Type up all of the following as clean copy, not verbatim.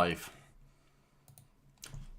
live.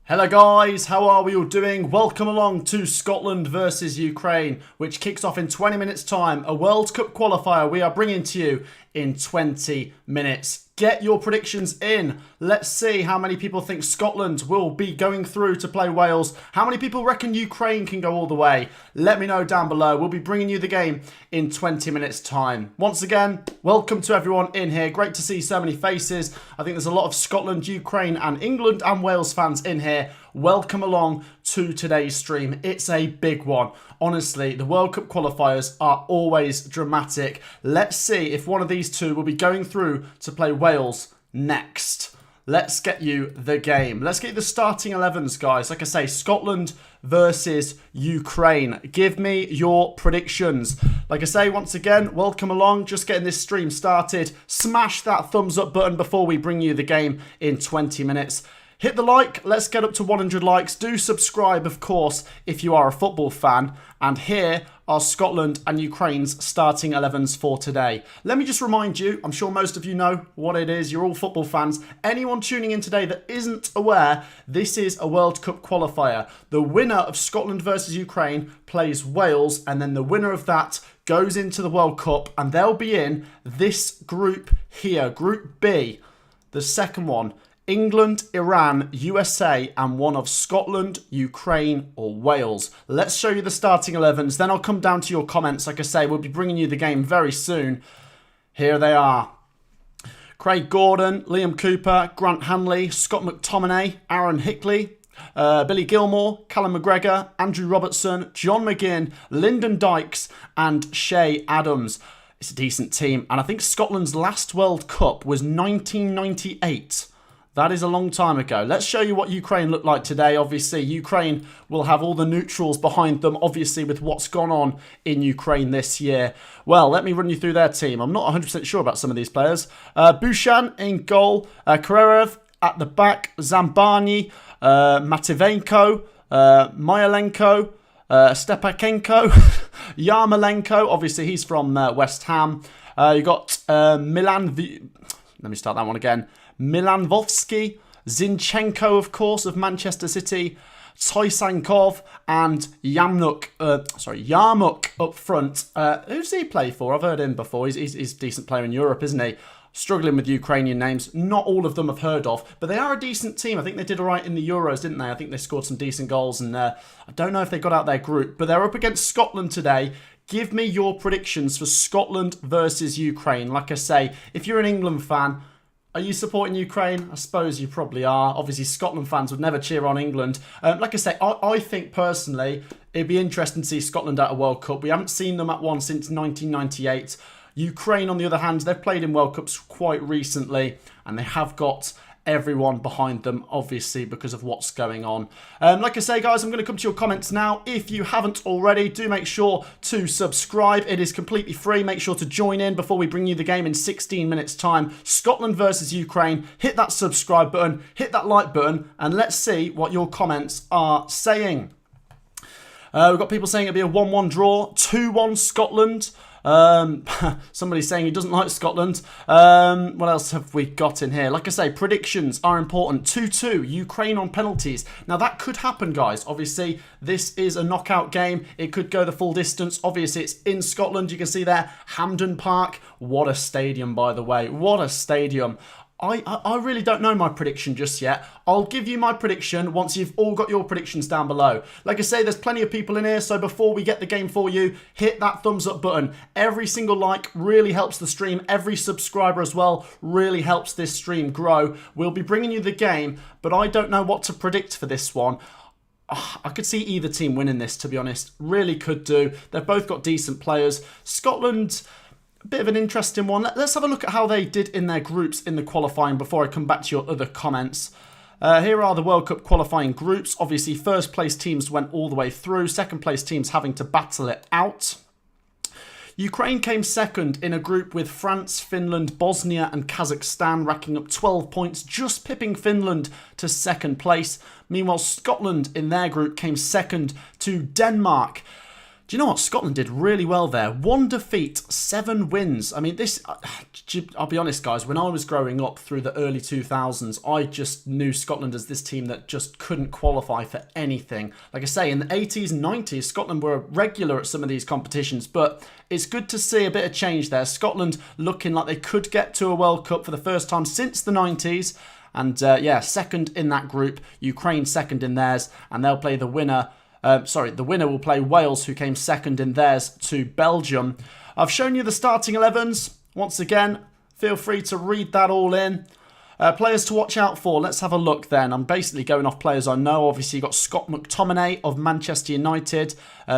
Hello guys, how are we all doing? Welcome along to Scotland versus Ukraine, which kicks off in 20 minutes time. A World Cup qualifier we are bringing to you in 20 minutes. Get your predictions in. Let's see how many people think Scotland will be going through to play Wales. How many people reckon Ukraine can go all the way? Let me know down below. We'll be bringing you the game in 20 minutes time. Once again, welcome to everyone in here. Great to see so many faces. I think there's a lot of Scotland, Ukraine and England and Wales fans in here. Welcome along to today's stream. It's a big one. Honestly, the World Cup qualifiers are always dramatic. Let's see if one of these two will be going through to play Wales next. Let's get you the game. Let's get you the starting 11s, guys. Like I say, Scotland versus Ukraine. Give me your predictions. Like I say, once again, welcome along. Just getting this stream started. Smash that thumbs up button before we bring you the game in 20 minutes. Hit the like, let's get up to 100 likes. Do subscribe, of course, if you are a football fan. And here are Scotland and Ukraine's starting 11s for today. Let me just remind you, I'm sure most of you know what it is. You're all football fans. Anyone tuning in today that isn't aware, this is a World Cup qualifier. The winner of Scotland versus Ukraine plays Wales, and then the winner of that goes into the World Cup, and they'll be in this group here, Group B, the second one. England, Iran, USA, and one of Scotland, Ukraine, or Wales. Let's show you the starting 11s. Then I'll come down to your comments. Like I say, we'll be bringing you the game very soon. Here they are. Craig Gordon, Liam Cooper, Grant Hanley, Scott McTominay, Aaron Hickley, Billy Gilmore, Callum McGregor, Andrew Robertson, John McGinn, Lyndon Dykes, and Shay Adams. It's a decent team. And I think Scotland's last World Cup was 1998. That is a long time ago. Let's show you what Ukraine looked like today. Obviously, Ukraine will have all the neutrals behind them, obviously, with what's gone on in Ukraine this year. Well, let me run you through their team. I'm not 100% sure about some of these players. Bushan in goal. Karerev at the back. Zambani. Mativenko. Myalenko. Stepakenko. Yarmolenko. Obviously, he's from West Ham. You got Let me start that one again. Milanvovsky, Zinchenko, of course, of Manchester City, Tsysankov, and Yarmuk up front. Who's he play for? I've heard him before. He's a decent player in Europe, isn't he? Struggling with Ukrainian names. Not all of them I've heard of, but they are a decent team. I think they did all right in the Euros, didn't they? I think they scored some decent goals, and I don't know if they got out their group, but they're up against Scotland today. Give me your predictions for Scotland versus Ukraine. Like I say, if you're an England fan, are you supporting Ukraine? I suppose you probably are. Obviously, Scotland fans would never cheer on England. Like I say, I think personally, it'd be interesting to see Scotland at a World Cup. We haven't seen them at one since 1998. Ukraine, on the other hand, they've played in World Cups quite recently, and they have got everyone behind them, obviously, because of what's going on. Like I say, guys, I'm going to come to your comments now. If you haven't already, do make sure to subscribe. It is completely free. Make sure to join in before we bring you the game in 16 minutes time. Scotland versus Ukraine. Hit that subscribe button, hit that like button, and let's see what your comments are saying. We've got people saying it'll be a 1-1 draw, 2-1 Scotland. Somebody's saying he doesn't like Scotland. What else have we got in here? Like I say, predictions are important. 2-2, Ukraine on penalties. Now that could happen, guys. Obviously, this is a knockout game. It could go the full distance. Obviously, it's in Scotland. You can see there, Hampden Park. What a stadium, by the way. What a stadium. I really don't know my prediction just yet. I'll give you my prediction once you've all got your predictions down below. Like I say, there's plenty of people in here, so before we get the game for you, hit that thumbs up button. Every single like really helps the stream. Every subscriber as well really helps this stream grow. We'll be bringing you the game, but I don't know what to predict for this one. I could see either team winning this, to be honest. Really could do. They've both got decent players. Scotland, bit of an interesting one. Let's have a look at how they did in their groups in the qualifying before I come back to your other comments. Here are the World Cup qualifying groups. Obviously, first place teams went all the way through. Second place teams having to battle it out. Ukraine came second in a group with France, Finland, Bosnia and Kazakhstan racking up 12 points, just pipping Finland to second place. Meanwhile, Scotland in their group came second to Denmark. Do you know what? Scotland did really well there. 1 defeat, 7 wins. I mean, this, I'll be honest, guys, when I was growing up through the early 2000s, I just knew Scotland as this team that just couldn't qualify for anything. Like I say, in the 80s and 90s, Scotland were regular at some of these competitions, but it's good to see a bit of change there. Scotland looking like they could get to a World Cup for the first time since the 90s. And yeah, second in that group, Ukraine second in theirs, and they'll play the winner. The winner will play Wales, who came second in theirs to Belgium. I've shown you the starting 11s. Once again, feel free to read that all in. Players to watch out for. Let's have a look then. I'm basically going off players I know. Obviously, you've got Scott McTominay of Manchester United.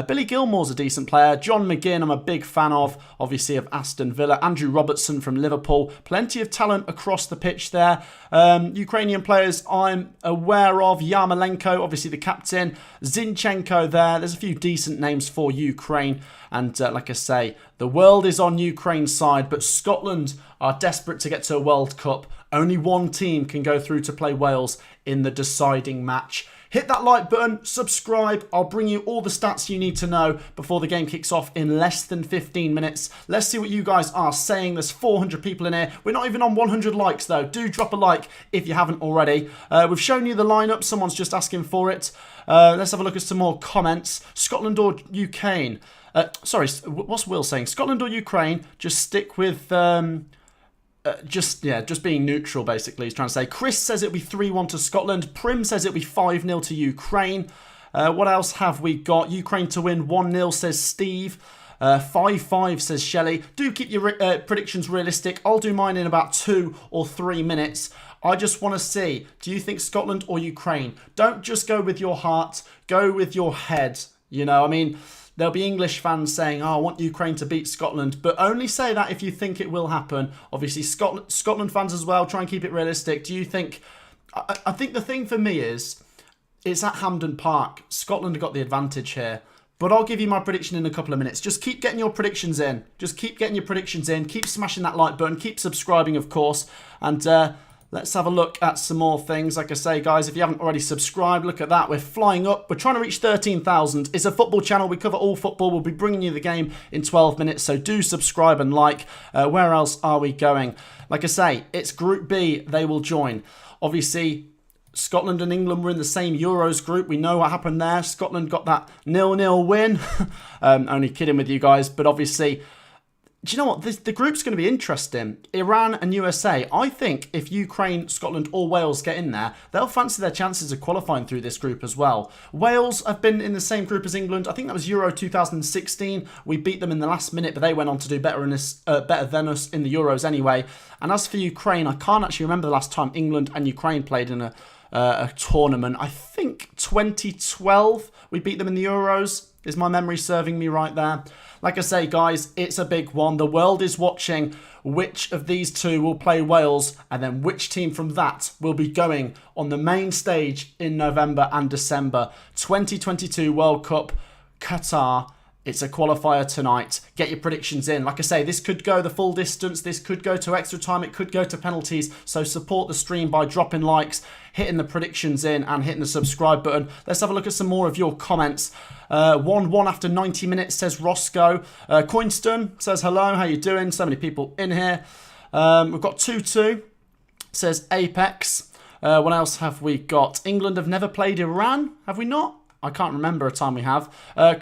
Billy Gilmore's a decent player. John McGinn, I'm a big fan of, obviously, of Aston Villa. Andrew Robertson from Liverpool. Plenty of talent across the pitch there. Ukrainian players I'm aware of. Yarmolenko, obviously the captain. Zinchenko there. There's a few decent names for Ukraine. And like I say, the world is on Ukraine's side, but Scotland are desperate to get to a World Cup. Only one team can go through to play Wales in the deciding match. Hit that like button, subscribe. I'll bring you all the stats you need to know before the game kicks off in less than 15 minutes. Let's see what you guys are saying. There's 400 people in here. We're not even on 100 likes though. Do drop a like if you haven't already. We've shown you the lineup. Someone's just asking for it. Let's have a look at some more comments. Scotland or Ukraine? Sorry, what's Will saying? Scotland or Ukraine? Just stick with... just being neutral, basically, he's trying to say. Chris says it'll be 3-1 to Scotland. Prim says it'll be 5-0 to Ukraine. What else have we got? Ukraine to win 1-0, says Steve. 5-5, says Shelley. Do keep your predictions realistic. I'll do mine in about 2 or 3 minutes. I just want to see, do you think Scotland or Ukraine? Don't just go with your heart. Go with your head. You know, I mean... There'll be English fans saying, oh, I want Ukraine to beat Scotland, but only say that if you think it will happen. Obviously, Scotland fans as well, try and keep it realistic. Do you think... I think the thing for me is, it's at Hampden Park. Scotland have got the advantage here. But I'll give you my prediction in a couple of minutes. Just keep getting your predictions in. Keep smashing that like button. Keep subscribing, of course. And... let's have a look at some more things. Like I say, guys, if you haven't already subscribed, look at that. We're flying up. We're trying to reach 13,000. It's a football channel. We cover all football. We'll be bringing you the game in 12 minutes. So do subscribe and like. Where else are we going? Like I say, it's Group B. They will join. Obviously, Scotland and England were in the same Euros group. We know what happened there. Scotland got that 0-0 win. Only kidding with you guys. But obviously... Do you know what? The group's going to be interesting. Iran and USA. I think if Ukraine, Scotland or Wales get in there, they'll fancy their chances of qualifying through this group as well. Wales have been in the same group as England. I think that was Euro 2016. We beat them in the last minute, but they went on to do better than us in the Euros anyway. And as for Ukraine, I can't actually remember the last time England and Ukraine played in a tournament. I think 2012 we beat them in the Euros. Is my memory serving me right there? Like I say, guys, it's a big one. The world is watching which of these two will play Wales and then which team from that will be going on the main stage in November and December. 2022 World Cup, Qatar. It's a qualifier tonight. Get your predictions in. Like I say, this could go the full distance. This could go to extra time. It could go to penalties. So support the stream by dropping likes, hitting the predictions in and hitting the subscribe button. Let's have a look at some more of your comments. 1-1 after 90 minutes, says Roscoe. Coinston says hello. How you doing? So many people in here. We've got 2-2, says Apex. What else have we got? England have never played Iran. Have we not? I can't remember a time we have.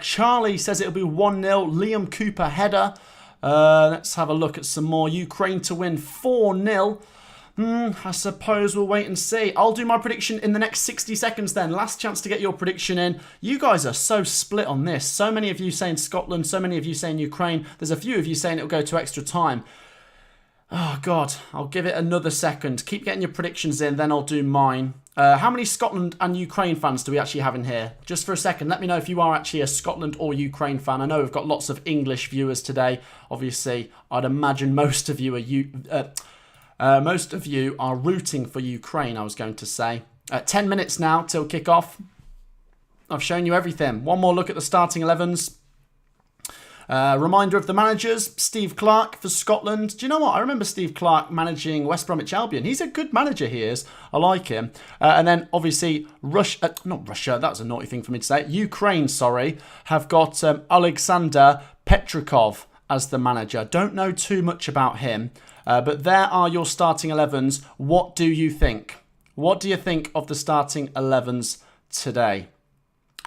Charlie says it'll be 1-0. Liam Cooper header. Let's have a look at some more. Ukraine to win 4-0. I suppose we'll wait and see. I'll do my prediction in the next 60 seconds then. Last chance to get your prediction in. You guys are so split on this. So many of you saying Scotland. So many of you saying Ukraine. There's a few of you saying it'll go to extra time. Oh, God. I'll give it another second. Keep getting your predictions in, then I'll do mine. How many Scotland and Ukraine fans do we actually have in here? Just for a second, let me know if you are actually a Scotland or Ukraine fan. I know we've got lots of English viewers today. Obviously, I'd imagine most of you are rooting for Ukraine, I was going to say. 10 minutes now till kick-off. I've shown you everything. One more look at the starting 11s. Reminder of the managers, Steve Clarke for Scotland. Do you know what? I remember Steve Clarke managing West Bromwich Albion. He's a good manager, he is. I like him. And then, obviously, not Russia, that was a naughty thing for me to say. Ukraine, sorry, have got Alexander Petrikov as the manager. Don't know too much about him. But there are your starting 11s. What do you think? What do you think of the starting 11s today?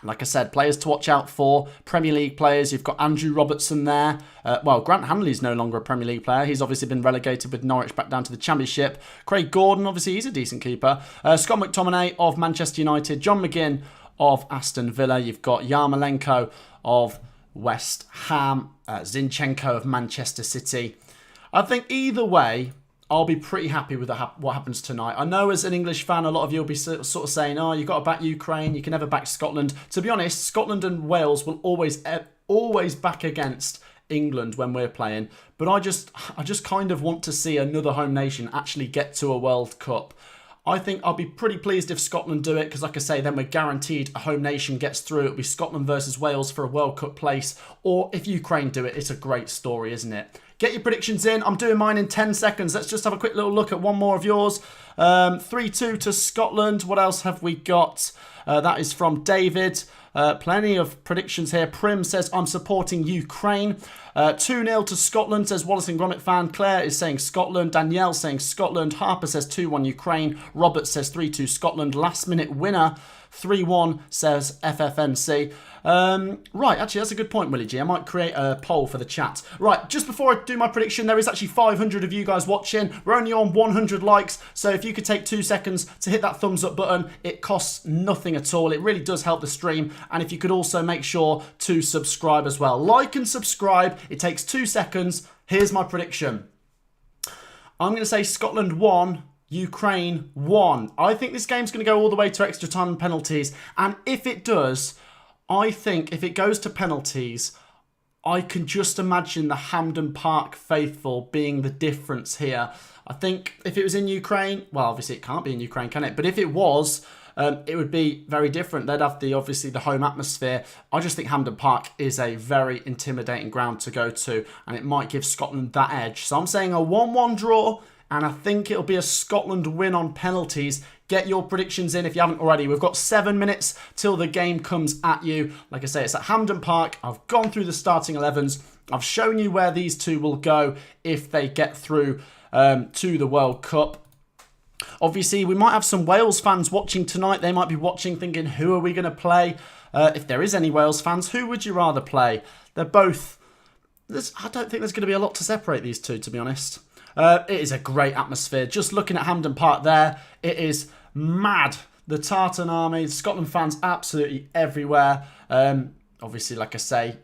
Like I said, players to watch out for. Premier League players. You've got Andrew Robertson there. Grant Hanley's no longer a Premier League player. He's obviously been relegated with Norwich back down to the Championship. Craig Gordon, obviously, he's a decent keeper. Scott McTominay of Manchester United. John McGinn of Aston Villa. You've got Yarmolenko of West Ham. Zinchenko of Manchester City. I think either way, I'll be pretty happy with what happens tonight. I know as an English fan, a lot of you will be sort of saying, oh, you've got to back Ukraine, you can never back Scotland. To be honest, Scotland and Wales will always back against England when we're playing. But I just kind of want to see another home nation actually get to a World Cup. I think I'll be pretty pleased if Scotland do it, because like I say, then we're guaranteed a home nation gets through. It'll be Scotland versus Wales for a World Cup place. Or if Ukraine do it, it's a great story, isn't it? Get your predictions in. I'm doing mine in 10 seconds. Let's just have a quick little look at one more of yours. 3-2 to Scotland. What else have we got? That is from David. Plenty of predictions here. Prim says, I'm supporting Ukraine. 2-0 to Scotland, says Wallace and Gromit fan. Claire is saying Scotland. Danielle saying Scotland. Harper says 2-1 Ukraine. Robert says 3-2 Scotland. Last minute winner, 3-1, says FFNC. Right, actually, that's a good point, Willie G. I might create a poll for the chat. Right, just before I do my prediction, there is actually 500 of you guys watching. We're only on 100 likes, so if you could take 2 seconds to hit that thumbs up button, it costs nothing at all. It really does help the stream. And if you could also make sure to subscribe as well. Like and subscribe. It takes 2 seconds. Here's my prediction. I'm going to say Scotland 1, Ukraine 1. I think this game's going to go all the way to extra time and penalties. And if it does, I think if it goes to penalties, I can just imagine the Hampden Park faithful being the difference here. I think if it was in Ukraine, well, obviously it can't be in Ukraine, can it? But if it was, it would be very different. They'd have obviously the home atmosphere. I just think Hampden Park is a very intimidating ground to go to, and it might give Scotland that edge. So I'm saying a 1-1 draw, and I think it'll be a Scotland win on penalties. Get your predictions in if you haven't already. We've got 7 minutes till the game comes at you. Like I say, it's at Hampden Park. I've gone through the starting 11s. I've shown you where these two will go if they get through to the World Cup. Obviously, we might have some Wales fans watching tonight. They might be watching thinking, who are we going to play? If there is any Wales fans, who would you rather play? They're both... I don't think there's going to be a lot to separate these two, to be honest. It is a great atmosphere. Just looking at Hampden Park there, it is mad. The Tartan Army, Scotland fans absolutely everywhere. Obviously, like I say,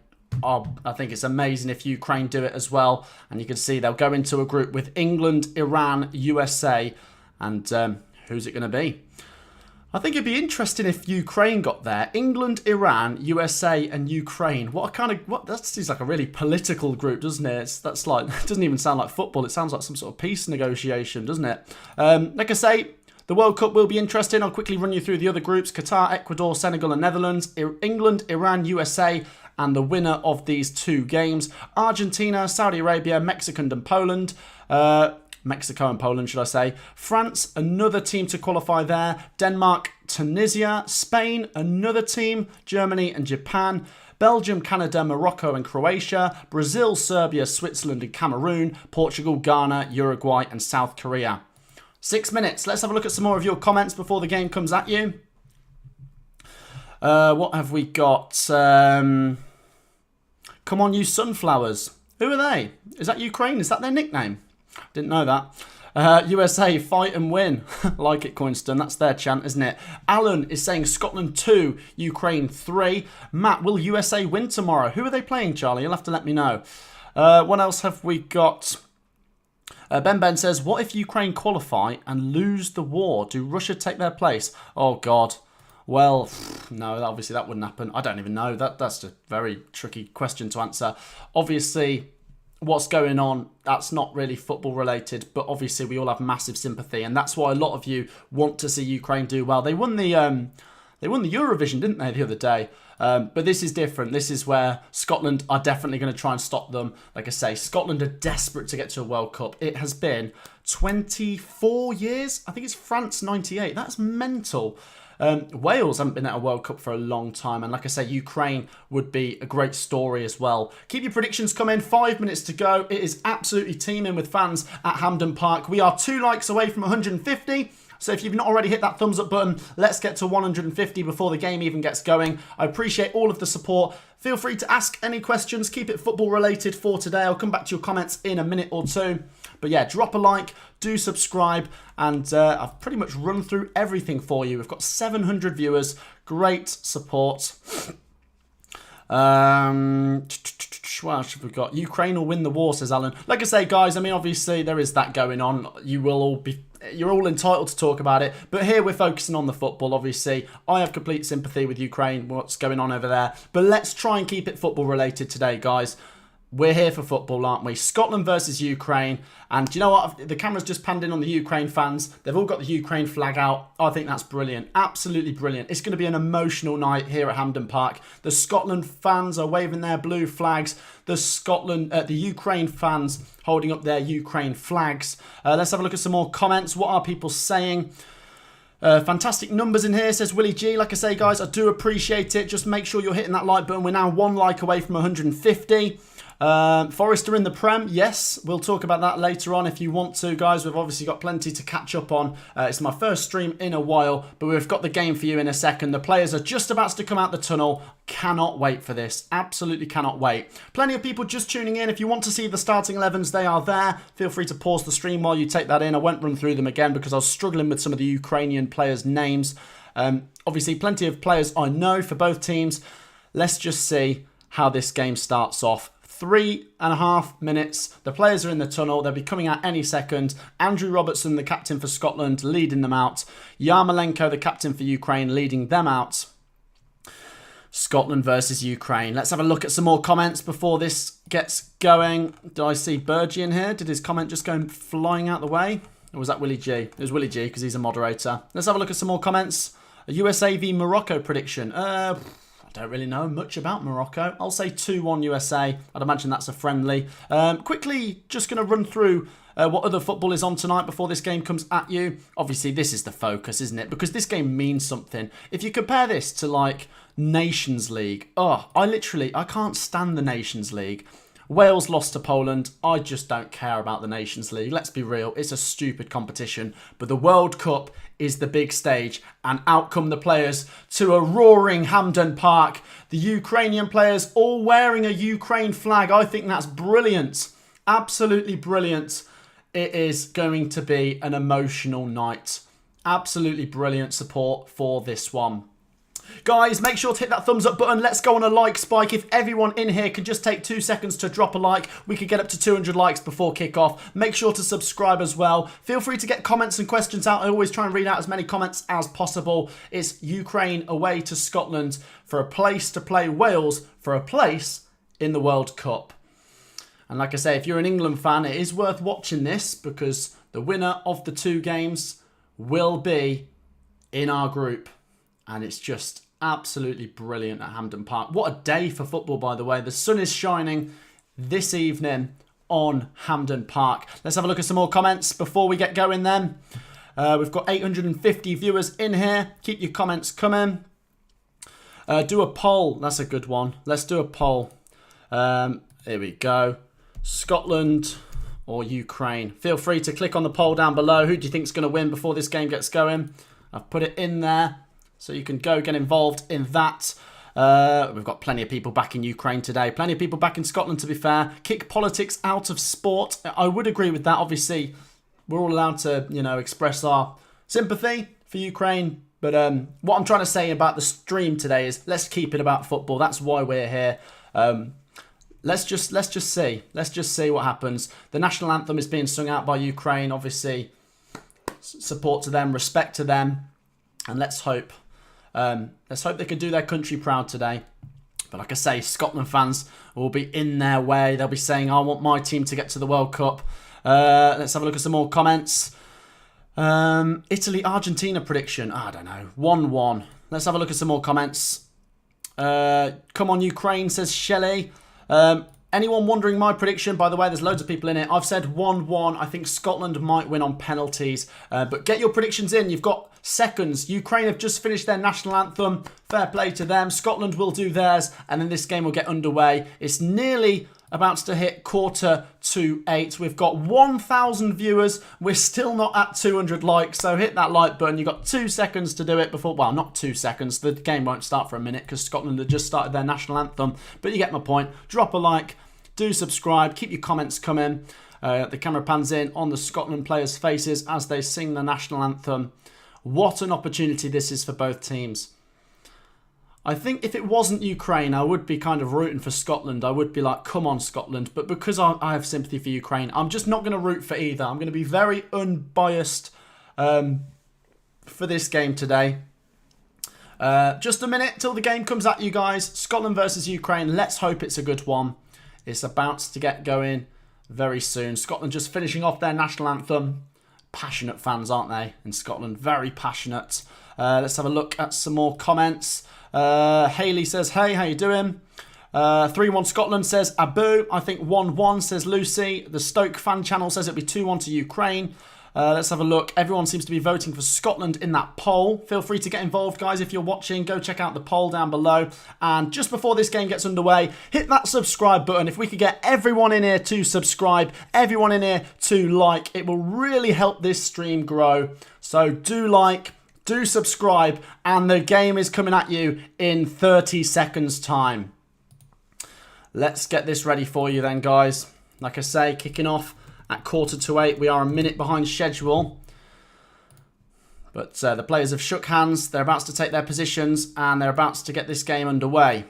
I think it's amazing if Ukraine do it as well. And you can see they'll go into a group with England, Iran, USA. And who's it going to be? I think it'd be interesting if Ukraine got there. England, Iran, USA, and Ukraine. That seems like a really political group, doesn't it? It doesn't even sound like football. It sounds like some sort of peace negotiation, doesn't it? Like I say, the World Cup will be interesting. I'll quickly run you through the other groups: Qatar, Ecuador, Senegal, and Netherlands. England, Iran, USA, and the winner of these 2 games: Argentina, Saudi Arabia, Mexico, and Poland. Mexico and Poland, should I say. France, another team to qualify there. Denmark, Tunisia. Spain, another team. Germany and Japan. Belgium, Canada, Morocco and Croatia. Brazil, Serbia, Switzerland and Cameroon. Portugal, Ghana, Uruguay and South Korea. 6 minutes. Let's have a look at some more of your comments before the game comes at you. What have we got? Come on, you sunflowers. Who are they? Is that Ukraine? Is that their nickname? Didn't know that. USA, fight and win. Like it, Coinston. That's their chant, isn't it? Alan is saying Scotland 2, Ukraine 3. Matt, will USA win tomorrow? Who are they playing, Charlie? You'll have to let me know. What else have we got? Ben says, what if Ukraine qualify and lose the war? Do Russia take their place? Oh, God. Well, no, obviously that wouldn't happen. I don't even know. That's a very tricky question to answer. Obviously, what's going on, that's not really football related, but obviously we all have massive sympathy, and that's why a lot of you want to see Ukraine do well. They won the They won the Eurovision, didn't they, the other day? But this is different. This is where Scotland are definitely going to try and stop them. Like I say, Scotland are desperate to get to a World Cup. It has been 24 years. I think it's France 98. That's mental. Wales haven't been at a World Cup for a long time. And like I say, Ukraine would be a great story as well. Keep your predictions coming. 5 minutes to go. It is absolutely teeming with fans at Hampden Park. We are 2 likes away from 150. So if you've not already hit that thumbs up button, let's get to 150 before the game even gets going. I appreciate all of the support. Feel free to ask any questions. Keep it football related for today. I'll come back to your comments in a minute or two. But yeah, drop a like, do subscribe, and I've pretty much run through everything for you. We've got 700 viewers. Great support. What else have we got? Ukraine will win the war, says Alan. Like I say, guys, I mean, obviously there is that going on. You're all entitled to talk about it, but here we're focusing on the football. Obviously, I have complete sympathy with Ukraine, what's going on over there, but let's try and keep it football related today, guys. We're here for football, aren't we? Scotland versus Ukraine. And do you know what? The camera's just panned in on the Ukraine fans. They've all got the Ukraine flag out. I think that's brilliant. Absolutely brilliant. It's going to be an emotional night here at Hampden Park. The Scotland fans are waving their blue flags. The Ukraine fans holding up their Ukraine flags. Let's have a look at some more comments. What are people saying? Fantastic numbers in here, says Willie G. Like I say, guys, I do appreciate it. Just make sure you're hitting that like button. We're now 1 like away from 150. Forest are in the Prem. Yes, we'll talk about that later on if you want to, guys. We've obviously got plenty to catch up on. It's my first stream in a while, but we've got the game for you in a second. The players are just about to come out the tunnel. Cannot wait for this. Absolutely cannot wait. Plenty of people just tuning in. If you want to see the starting 11s, they are there. Feel free to pause the stream while you take that in. I won't run through them again because I was struggling with some of the Ukrainian players' names. Obviously, plenty of players I know for both teams. Let's just see how this game starts off. 3.5 minutes. The players are in the tunnel. They'll be coming out any second. Andrew Robertson, the captain for Scotland, leading them out. Yarmolenko, the captain for Ukraine, leading them out. Scotland versus Ukraine. Let's have a look at some more comments before this gets going. Did I see Burgie in here? Did his comment just go flying out the way? Or was that Willie G? It was Willie G because he's a moderator. Let's have a look at some more comments. A USA v Morocco prediction. I don't really know much about Morocco. I'll say 2-1 USA. I'd imagine that's a friendly. Quickly, just going to run through what other football is on tonight before this game comes at you. Obviously, this is the focus, isn't it? Because this game means something. If you compare this to, like, Nations League. I can't stand the Nations League. Wales lost to Poland. I just don't care about the Nations League. Let's be real. It's a stupid competition. But the World Cup is the big stage. And out come the players to a roaring Hampden Park. The Ukrainian players all wearing a Ukraine flag. I think that's brilliant. Absolutely brilliant. It is going to be an emotional night. Absolutely brilliant support for this one. Guys, make sure to hit that thumbs up button. Let's go on a like spike. If everyone in here could just take 2 seconds to drop a like, we could get up to 200 likes before kickoff. Make sure to subscribe as well. Feel free to get comments and questions out. I always try and read out as many comments as possible. It's Ukraine away to Scotland for a place to play Wales for a place in the World Cup. And like I say, if you're an England fan, it is worth watching this because the winner of the 2 games will be in our group. And it's just absolutely brilliant at Hampden Park. What a day for football, by the way. The sun is shining this evening on Hampden Park. Let's have a look at some more comments before we get going then. We've got 850 viewers in here. Keep your comments coming. Do a poll. That's a good one. Let's do a poll. Here we go. Scotland or Ukraine? Feel free to click on the poll down below. Who do you think is going to win before this game gets going? I've put it in there. So you can go get involved in that. We've got plenty of people back in Ukraine today. Plenty of people back in Scotland, to be fair. Kick politics out of sport. I would agree with that. Obviously, we're all allowed to, express our sympathy for Ukraine. But what I'm trying to say about the stream today is let's keep it about football. That's why we're here. Let's just see. Let's just see what happens. The national anthem is being sung out by Ukraine. Obviously, support to them, respect to them. And let's hope they can do their country proud today. But like I say, Scotland fans will be in their way. They'll be saying, I want my team to get to the World Cup. Let's have a look at some more comments. Italy-Argentina prediction. I don't know. 1-1. Let's have a look at some more comments. Come on, Ukraine, says Shelley. Anyone wondering my prediction? By the way, there's loads of people in it. I've said 1-1. I think Scotland might win on penalties. But get your predictions in. You've got seconds. Ukraine have just finished their national anthem. Fair play to them. Scotland will do theirs. And then this game will get underway. It's nearly about to hit 7:45. We've got 1,000 viewers. We're still not at 200 likes. So hit that like button. You've got 2 seconds to do it before... Well, not 2 seconds. The game won't start for a minute because Scotland have just started their national anthem. But you get my point. Drop a like. Do subscribe. Keep your comments coming. The camera pans in on the Scotland players' faces as they sing the national anthem. What an opportunity this is for both teams. I think if it wasn't Ukraine, I would be kind of rooting for Scotland. I would be like, come on, Scotland. But because I have sympathy for Ukraine, I'm just not going to root for either. I'm going to be very unbiased for this game today. Just a minute till the game comes at you guys. Scotland versus Ukraine. Let's hope it's a good one. It's about to get going very soon. Scotland just finishing off their national anthem. Passionate fans, aren't they, in Scotland? Very passionate. Let's have a look at some more comments. Hayley says, hey, how you doing? 3-1 Scotland says Abu. I think 1-1 says Lucy. The Stoke fan channel says it'll be 2-1 to Ukraine. Let's have a look. Everyone seems to be voting for Scotland in that poll. Feel free to get involved, guys. If you're watching, go check out the poll down below. And just before this game gets underway, hit that subscribe button. If we could get everyone in here to subscribe, everyone in here to like, it will really help this stream grow. So do like, do subscribe, and the game is coming at you in 30 seconds time. Let's get this ready for you then, guys. Like I say, kicking off at 7:45. We are a minute behind schedule. But the players have shook hands. They're about to take their positions and they're about to get this game underway.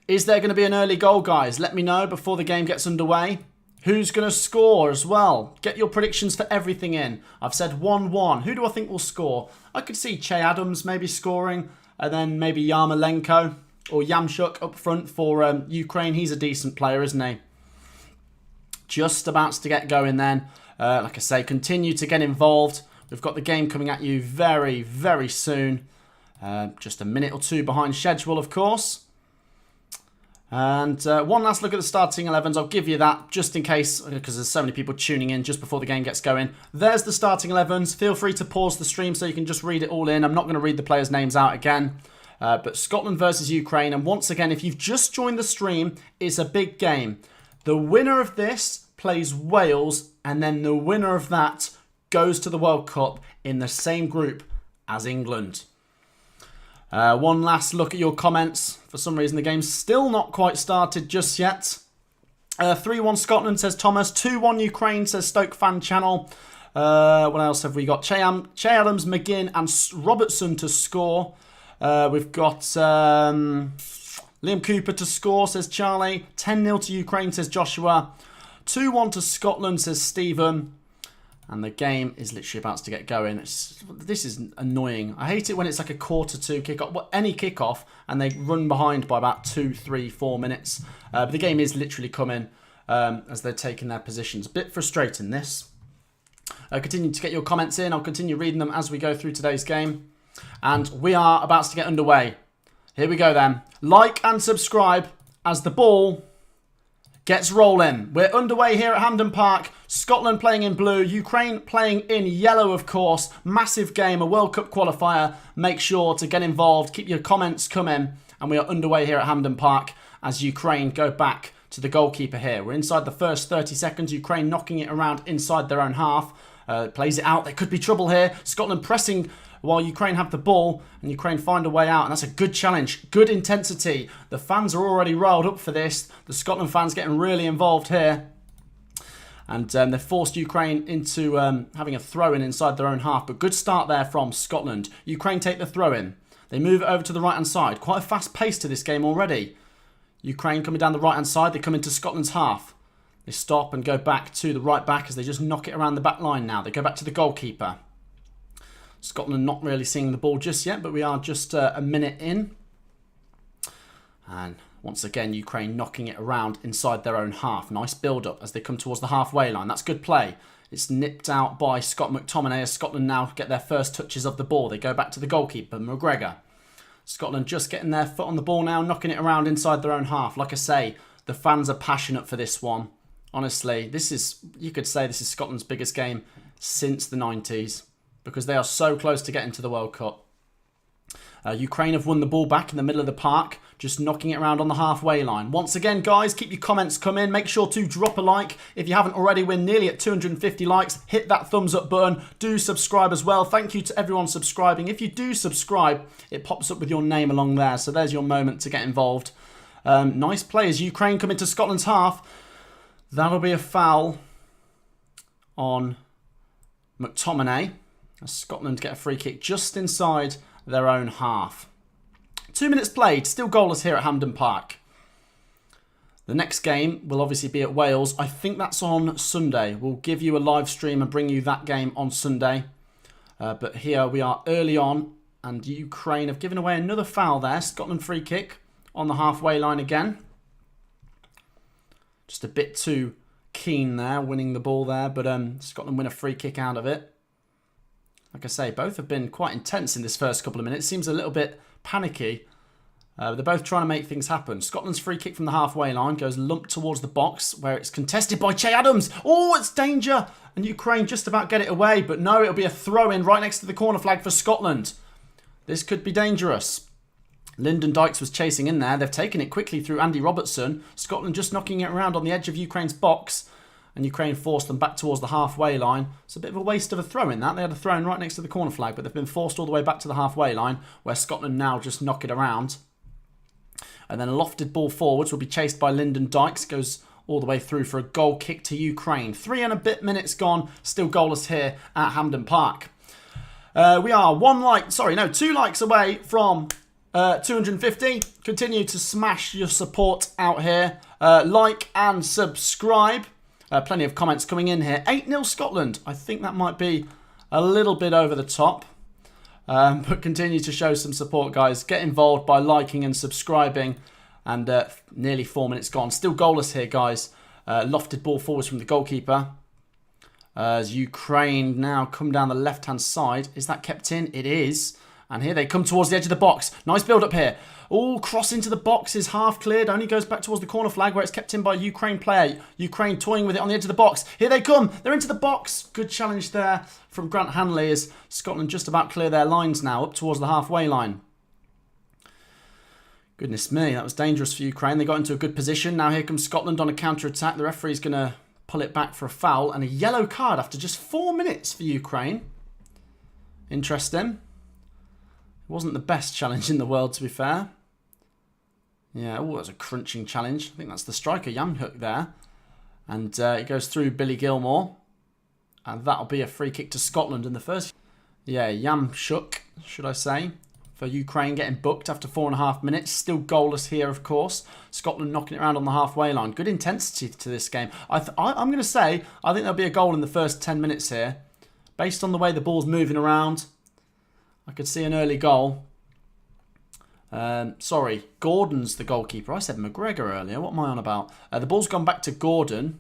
Is there going to be an early goal, guys? Let me know before the game gets underway. Who's going to score as well? Get your predictions for everything in. I've said 1-1. Who do I think will score? I could see Che Adams maybe scoring. And then maybe Yarmolenko or Yamchuk up front for Ukraine. He's a decent player, isn't he? Just about to get going then. Like I say, continue to get involved. We've got the game coming at you very, very soon. Just a minute or two behind schedule, of course. And one last look at the starting 11s. I'll give you that just in case, because there's so many people tuning in just before the game gets going. There's the starting 11s. Feel free to pause the stream so you can just read it all in. I'm not going to read the players' names out again. But Scotland versus Ukraine. And once again, if you've just joined the stream, it's a big game. The winner of this plays Wales, and then the winner of that goes to the World Cup in the same group as England. One last look at your comments. For some reason, the game's still not quite started just yet. 3-1 Scotland, says Thomas. 2-1 Ukraine, says Stoke Fan Channel. What else have we got? Che Adams, McGinn and Robertson to score. We've got Liam Cooper to score, says Charlie. 10-0 to Ukraine, says Joshua. 2-1 to Scotland, says Stephen. And the game is literally about to get going. This is annoying. I hate it when it's like a 1/4 kickoff. Well, any kickoff, and they run behind by about 2, 3, 4 minutes. But the game is literally coming as they're taking their positions. A bit frustrating, this. Continue to get your comments in. I'll continue reading them as we go through today's game. And we are about to get underway. Here we go then. Like and subscribe as the ball gets rolling. We're underway here at Hampden Park. Scotland playing in blue. Ukraine playing in yellow, of course. Massive game, a World Cup qualifier. Make sure to get involved. Keep your comments coming. And we are underway here at Hampden Park as Ukraine go back to the goalkeeper here. We're inside the first 30 seconds. Ukraine knocking it around inside their own half. Plays it out. There could be trouble here. Scotland pressing while Ukraine have the ball, and Ukraine find a way out, and that's a good challenge, good intensity. The fans are already riled up for this. The Scotland fans getting really involved here, and they've forced Ukraine into having a throw-in inside their own half, but good start there from Scotland. Ukraine take the throw-in. They move it over to the right-hand side. Quite a fast pace to this game already. Ukraine coming down the right-hand side. They come into Scotland's half. They stop and go back to the right back as they just knock it around the back line now. They go back to the goalkeeper. Scotland not really seeing the ball just yet, but we are just a minute in. And once again, Ukraine knocking it around inside their own half. Nice build-up as they come towards the halfway line. That's good play. It's nipped out by Scott McTominay as Scotland now get their first touches of the ball. They go back to the goalkeeper, McGregor. Scotland just getting their foot on the ball now, knocking it around inside their own half. Like I say, the fans are passionate for this one. Honestly, you could say this is Scotland's biggest game since the 90s because they are so close to getting to the World Cup. Ukraine have won the ball back in the middle of the park, just knocking it around on the halfway line. Once again, guys, keep your comments coming. Make sure to drop a like. If you haven't already, we're nearly at 250 likes. Hit that thumbs up button. Do subscribe as well. Thank you to everyone subscribing. If you do subscribe, it pops up with your name along there. So there's your moment to get involved. Nice play as Ukraine come into Scotland's half. That'll be a foul on McTominay. As Scotland get a free kick just inside their own half. 2 minutes played, still goalless here at Hampden Park. The next game will obviously be at Wales. I think that's on Sunday. We'll give you a live stream and bring you that game on Sunday. But here we are early on, and Ukraine have given away another foul there. Scotland free kick on the halfway line again. Just a bit too keen there, winning the ball there, but Scotland win a free kick out of it. Like I say, both have been quite intense in this first couple of minutes. Seems a little bit panicky. They're both trying to make things happen. Scotland's free kick from the halfway line goes lumped towards the box where it's contested by Che Adams. Oh, it's danger. And Ukraine just about get it away. But no, it'll be a throw-in right next to the corner flag for Scotland. This could be dangerous. Lyndon Dykes was chasing in there. They've taken it quickly through Andy Robertson. Scotland just knocking it around on the edge of Ukraine's box. And Ukraine forced them back towards the halfway line. It's a bit of a waste of a throw in that. They had a throw in right next to the corner flag, but they've been forced all the way back to the halfway line, where Scotland now just knock it around. And then a lofted ball forwards will be chased by Lyndon Dykes. Goes all the way through for a goal kick to Ukraine. 3 and a bit minutes gone. Still goalless here at Hampden Park. We are 2 likes away from 250. Continue to smash your support out here. Like and subscribe. Plenty of comments coming in here. 8-0 Scotland. I think that might be a little bit over the top. But continue to show some support, guys. Get involved by liking and subscribing. And nearly 4 minutes gone. Still goalless here, guys. Lofted ball forwards from the goalkeeper. As Ukraine now come down the left-hand side. Is that kept in? It is. And here they come towards the edge of the box. Nice build-up here. All cross into the box is half cleared. Only goes back towards the corner flag where it's kept in by a Ukraine player. Ukraine toying with it on the edge of the box. Here they come. They're into the box. Good challenge there from Grant Hanley as Scotland just about clear their lines now up towards the halfway line. Goodness me, that was dangerous for Ukraine. They got into a good position. Now here comes Scotland on a counter-attack. The referee's going to pull it back for a foul and a yellow card after just 4 minutes for Ukraine. Interesting. It wasn't the best challenge in the world, to be fair. Yeah, oh, that was a crunching challenge. I think that's the striker, Yamhook, there. And it goes through Billy Gilmore. And that'll be a free kick to Scotland in the first. Yeah, Yamshuk, should I say, for Ukraine getting booked after 4.5 minutes. Still goalless here, of course. Scotland knocking it around on the halfway line. Good intensity to this game. I'm going to say, I think there'll be a goal in the first 10 minutes here. Based on the way the ball's moving around, I could see an early goal. Sorry, Gordon's the goalkeeper. I said McGregor earlier. What am I on about? The ball's gone back to Gordon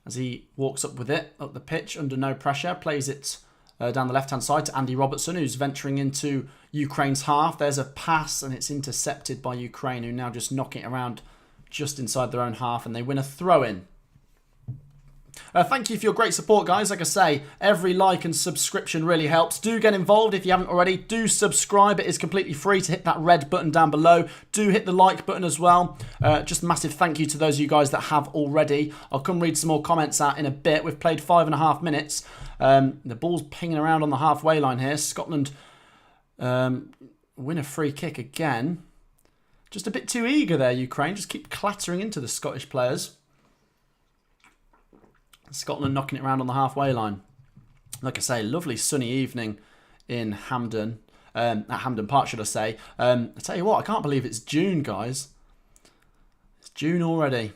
as he walks up with it up the pitch under no pressure. Plays it down the left-hand side to Andy Robertson, who's venturing into Ukraine's half. There's a pass and it's intercepted by Ukraine, who now just knock it around just inside their own half, and they win a throw-in. Thank you for your great support, guys. Like I say, every like and subscription really helps. Do get involved if you haven't already. Do subscribe. It is completely free to hit that red button down below. Do hit the like button as well. Just massive thank you to those of you guys that have already. I'll come read some more comments out in a bit. We've played 5.5 minutes. The ball's pinging around on the halfway line here. Scotland win a free kick again. Just a bit too eager there, Ukraine. Just keep clattering into the Scottish players. Scotland knocking it around on the halfway line. Like I say, lovely sunny evening in Hampden. At Hampden Park, should I say. I tell you what, I can't believe it's June, guys. It's June already.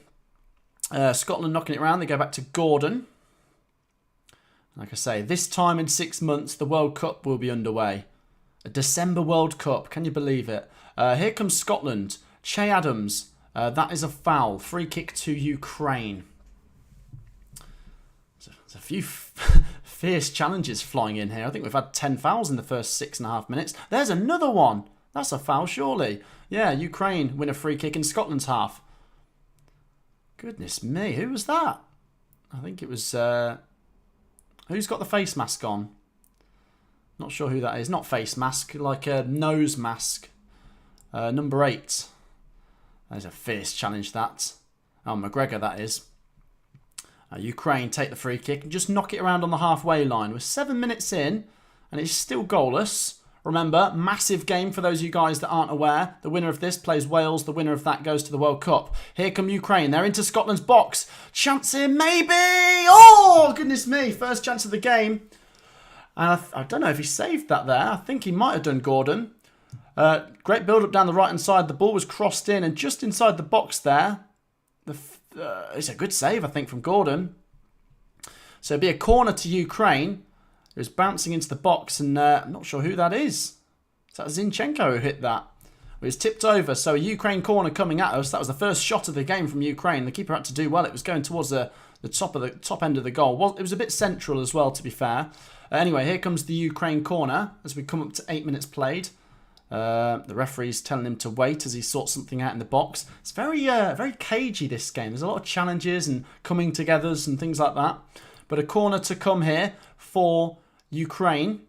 Scotland knocking it around. They go back to Gordon. Like I say, this time in 6 months, the World Cup will be underway. A December World Cup. Can you believe it? Here comes Scotland. Che Adams. That is a foul. Free kick to Ukraine. There's a fierce challenges flying in here. I think we've had 10 fouls in the first 6.5 minutes. There's another one. That's a foul, surely. Yeah, Ukraine win a free kick in Scotland's half. Goodness me, who was that? I think it was... who's got the face mask on? Not sure who that is. Not face mask, like a nose mask. Number 8. There's a fierce challenge, that. Oh, McGregor, that is. Ukraine take the free kick and just knock it around on the halfway line. We're 7 minutes in and it's still goalless. Remember, massive game for those of you guys that aren't aware. The winner of this plays Wales. The winner of that goes to the World Cup. Here come Ukraine. They're into Scotland's box. Chance here, maybe. Oh, goodness me. First chance of the game. And I don't know if he saved that there. I think he might have done, Gordon. Great build-up down the right-hand side. The ball was crossed in and just inside the box there. It's a good save, I think, from Gordon. So it'll be a corner to Ukraine. It was bouncing into the box, and I'm not sure who that is. Is that Zinchenko who hit that? It was tipped over, so a Ukraine corner coming at us. That was the first shot of the game from Ukraine. The keeper had to do well. It was going towards the top end of the goal. It was a bit central as well, to be fair. Anyway, here comes the Ukraine corner as we come up to 8 minutes played. The referee's telling him to wait as he sorts something out in the box. It's very cagey, this game. There's a lot of challenges and coming togethers and things like that. But a corner to come here for Ukraine.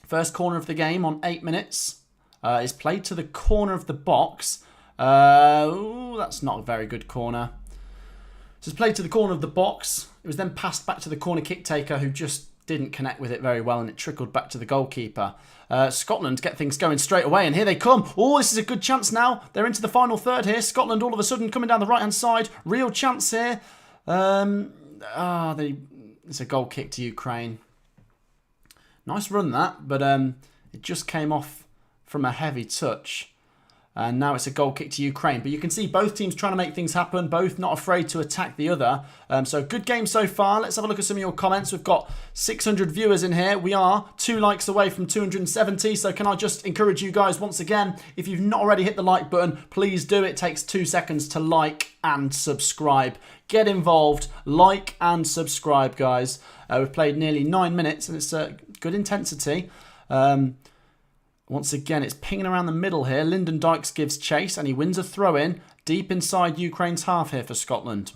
First corner of the game on 8 minutes. Is played to the corner of the box. That's not a very good corner. So it's played to the corner of the box. It was then passed back to the corner kick taker, who just didn't connect with it very well, and it trickled back to the goalkeeper. Scotland get things going straight away, and here they come. Oh, this is a good chance now. They're into the final third here. Scotland all of a sudden coming down the right-hand side. Real chance here. It's a goal kick to Ukraine. Nice run, that, but it just came off from a heavy touch. And now it's a goal kick to Ukraine. But you can see both teams trying to make things happen, both not afraid to attack the other. So good game so far. Let's have a look at some of your comments. We've got 600 viewers in here. We are 2 likes away from 270. So can I just encourage you guys once again, if you've not already hit the like button, please do. It takes 2 seconds to like and subscribe. Get involved, like and subscribe, guys. We've played nearly 9 minutes and it's good intensity. Once again, it's pinging around the middle here. Lyndon Dykes gives chase and he wins a throw-in deep inside Ukraine's half here for Scotland.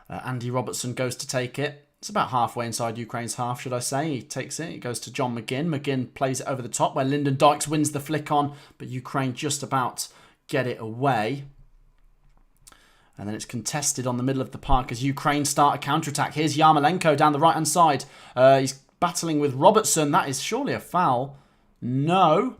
Andy Robertson goes to take it. It's about halfway inside Ukraine's half, should I say. He takes it. It goes to John McGinn. McGinn plays it over the top where Lyndon Dykes wins the flick on, but Ukraine just about get it away. And then it's contested on the middle of the park as Ukraine start a counter-attack. Here's Yarmolenko down the right-hand side. He's battling with Robertson. That is surely a foul. No.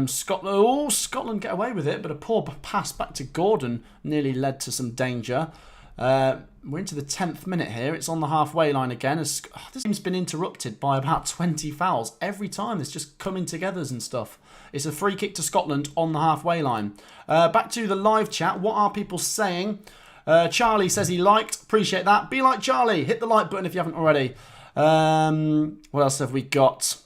Scotland get away with it, but a poor pass back to Gordon nearly led to some danger. We're into the 10th minute here. It's on the halfway line again. This game's been interrupted by about 20 fouls. Every time it's just coming togethers and stuff. It's a free kick to Scotland on the halfway line. Back to the live chat. What are people saying? Charlie says he liked. Appreciate that. Be like Charlie. Hit the like button if you haven't already. What else have we got?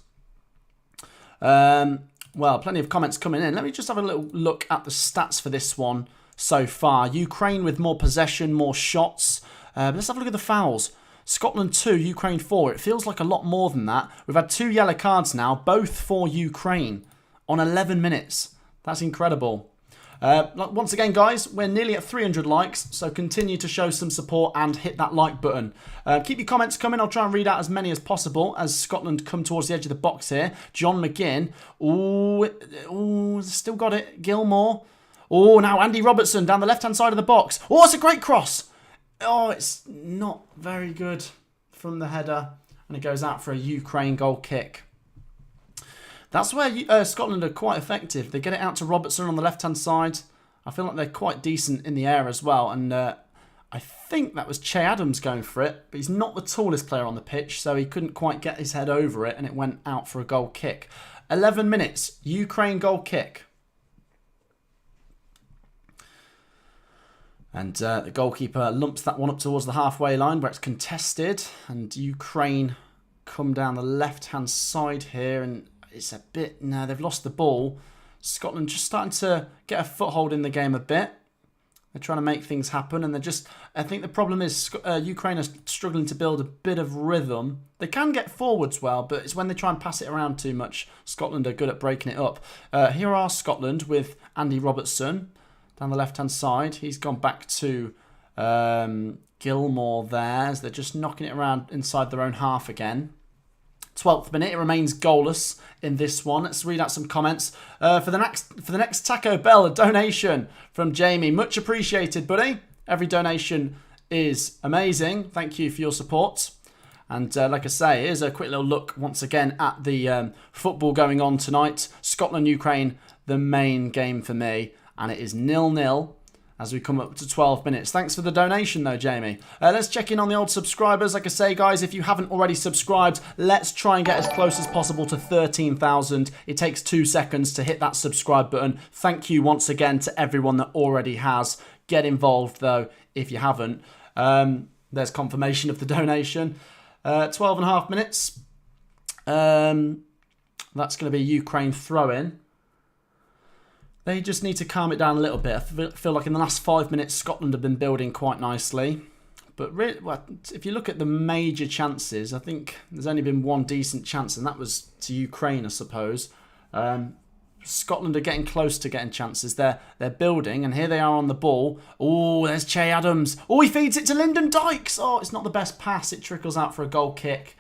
Well, plenty of comments coming in. Let me just have a little look at the stats for this one so far. Ukraine with more possession, more shots. But let's have a look at the fouls. Scotland 2, Ukraine 4. It feels like a lot more than that. We've had 2 yellow cards now, both for Ukraine on 11 minutes. That's incredible. Once again, guys, we're nearly at 300 likes, so continue to show some support and hit that like button. Keep your comments coming. I'll try and read out as many as possible as Scotland come towards the edge of the box here. John McGinn. Oh, still got it. Gilmore. Oh, now Andy Robertson down the left-hand side of the box. Oh, it's a great cross. Oh, it's not very good from the header, and it goes out for a Ukraine goal kick. That's where Scotland are quite effective. They get it out to Robertson on the left-hand side. I feel like they're quite decent in the air as well. And I think that was Che Adams going for it. But he's not the tallest player on the pitch, so he couldn't quite get his head over it. And it went out for a goal kick. 11 minutes. Ukraine goal kick. And the goalkeeper lumps that one up towards the halfway line where it's contested. And Ukraine come down the left-hand side here and... it's a bit... no, they've lost the ball. Scotland just starting to get a foothold in the game a bit. They're trying to make things happen, and they're just... I think the problem is Ukraine are struggling to build a bit of rhythm. They can get forwards well, but it's when they try and pass it around too much. Scotland are good at breaking it up. Here are Scotland with Andy Robertson down the left-hand side. He's gone back to Gilmore there, as they're just knocking it around inside their own half again. 12th minute, it remains goalless in this one. Let's read out some comments. For the next Taco Bell, a donation from Jamie. Much appreciated, buddy. Every donation is amazing. Thank you for your support. And like I say, here's a quick little look once again at the football going on tonight. Scotland-Ukraine, the main game for me. And it is 0-0. As we come up to 12 minutes. Thanks for the donation though, Jamie. Let's check in on the old subscribers. Like I say, guys, if you haven't already subscribed, let's try and get as close as possible to 13,000. It takes 2 seconds to hit that subscribe button. Thank you once again to everyone that already has. Get involved though, if you haven't. There's confirmation of the donation. 12 and a half minutes. That's going to be Ukraine throw-in. They just need to calm it down a little bit. I feel like in the last 5 minutes, Scotland have been building quite nicely. But really, well, if you look at the major chances, I think there's only been one decent chance, and that was to Ukraine, I suppose. Scotland are getting close to getting chances. They're building, and here they are on the ball. Oh, there's Che Adams. Oh, he feeds it to Lyndon Dykes. Oh, it's not the best pass. It trickles out for a goal kick.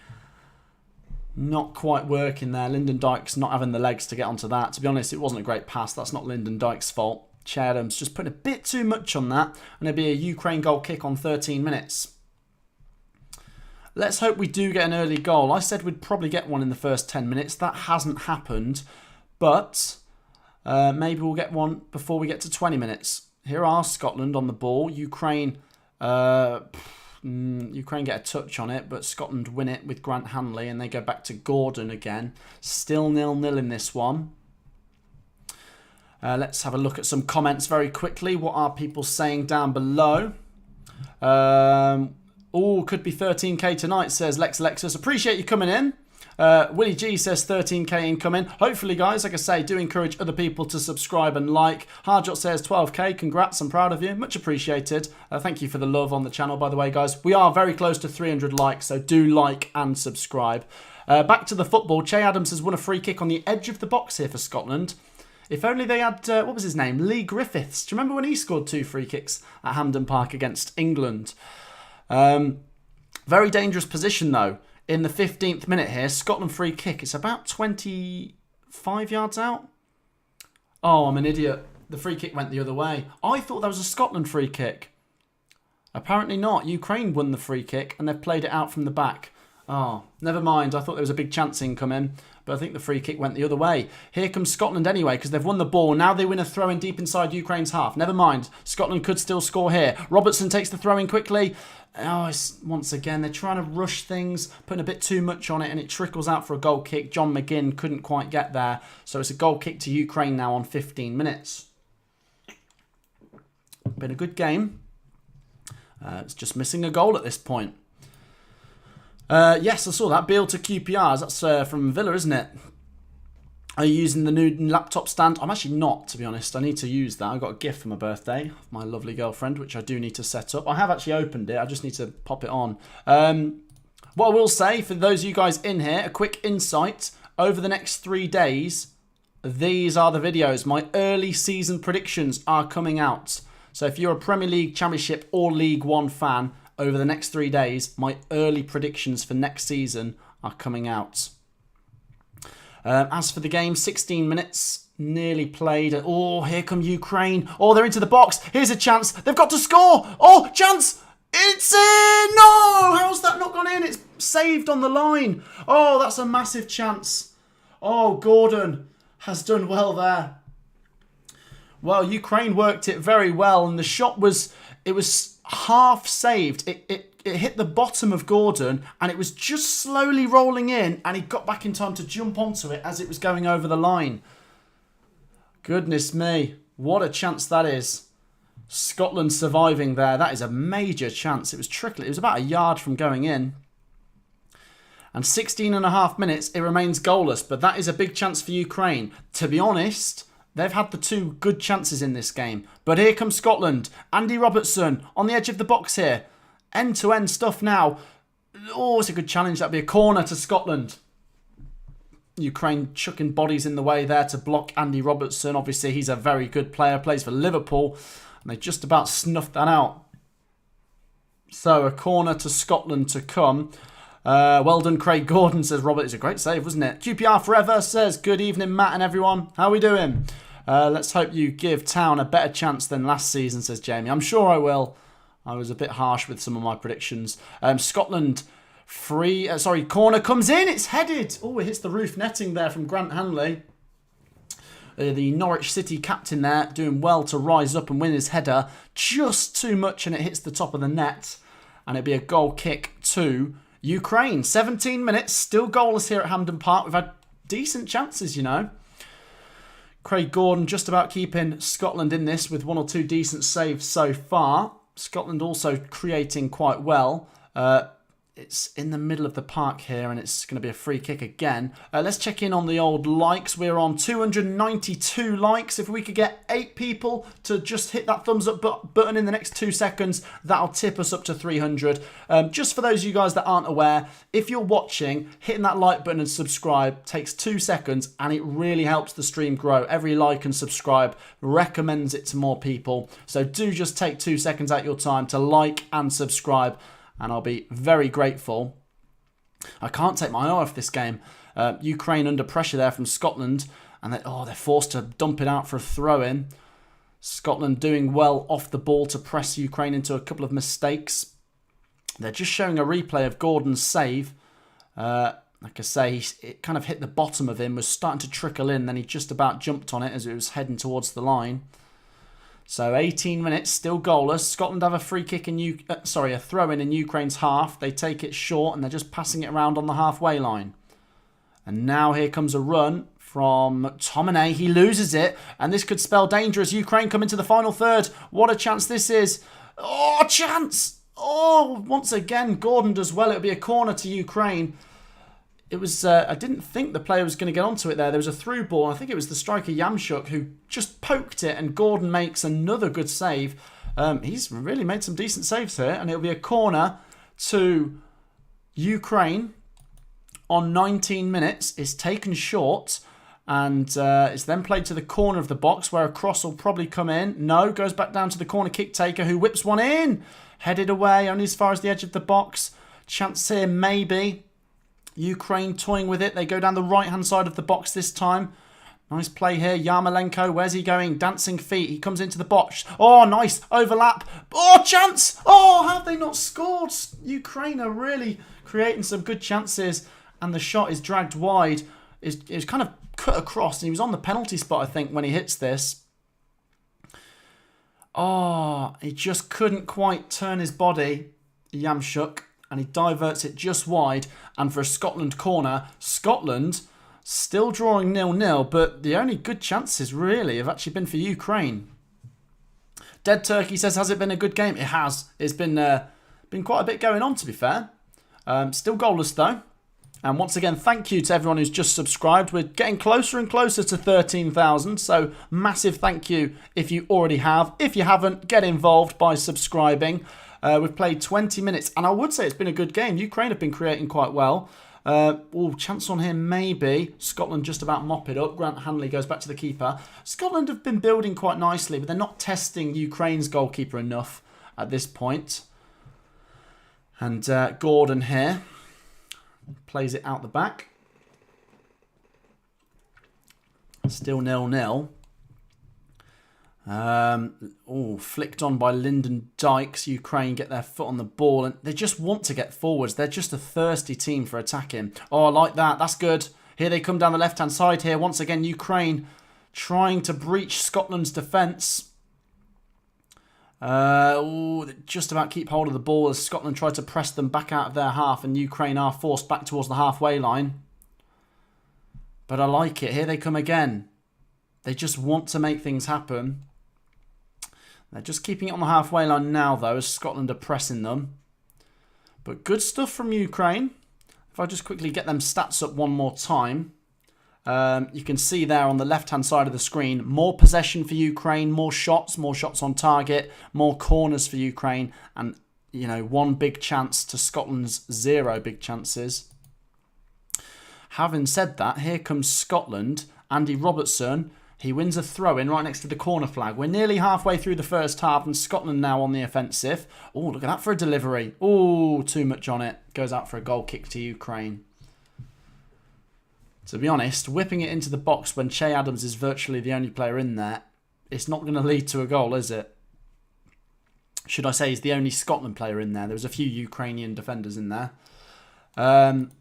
Not quite working there. Lyndon Dykes not having the legs to get onto that. To be honest, it wasn't a great pass. That's not Lyndon Dykes' fault. Che Adams just putting a bit too much on that. And it'll be a Ukraine goal kick on 13 minutes. Let's hope we do get an early goal. I said we'd probably get one in the first 10 minutes. That hasn't happened. But maybe we'll get one before we get to 20 minutes. Here are Scotland on the ball. Ukraine get a touch on it, but Scotland win it with Grant Hanley, and they go back to Gordon again. Still 0-0 in this one. Let's have a look at some comments very quickly. What are people saying down below? Could be 13k tonight, says Lex Lexus. Appreciate you coming in. Willie G says 13k incoming. Hopefully, guys, like I say, do encourage other people to subscribe and like. Hardjot says 12k. Congrats, I'm proud of you. Much appreciated. Thank you for the love on the channel, by the way, guys. We are very close to 300 likes, so do like and subscribe. Back to the football. Che Adams has won a free kick on the edge of the box here for Scotland. If only they had, what was his name? Lee Griffiths. Do you remember when he scored 2 free kicks at Hampden Park against England? Very dangerous position, though. In the 15th minute here, Scotland free kick. It's about 25 yards out. Oh, I'm an idiot. The free kick went the other way. I thought that was a Scotland free kick. Apparently not. Ukraine won the free kick and they've played it out from the back. Oh, never mind. I thought there was a big chance incoming, but I think the free kick went the other way. Here comes Scotland anyway, because they've won the ball. Now they win a throw-in deep inside Ukraine's half. Never mind. Scotland could still score here. Robertson takes the throw-in quickly. Oh, once again, they're trying to rush things, putting a bit too much on it, and it trickles out for a goal kick. John McGinn couldn't quite get there. So it's a goal kick to Ukraine now on 15 minutes. Been a good game. It's just missing a goal at this point. Yes, I saw that. Beal to QPRs. That's from Villa, isn't it? Are you using the new laptop stand? I'm actually not, to be honest. I need to use that. I got a gift for my birthday, my lovely girlfriend, which I do need to set up. I have actually opened it. I just need to pop it on. What I will say, for those of you guys in here, a quick insight. Over the next 3 days, these are the videos. My early season predictions are coming out. So if you're a Premier League, Championship or League One fan, over the next 3 days, my early predictions for next season are coming out. As for the game, 16 minutes, nearly played. Oh, here come Ukraine. Oh, they're into the box. Here's a chance. They've got to score. Oh, chance. It's in. No, how's that not gone in? It's saved on the line. Oh, that's a massive chance. Oh, Gordon has done well there. Well, Ukraine worked it very well, and the shot was half saved. It hit the bottom of Gordon, and it was just slowly rolling in, and he got back in time to jump onto it as it was going over the line. Goodness me, what a chance that is. Scotland surviving there. That is a major chance. It was trickling. It was about a yard from going in. And 16 and a half minutes, it remains goalless, but that is a big chance for Ukraine. To be honest, They've had the 2 good chances in this game. But here comes Scotland. Andy Robertson on the edge of the box here. End-to-end stuff now. Oh, it's a good challenge. That'd be a corner to Scotland. Ukraine chucking bodies in the way there to block Andy Robertson. Obviously, he's a very good player. Plays for Liverpool. And they just about snuffed that out. So, a corner to Scotland to come. Well done, Craig Gordon, says Robert. It's a great save, wasn't it? QPR Forever says, good evening, Matt and everyone. How are we doing? Let's hope you give Town a better chance than last season, says Jamie. I'm sure I will. I was a bit harsh with some of my predictions. Scotland corner comes in. It's headed. Oh, it hits the roof netting there from Grant Hanley. The Norwich City captain there doing well to rise up and win his header. Just too much and it hits the top of the net. And it'll be a goal kick to Ukraine. 17 minutes, still goalless here at Hampden Park. We've had decent chances, you know. Craig Gordon just about keeping Scotland in this with 1 or 2 decent saves so far. Scotland also creating quite well. It's in the middle of the park here and it's going to be a free kick again. Let's check in on the old likes. We're on 292 likes. If we could get 8 people to just hit that thumbs up button in the next 2 seconds, that'll tip us up to 300. Just for those of you guys that aren't aware, if you're watching, hitting that like button and subscribe takes 2 seconds and it really helps the stream grow. Every like and subscribe recommends it to more people. So do just take 2 seconds out your time to like and subscribe. And I'll be very grateful. I can't take my eye off this game. Ukraine under pressure there from Scotland. And they're forced to dump it out for a throw-in. Scotland doing well off the ball to press Ukraine into a couple of mistakes. They're just showing a replay of Gordon's save. Like I say, it kind of hit the bottom of him. Was starting to trickle in. Then he just about jumped on it as it was heading towards the line. So 18 minutes, still goalless. Scotland have a free kick a throw-in in Ukraine's half. They take it short and they're just passing it around on the halfway line. And now here comes a run from Tomine. He loses it, and this could spell danger as Ukraine come into the final third. What a chance this is. Oh, chance! Oh, once again, Gordon does well. It'll be a corner to Ukraine. It was, I didn't think the player was going to get onto it there. There was a through ball. I think it was the striker Yamchuk who just poked it and Gordon makes another good save. He's really made some decent saves here. And it'll be a corner to Ukraine on 19 minutes. It's taken short and it's then played to the corner of the box where a cross will probably come in. No, goes back down to the corner kick taker who whips one in. Headed away only as far as the edge of the box. Chance here maybe. Ukraine toying with it. They go down the right-hand side of the box this time. Nice play here. Yarmolenko, where's he going? Dancing feet. He comes into the box. Oh, nice. Overlap. Oh, chance. Oh, how have they not scored? Ukraine are really creating some good chances. And the shot is dragged wide. It was kind of cut across. And he was on the penalty spot, I think, when he hits this. Oh, he just couldn't quite turn his body. Yamchuk. And he diverts it just wide. And for a Scotland corner, Scotland still drawing 0-0. But the only good chances, really, have actually been for Ukraine. Dead Turkey says, has it been a good game? It has. It's been quite a bit going on, to be fair. Still goalless, though. And once again, thank you to everyone who's just subscribed. We're getting closer and closer to 13,000. So massive thank you if you already have. If you haven't, get involved by subscribing. We've played 20 minutes, and I would say it's been a good game. Ukraine have been creating quite well. Chance on here maybe. Scotland just about mop it up. Grant Hanley goes back to the keeper. Scotland have been building quite nicely, but they're not testing Ukraine's goalkeeper enough at this point. And Gordon here plays it out the back. Still 0-0. Flicked on by Lyndon Dykes. Ukraine get their foot on the ball and they just want to get forwards. They're just a thirsty team for attacking. Oh, I like that. That's good. Here they come down the left-hand side here. Once again, Ukraine trying to breach Scotland's defence. They just about keep hold of the ball as Scotland try to press them back out of their half and Ukraine are forced back towards the halfway line. But I like it. Here they come again. They just want to make things happen. They're just keeping it on the halfway line now, though, as Scotland are pressing them. But good stuff from Ukraine. If I just quickly get them stats up one more time. You can see there on the left-hand side of the screen, more possession for Ukraine, more shots on target, more corners for Ukraine, and, you know, 1 big chance to Scotland's 0 big chances. Having said that, here comes Scotland. Andy Robertson, he wins a throw-in right next to the corner flag. We're nearly halfway through the first half, and Scotland now on the offensive. Oh, look at that for a delivery. Oh, too much on it. Goes out for a goal kick to Ukraine. To be honest, whipping it into the box when Che Adams is virtually the only player in there, it's not going to lead to a goal, is it? Should I say he's the only Scotland player in there? There was a few Ukrainian defenders in there.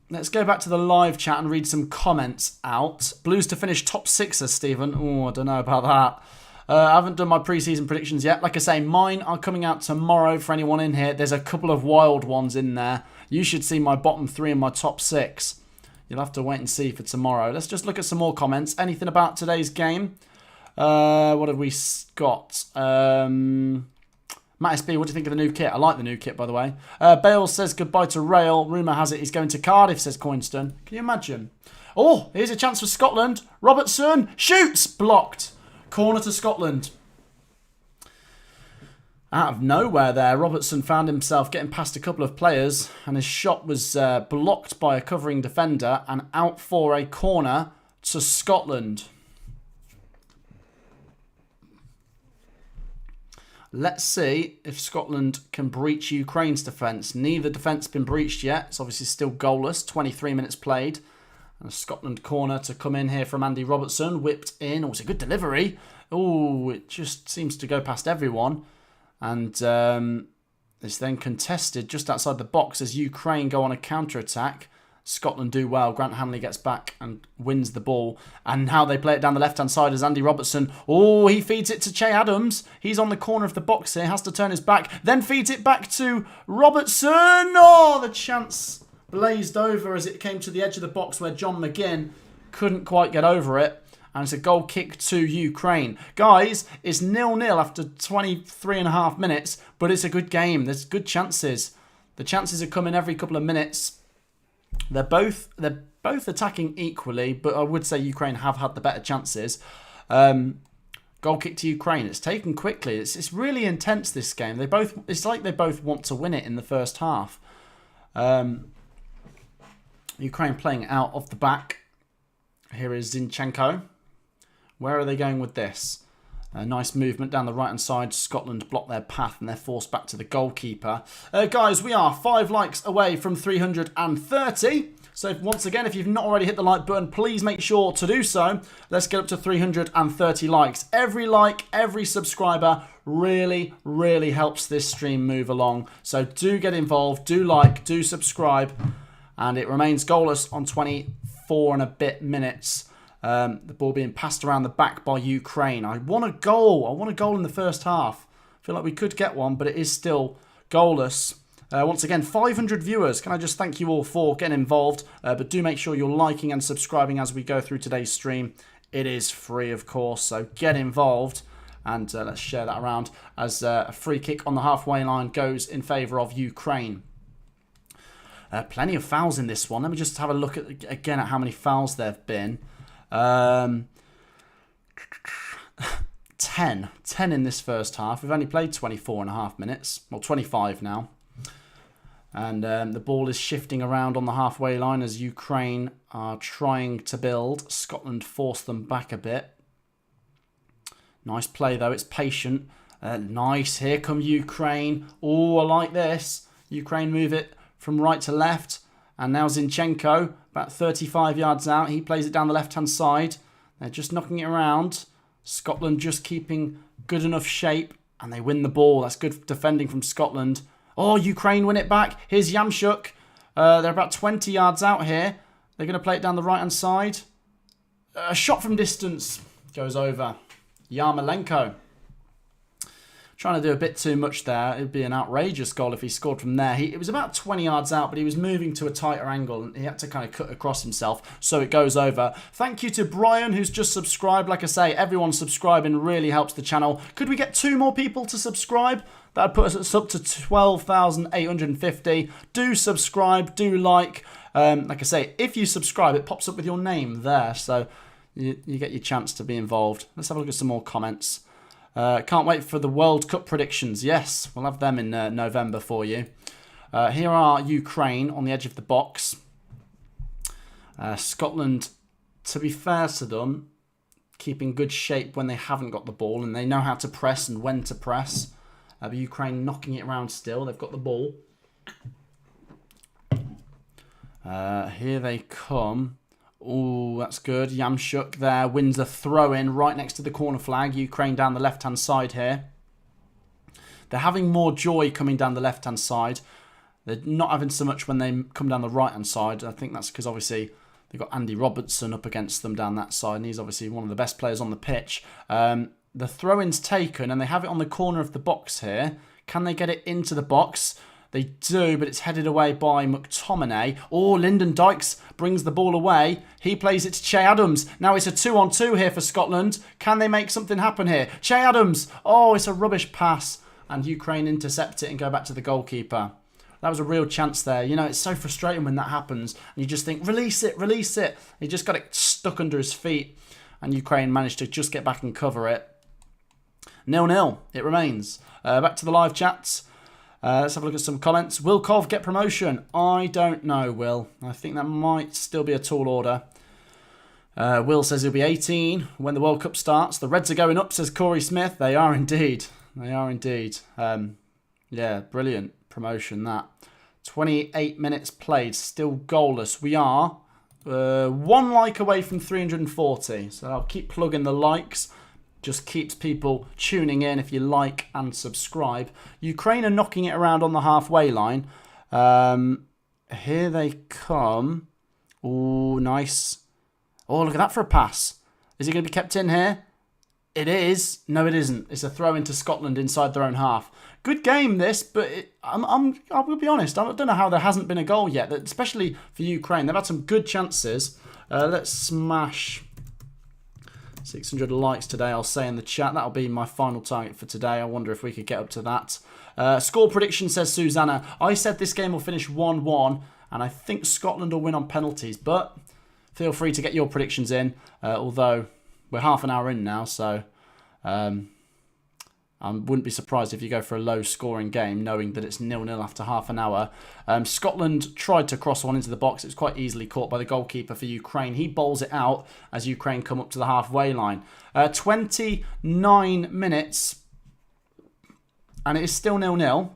Let's go back to the live chat and read some comments out. Blues to finish top 6, says Stephen. Oh, I don't know about that. I haven't done my pre-season predictions yet. Like I say, mine are coming out tomorrow for anyone in here. There's a couple of wild ones in there. You should see my bottom 3 and my top 6. You'll have to wait and see for tomorrow. Let's just look at some more comments. Anything about today's game? What have we got? Matt SB, what do you think of the new kit? I like the new kit, by the way. Bale says goodbye to Rail. Rumour has it he's going to Cardiff, says Coinston. Can you imagine? Oh, here's a chance for Scotland. Robertson shoots. Blocked. Corner to Scotland. Out of nowhere there, Robertson found himself getting past a couple of players, and his shot was blocked by a covering defender, and out for a corner to Scotland. Let's see if Scotland can breach Ukraine's defence. Neither defence been breached yet. It's obviously still goalless. 23 minutes played. And a Scotland corner to come in here from Andy Robertson. Whipped in. Oh, it's a good delivery. Oh, it just seems to go past everyone. And it's then contested just outside the box as Ukraine go on a counter-attack. Scotland do well. Grant Hanley gets back and wins the ball. And now they play it down the left-hand side as Andy Robertson. Oh, he feeds it to Che Adams. He's on the corner of the box here. Has to turn his back. Then feeds it back to Robertson. Oh, the chance blazed over as it came to the edge of the box where John McGinn couldn't quite get over it. And it's a goal kick to Ukraine. Guys, it's 0-0 after 23.5 minutes. But it's a good game. There's good chances. The chances are coming every couple of minutes. They're both attacking equally, but I would say Ukraine have had the better chances. Goal kick to Ukraine. It's taken quickly. It's really intense, this game. It's like they both want to win it in the first half. Ukraine playing out of the back. Here is Zinchenko. Where are they going with this? A nice movement down the right-hand side. Scotland block their path and they're forced back to the goalkeeper. Guys, we are 5 likes away from 330. So once again, if you've not already hit the like button, please make sure to do so. Let's get up to 330 likes. Every like, every subscriber really, really helps this stream move along. So do get involved, do like, do subscribe. And it remains goalless on 24 and a bit minutes. The ball being passed around the back by Ukraine. I want a goal. I want a goal in the first half. I feel like we could get one, but it is still goalless. Once again, 500 viewers. Can I just thank you all for getting involved? But do make sure you're liking and subscribing as we go through today's stream. It is free, of course, so get involved. And let's share that around as a free kick on the halfway line goes in favour of Ukraine. Plenty of fouls in this one. Let me just have a look again at how many fouls there have been. 10 in this first half. We've only played 24.5 minutes. Well, 25 now. And the ball is shifting around on the halfway line as Ukraine are trying to build. Scotland force them back a bit. Nice play, though. It's patient. Nice. Here come Ukraine. Oh, I like this. Ukraine move it from right to left. And now Zinchenko, about 35 yards out. He plays it down the left-hand side. They're just knocking it around. Scotland just keeping good enough shape. And they win the ball. That's good defending from Scotland. Oh, Ukraine win it back. Here's Yamchuk. They're about 20 yards out here. They're going to play it down the right-hand side. A shot from distance goes over. Yarmolenko. Trying to do a bit too much there. It would be an outrageous goal if he scored from there. It was about 20 yards out, but he was moving to a tighter angle and he had to kind of cut across himself, so it goes over. Thank you to Brian, who's just subscribed. Like I say, everyone subscribing really helps the channel. Could we get 2 more people to subscribe? That would put us up to 12,850. Do subscribe, do like. Like I say, if you subscribe, it pops up with your name there. So you get your chance to be involved. Let's have a look at some more comments. Can't wait for the World Cup predictions. Yes, we'll have them in November for you. Here are Ukraine on the edge of the box. Scotland, to be fair to them, keeping good shape when they haven't got the ball, and they know how to press and when to press. But Ukraine knocking it around still. They've got the ball. Here they come. Oh, that's good. Yamchuk there wins a throw-in right next to the corner flag. Ukraine down the left-hand side here. They're having more joy coming down the left-hand side. They're not having so much when they come down the right-hand side. I think that's because obviously they've got Andy Robertson up against them down that side, and he's obviously one of the best players on the pitch. The throw-in's taken, and they have it on the corner of the box here. Can they get it into the box? They do, but it's headed away by McTominay. Oh, Lyndon Dykes brings the ball away. He plays it to Che Adams. Now it's a 2-on-2 here for Scotland. Can they make something happen here? Che Adams. Oh, it's a rubbish pass. And Ukraine intercept it and go back to the goalkeeper. That was a real chance there. You know, it's so frustrating when that happens. And you just think, release it, release it. He just got it stuck under his feet. And Ukraine managed to just get back and cover it. 0-0, it remains. Back to the live chats. Let's have a look at some comments. Will Cov get promotion? I don't know, Will. I think that might still be a tall order. Will says he'll be 18 when the World Cup starts. The Reds are going up, says Corey Smith. They are indeed. They are indeed. Yeah, brilliant promotion that. 28 minutes played, still goalless. We are one like away from 340. So I'll keep plugging the likes. Just keeps people tuning in if you like and subscribe. Ukraine are knocking it around on the halfway line. Here they come. Oh, nice. Oh, look at that for a pass. Is it going to be kept in here? It is. No, it isn't. It's a throw into Scotland inside their own half. Good game, this, but I will be honest. I don't know how there hasn't been a goal yet, especially for Ukraine. They've had some good chances. Let's smash 600 likes today, I'll say in the chat. That'll be my final target for today. I wonder if we could get up to that. Score prediction, says Susanna. I said this game will finish 1-1, and I think Scotland will win on penalties. But feel free to get your predictions in, although we're half an hour in now, so I wouldn't be surprised if you go for a low-scoring game, knowing that it's 0-0 after half an hour. Scotland tried to cross one into the box. It was quite easily caught by the goalkeeper for Ukraine. He bowls it out as Ukraine come up to the halfway line. 29 minutes, and it is still 0-0.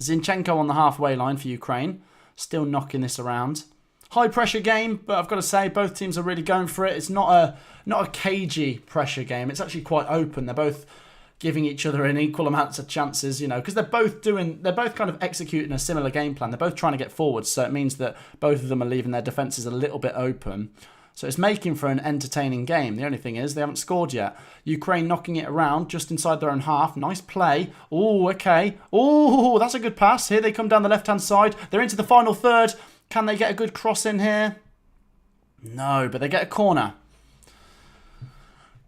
Zinchenko on the halfway line for Ukraine, still knocking this around. High-pressure game, but I've got to say both teams are really going for it. It's not a cagey pressure game. It's actually quite open. They're both giving each other an equal amounts of chances, you know, because they're both kind of executing a similar game plan. They're both trying to get forwards, so it means that both of them are leaving their defences a little bit open. So it's making for an entertaining game. The only thing is they haven't scored yet. Ukraine knocking it around just inside their own half. Nice play. Oh, okay. Oh, that's a good pass. Here they come down the left-hand side. They're into the final third. Can they get a good cross in here? No, but they get a corner.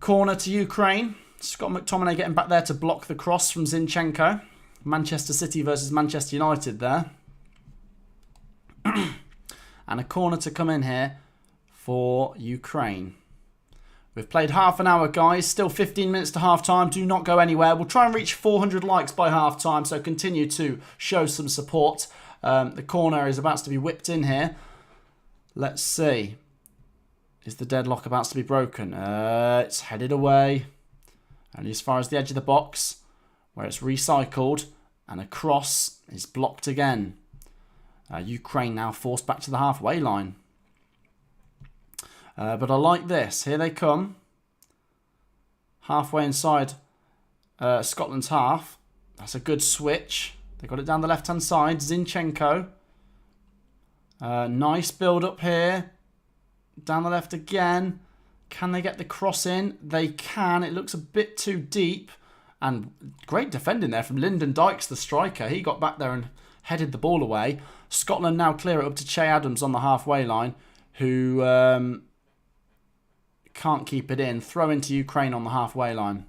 Corner to Ukraine. Scott McTominay getting back there to block the cross from Zinchenko. Manchester City versus Manchester United there. And a corner to come in here for Ukraine. We've played half an hour, guys. Still 15 minutes to half time. Do not go anywhere. We'll try and reach 400 likes by half time, so continue to show some support. The corner is about to be whipped in here. Let's see. Is the deadlock about to be broken? It's headed away. And as far as the edge of the box, where it's recycled, and a cross is blocked again. Ukraine now forced back to the halfway line. But I like this. Here they come. Halfway inside Scotland's half. That's a good switch. They got it down the left-hand side. Zinchenko. Nice build up here. Down the left again. Can they get the cross in? They can. It looks a bit too deep. And great defending there from Lyndon Dykes, the striker. He got back there and headed the ball away. Scotland now clear it up to Che Adams on the halfway line, who can't keep it in. Throw into Ukraine on the halfway line.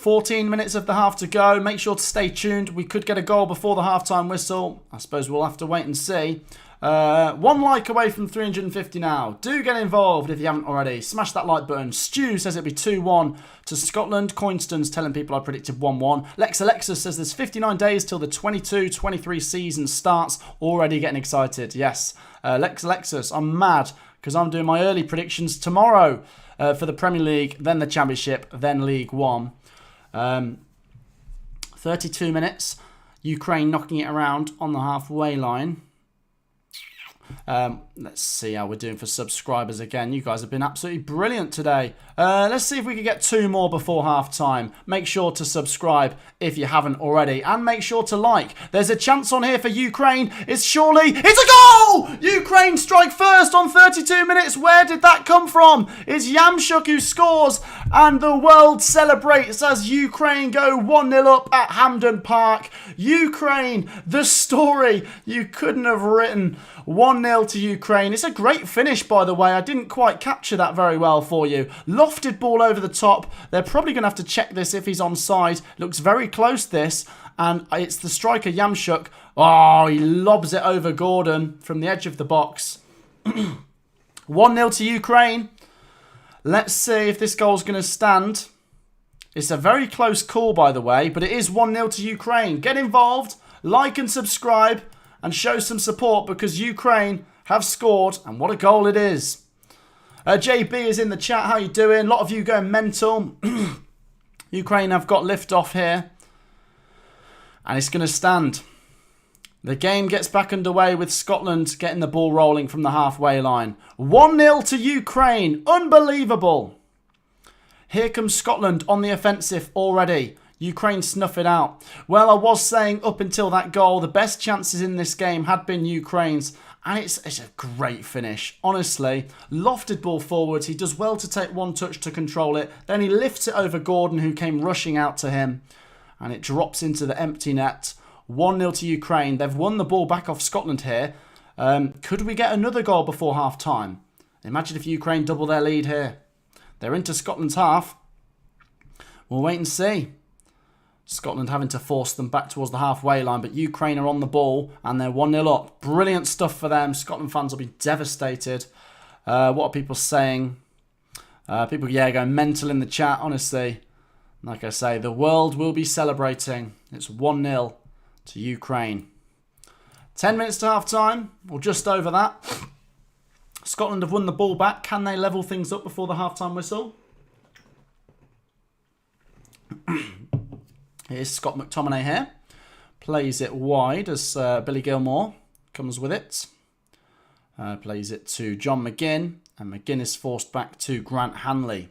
14 minutes of the half to go. Make sure to stay tuned. We could get a goal before the halftime whistle. I suppose we'll have to wait and see. 1 like away from 350 now. Do get involved if you haven't already. Smash that like button. Stu says it'll be 2-1 to Scotland. Coinston's telling people I predicted 1-1. Alexis says there's 59 days till the 22-23 season starts. Already getting excited. Yes. Alexis, I'm mad because I'm doing my early predictions tomorrow for the Premier League, then the Championship, then League One. 32 minutes. Ukraine knocking it around on the halfway line. Let's see how we're doing for subscribers again. You guys have been absolutely brilliant today. Let's see if we can get 2 more before half time. Make sure to subscribe if you haven't already, and make sure to like. There's a chance on here for Ukraine. It's a goal! Ukraine strike first on 32 minutes. Where did that come from? It's Yamchuk who scores, and the world celebrates as Ukraine go 1-0 up at Hampden Park. Ukraine, the story you couldn't have written. 1-0 to Ukraine. It's a great finish, by the way. I didn't quite capture that very well for you. Lofted ball over the top. They're probably going to have to check this if he's onside. Looks very close, this. And it's the striker, Yamchuk. Oh, he lobs it over Gordon from the edge of the box. 1-0 to Ukraine. Let's see if this goal's going to stand. It's a very close call, by the way, but it is 1-0 to Ukraine. Get involved, like and subscribe, and show some support because Ukraine have scored, and what a goal it is. JB is in the chat. How you doing? A lot of you going mental. Ukraine have got lift off here, and it's going to stand. The game gets back underway with Scotland getting the ball rolling from the halfway line. 1-0 to Ukraine. Unbelievable. Here comes Scotland on the offensive already. Ukraine snuff it out. Well, I was saying up until that goal, the best chances in this game had been Ukraine's. And it's a great finish. Honestly, lofted ball forwards. He does well to take one touch to control it. Then he lifts it over Gordon, who came rushing out to him. And it drops into the empty net. 1-0 to Ukraine. They've won the ball back off Scotland here. Could we get another goal before half-time? Imagine if Ukraine double their lead here. They're into Scotland's half. We'll wait and see. Scotland having to force them back towards the halfway line, but Ukraine are on the ball and they're 1-0 up. Brilliant stuff for them. Scotland fans will be devastated. What are people saying? People, going mental in the chat, honestly. Like I say, the world will be celebrating. It's 1-0 to Ukraine. 10 minutes to half-time, or just over that. Scotland have won the ball back. Can they level things up before the half-time whistle? Here's Scott McTominay here. Plays it wide as Billy Gilmore comes with it. Plays it to John McGinn. And McGinn is forced back to Grant Hanley.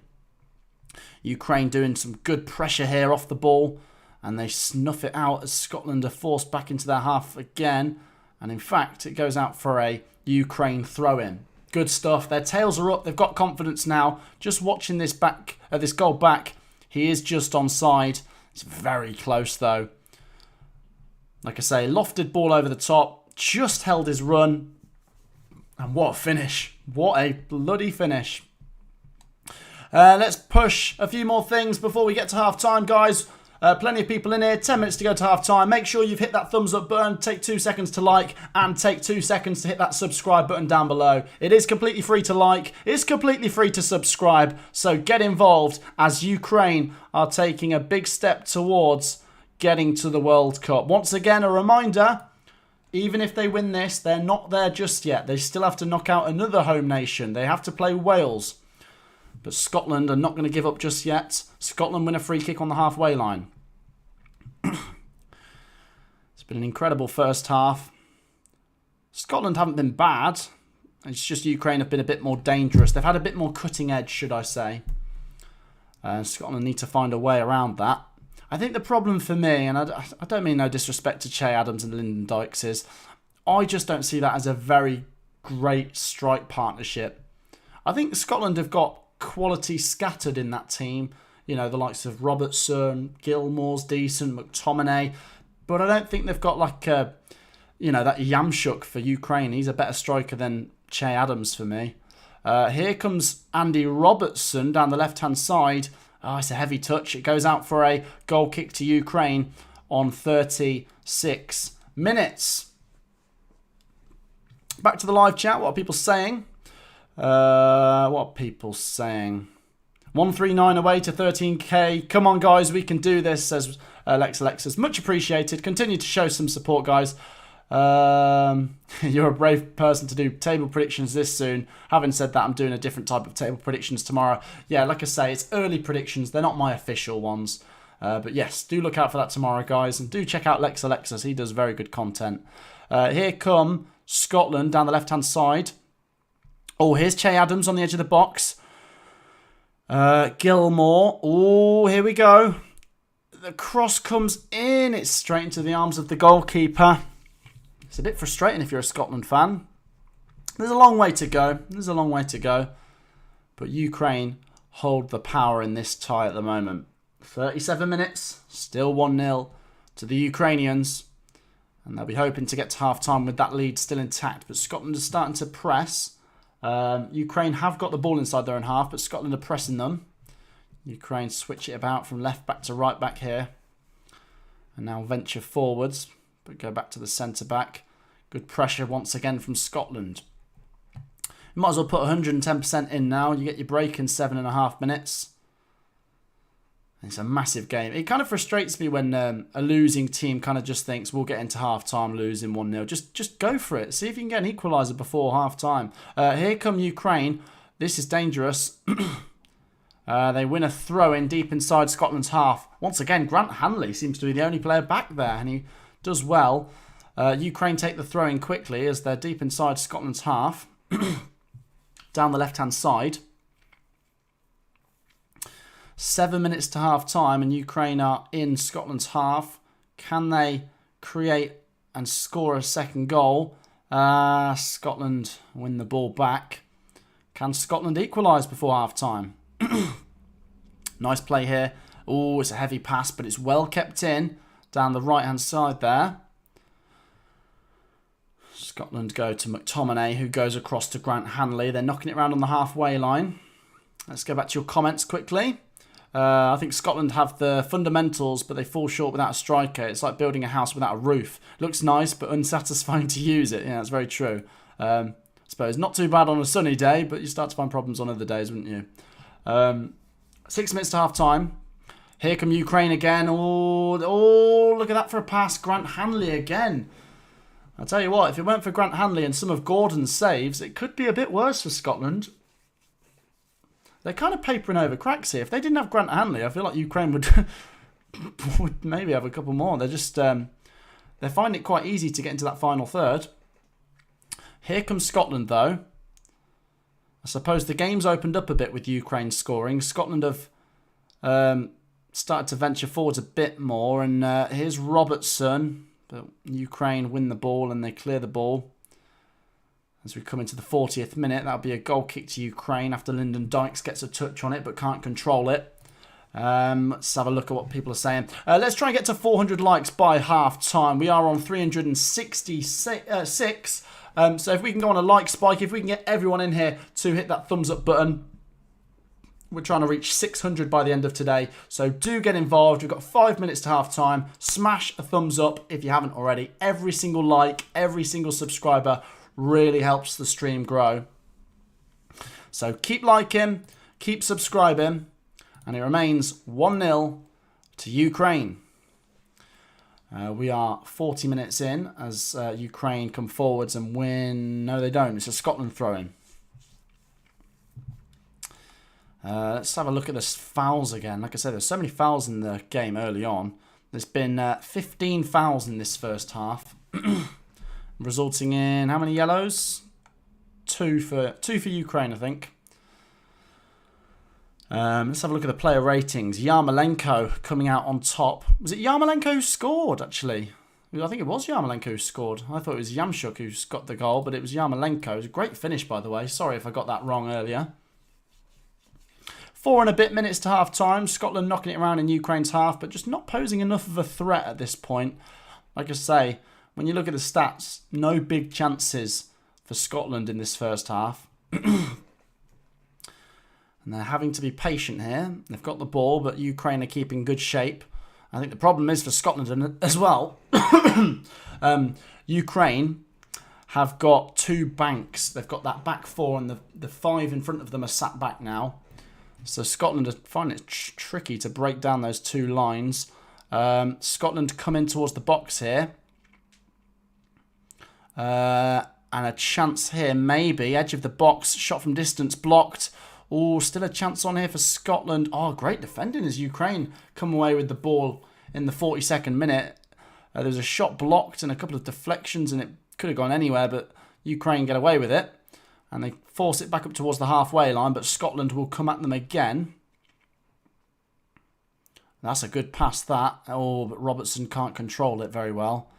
Ukraine doing some good pressure here off the ball. And they snuff it out as Scotland are forced back into their half again. And in fact, it goes out for a Ukraine throw-in. Good stuff. Their tails are up. They've got confidence now. Just watching this goal back, he is just onside. It's very close though. Like I say, lofted ball over the top. Just held his run. And what a finish. What a bloody finish. Let's push a few more things before we get to half-time, guys. Plenty of people in here. 10 minutes to go to half-time. Make sure you've hit that thumbs up button. Take 2 seconds to like. And take 2 seconds to hit that subscribe button down below. It is completely free to like. It's completely free to subscribe. So get involved as Ukraine are taking a big step towards getting to the World Cup. Once again, a reminder, even if they win this, they're not there just yet. They still have to knock out another home nation. They have to play Wales. But Scotland are not going to give up just yet. Scotland win a free kick on the halfway line. It's been an incredible first half. Scotland haven't been bad. It's just Ukraine have been a bit more dangerous. They've had a bit more cutting edge, should I say. Scotland need to find a way around that. I think the problem for me, and I don't mean no disrespect to Che Adams and Lyndon Dykes, is I just don't see that as a very great strike partnership. I think Scotland have got quality scattered in that team. You know, the likes of Robertson, Gilmore's decent, McTominay. But I don't think they've got like that Yamchuk for Ukraine. He's a better striker than Che Adams for me. Here comes Andy Robertson down the left-hand side. Oh, it's a heavy touch. It goes out for a goal kick to Ukraine on 36 minutes. Back to the live chat. What are people saying? 139 away to 13k. Come on, guys. We can do this, says Alexis. Much appreciated. Continue to show some support, guys. You're a brave person to do table predictions this soon. Having said that, I'm doing a different type of table predictions tomorrow. Yeah, like I say, it's early predictions. They're not my official ones. But yes, do look out for that tomorrow, guys. And do check out Alexis. He does very good content. Here come Scotland down the left-hand side. Oh, here's Che Adams on the edge of the box. Gilmore. Oh, here we go. The cross comes in. It's straight into the arms of the goalkeeper. It's a bit frustrating if you're a Scotland fan. There's a long way to go. But Ukraine hold the power in this tie at the moment. 37 minutes. Still 1-0 to the Ukrainians. And they'll be hoping to get to half-time with that lead still intact. But Scotland is starting to press. Ukraine have got the ball inside their own half, but Scotland are pressing them. Ukraine switch it about from left back to right back here. And now venture forwards, but go back to the centre back. Good pressure once again from Scotland. You might as well put 110% in now. You get your break in 7.5 minutes. It's a massive game. It kind of frustrates me when a losing team kind of just thinks we'll get into half-time losing 1-0. Just go for it. See if you can get an equaliser before half-time. Here come Ukraine. This is dangerous. They win a throw-in deep inside Scotland's half. Once again, Grant Hanley seems to be the only player back there, and he does well. Ukraine take the throw-in quickly as they're deep inside Scotland's half. Down the left-hand side. 7 minutes to half-time and Ukraine are in Scotland's half. Can they create and score a second goal? Scotland win the ball back. Can Scotland equalise before half-time? Nice play here. Oh, it's a heavy pass, but it's well kept in. Down the right-hand side there. Scotland go to McTominay, who goes across to Grant Hanley. They're knocking it around on the halfway line. Let's go back to your comments quickly. I think Scotland have the fundamentals, but they fall short without a striker. It's like building a house without a roof. Looks nice, but unsatisfying to use it. Yeah, that's very true. I suppose not too bad on a sunny day, but you start to find problems on other days, wouldn't you? 6 minutes to half-time. Here come Ukraine again. Oh, look at that for a pass. Grant Hanley again. I'll tell you what, if it weren't for Grant Hanley and some of Gordon's saves, it could be a bit worse for Scotland. They're kind of papering over cracks here. If they didn't have Grant Hanley, I feel like Ukraine would maybe have a couple more. They're just they find it quite easy to get into that final third. Here comes Scotland, though. I suppose the game's opened up a bit with Ukraine scoring. Scotland have started to venture forwards a bit more. And here's Robertson. But Ukraine win the ball and they clear the ball. As we come into the 40th minute, that'll be a goal kick to Ukraine after Lyndon Dykes gets a touch on it but can't control it. Let's have a look at what people are saying. Let's try and get to 400 likes by half-time. We are on 366. So if we can go on a like spike, if we can get everyone in here to hit that thumbs up button, we're trying to reach 600 by the end of today. So do get involved. We've got 5 minutes to half-time. Smash a thumbs up if you haven't already. Every single like, every single subscriber really helps the stream grow. So keep liking, keep subscribing, and it remains 1-0 to Ukraine. We are 40 minutes in as Ukraine come forwards and win. No, they don't. It's a Scotland throw-in. Let's have a look at the fouls again. Like I said, there's so many fouls in the game early on. There's been 15 fouls in this first half. Resulting in how many yellows? Two for Ukraine, I think. Let's have a look at the player ratings. Yarmolenko coming out on top. Was it Yarmolenko who scored, actually? I think it was Yarmolenko who scored. I thought it was Yamchuk who got the goal, but it was Yarmolenko. It was a great finish, by the way. Sorry if I got that wrong earlier. 4 and a bit minutes to half-time. Scotland knocking it around in Ukraine's half, but just not posing enough of a threat at this point. Like I say, when you look at the stats, no big chances for Scotland in this first half. And they're having to be patient here. They've got the ball, but Ukraine are keeping good shape. I think the problem is for Scotland as well. Ukraine have got 2 banks. They've got that back 4 and the 5 in front of them are sat back now. So Scotland are finding it tricky to break down those 2 lines. Scotland come in towards the box here. And a chance here, maybe. Edge of the box, shot from distance, blocked. Oh, still a chance on here for Scotland. Oh, great defending as Ukraine come away with the ball in the 42nd minute. There was a shot blocked and a couple of deflections, and it could have gone anywhere, but Ukraine get away with it. And they force it back up towards the halfway line, but Scotland will come at them again. That's a good pass, that. Oh, but Robertson can't control it very well.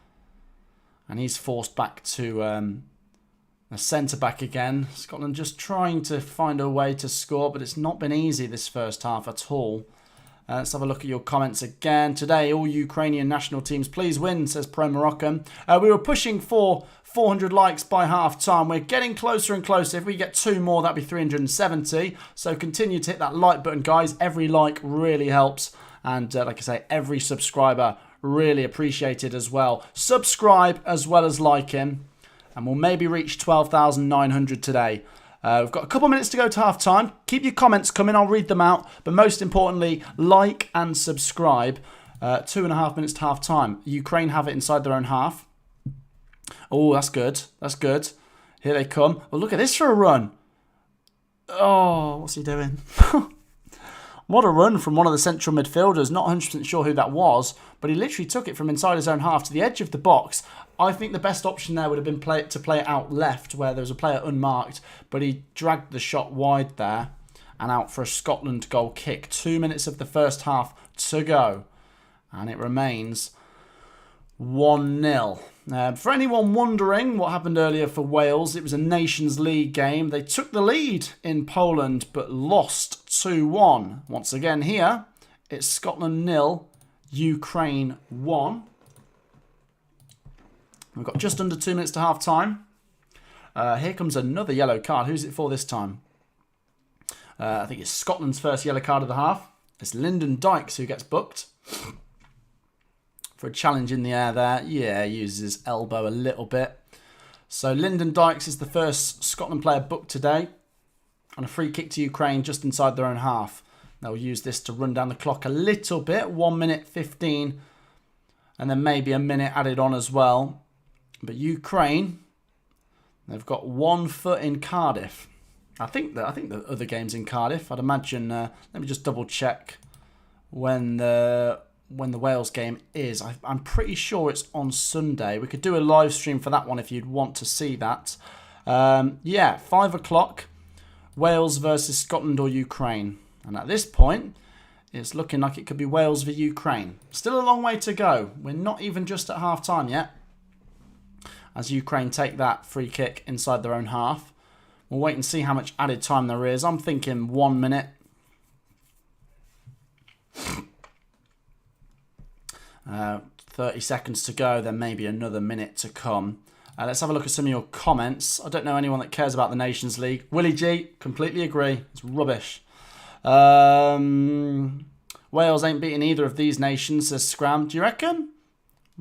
And he's forced back to a centre-back again. Scotland just trying to find a way to score, but it's not been easy this first half at all. Let's have a look at your comments again. Today, all Ukrainian national teams, please win, says Pro Moroccan. We were pushing for 400 likes by half-time. We're getting closer and closer. If we get 2 more, that'd be 370. So continue to hit that like button, guys. Every like really helps. And like I say, every subscriber really appreciated as well. Subscribe as well as like him. And we'll maybe reach 12,900 today. We've got a couple minutes to go to half time. Keep your comments coming. I'll read them out. But most importantly, like and subscribe. 2.5 minutes to half time. Ukraine have it inside their own half. Oh, that's good. That's good. Here they come. Well, look at this for a run. Oh, what's he doing? What a run from one of the central midfielders. Not 100% sure who that was, but he literally took it from inside his own half to the edge of the box. I think the best option there would have been to play it out left where there was a player unmarked, but he dragged the shot wide there and out for a Scotland goal kick. 2 minutes of the first half to go, and it remains 1-0. For anyone wondering what happened earlier for Wales, it was a Nations League game. They took the lead in Poland but lost 2-1. Once again here, it's Scotland 0, Ukraine 1. We've got just under 2 minutes to half time. Here comes another yellow card. Who's it for this time? I think it's Scotland's first yellow card of the half. It's Lyndon Dykes who gets booked for a challenge in the air there. Yeah, he uses his elbow a little bit. So Lyndon Dykes is the first Scotland player booked today on a free kick to Ukraine just inside their own half. They'll use this to run down the clock a little bit. 1 minute 15 and then maybe a minute added on as well. But Ukraine, they've got 1 foot in Cardiff. I think the other game's in Cardiff. I'd imagine. Let me just double check when the Wales game is. I'm pretty sure it's on Sunday. We could do a live stream for that one if you'd want to see that. Yeah, 5 o'clock. Wales versus Scotland or Ukraine. And at this point, it's looking like it could be Wales v Ukraine. Still a long way to go. We're not even just at half time yet. As Ukraine take that free kick inside their own half. We'll wait and see how much added time there is. I'm thinking 1 minute. 30 seconds to go, then maybe another minute to come. Let's have a look at some of your comments. I don't know anyone that cares about the Nations League. Willie G, completely agree. It's rubbish. Wales ain't beating either of these nations, says Scram. Do you reckon?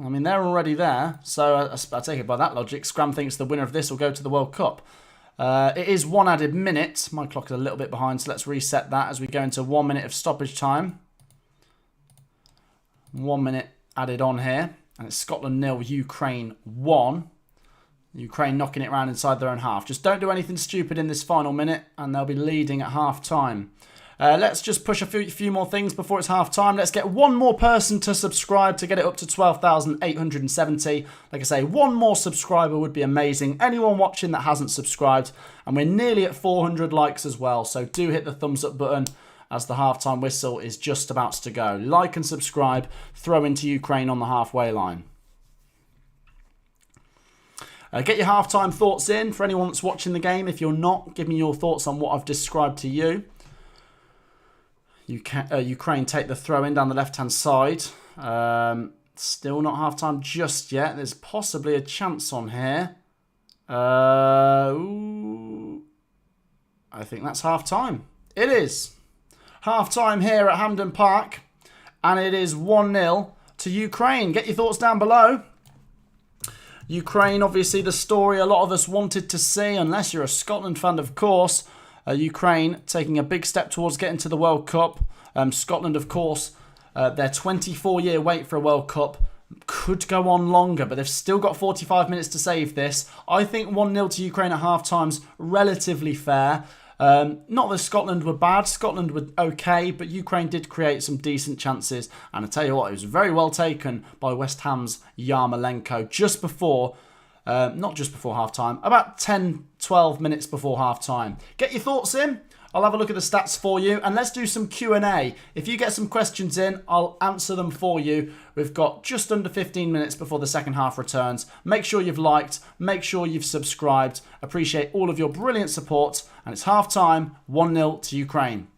I mean, they're already there. So I take it by that logic. Scram thinks the winner of this will go to the World Cup. It is 1 added minute. My clock is a little bit behind, so let's reset that as we go into 1 minute of stoppage time. 1 minute added on here. And it's Scotland 0, Ukraine 1. Ukraine knocking it around inside their own half. Just don't do anything stupid in this final minute and they'll be leading at half time. Let's just push a few more things before it's half time. Let's get one more person to subscribe to get it up to 12,870. Like I say, one more subscriber would be amazing. Anyone watching that hasn't subscribed. And we're nearly at 400 likes as well. So do hit the thumbs up button as the halftime whistle is just about to go. Like and subscribe. Throw into Ukraine on the halfway line. Get your halftime thoughts in for anyone that's watching the game. If you're not, give me your thoughts on what I've described to you. Ukraine take the throw in down the left-hand side. Still not half-time just yet. There's possibly a chance on here. Ooh. I think that's half-time. It is. Half-time here at Hampden Park. And it is 1-0 to Ukraine. Get your thoughts down below. Ukraine, obviously the story a lot of us wanted to see, unless you're a Scotland fan, of course. Ukraine taking a big step towards getting to the World Cup. Scotland, of course, their 24-year wait for a World Cup could go on longer, but they've still got 45 minutes to save this. I think 1-0 to Ukraine at half-time's relatively fair. Not that Scotland were bad, Scotland were okay, but Ukraine did create some decent chances. And I tell you what, it was very well taken by West Ham's Yarmolenko just before, not just before half-time, about 10-12 minutes before half-time. Get your thoughts in. I'll have a look at the stats for you, and let's do some Q&A. If you get some questions in, I'll answer them for you. We've got just under 15 minutes before the second half returns. Make sure you've liked, make sure you've subscribed. Appreciate all of your brilliant support, and it's half-time, 1-0 to Ukraine.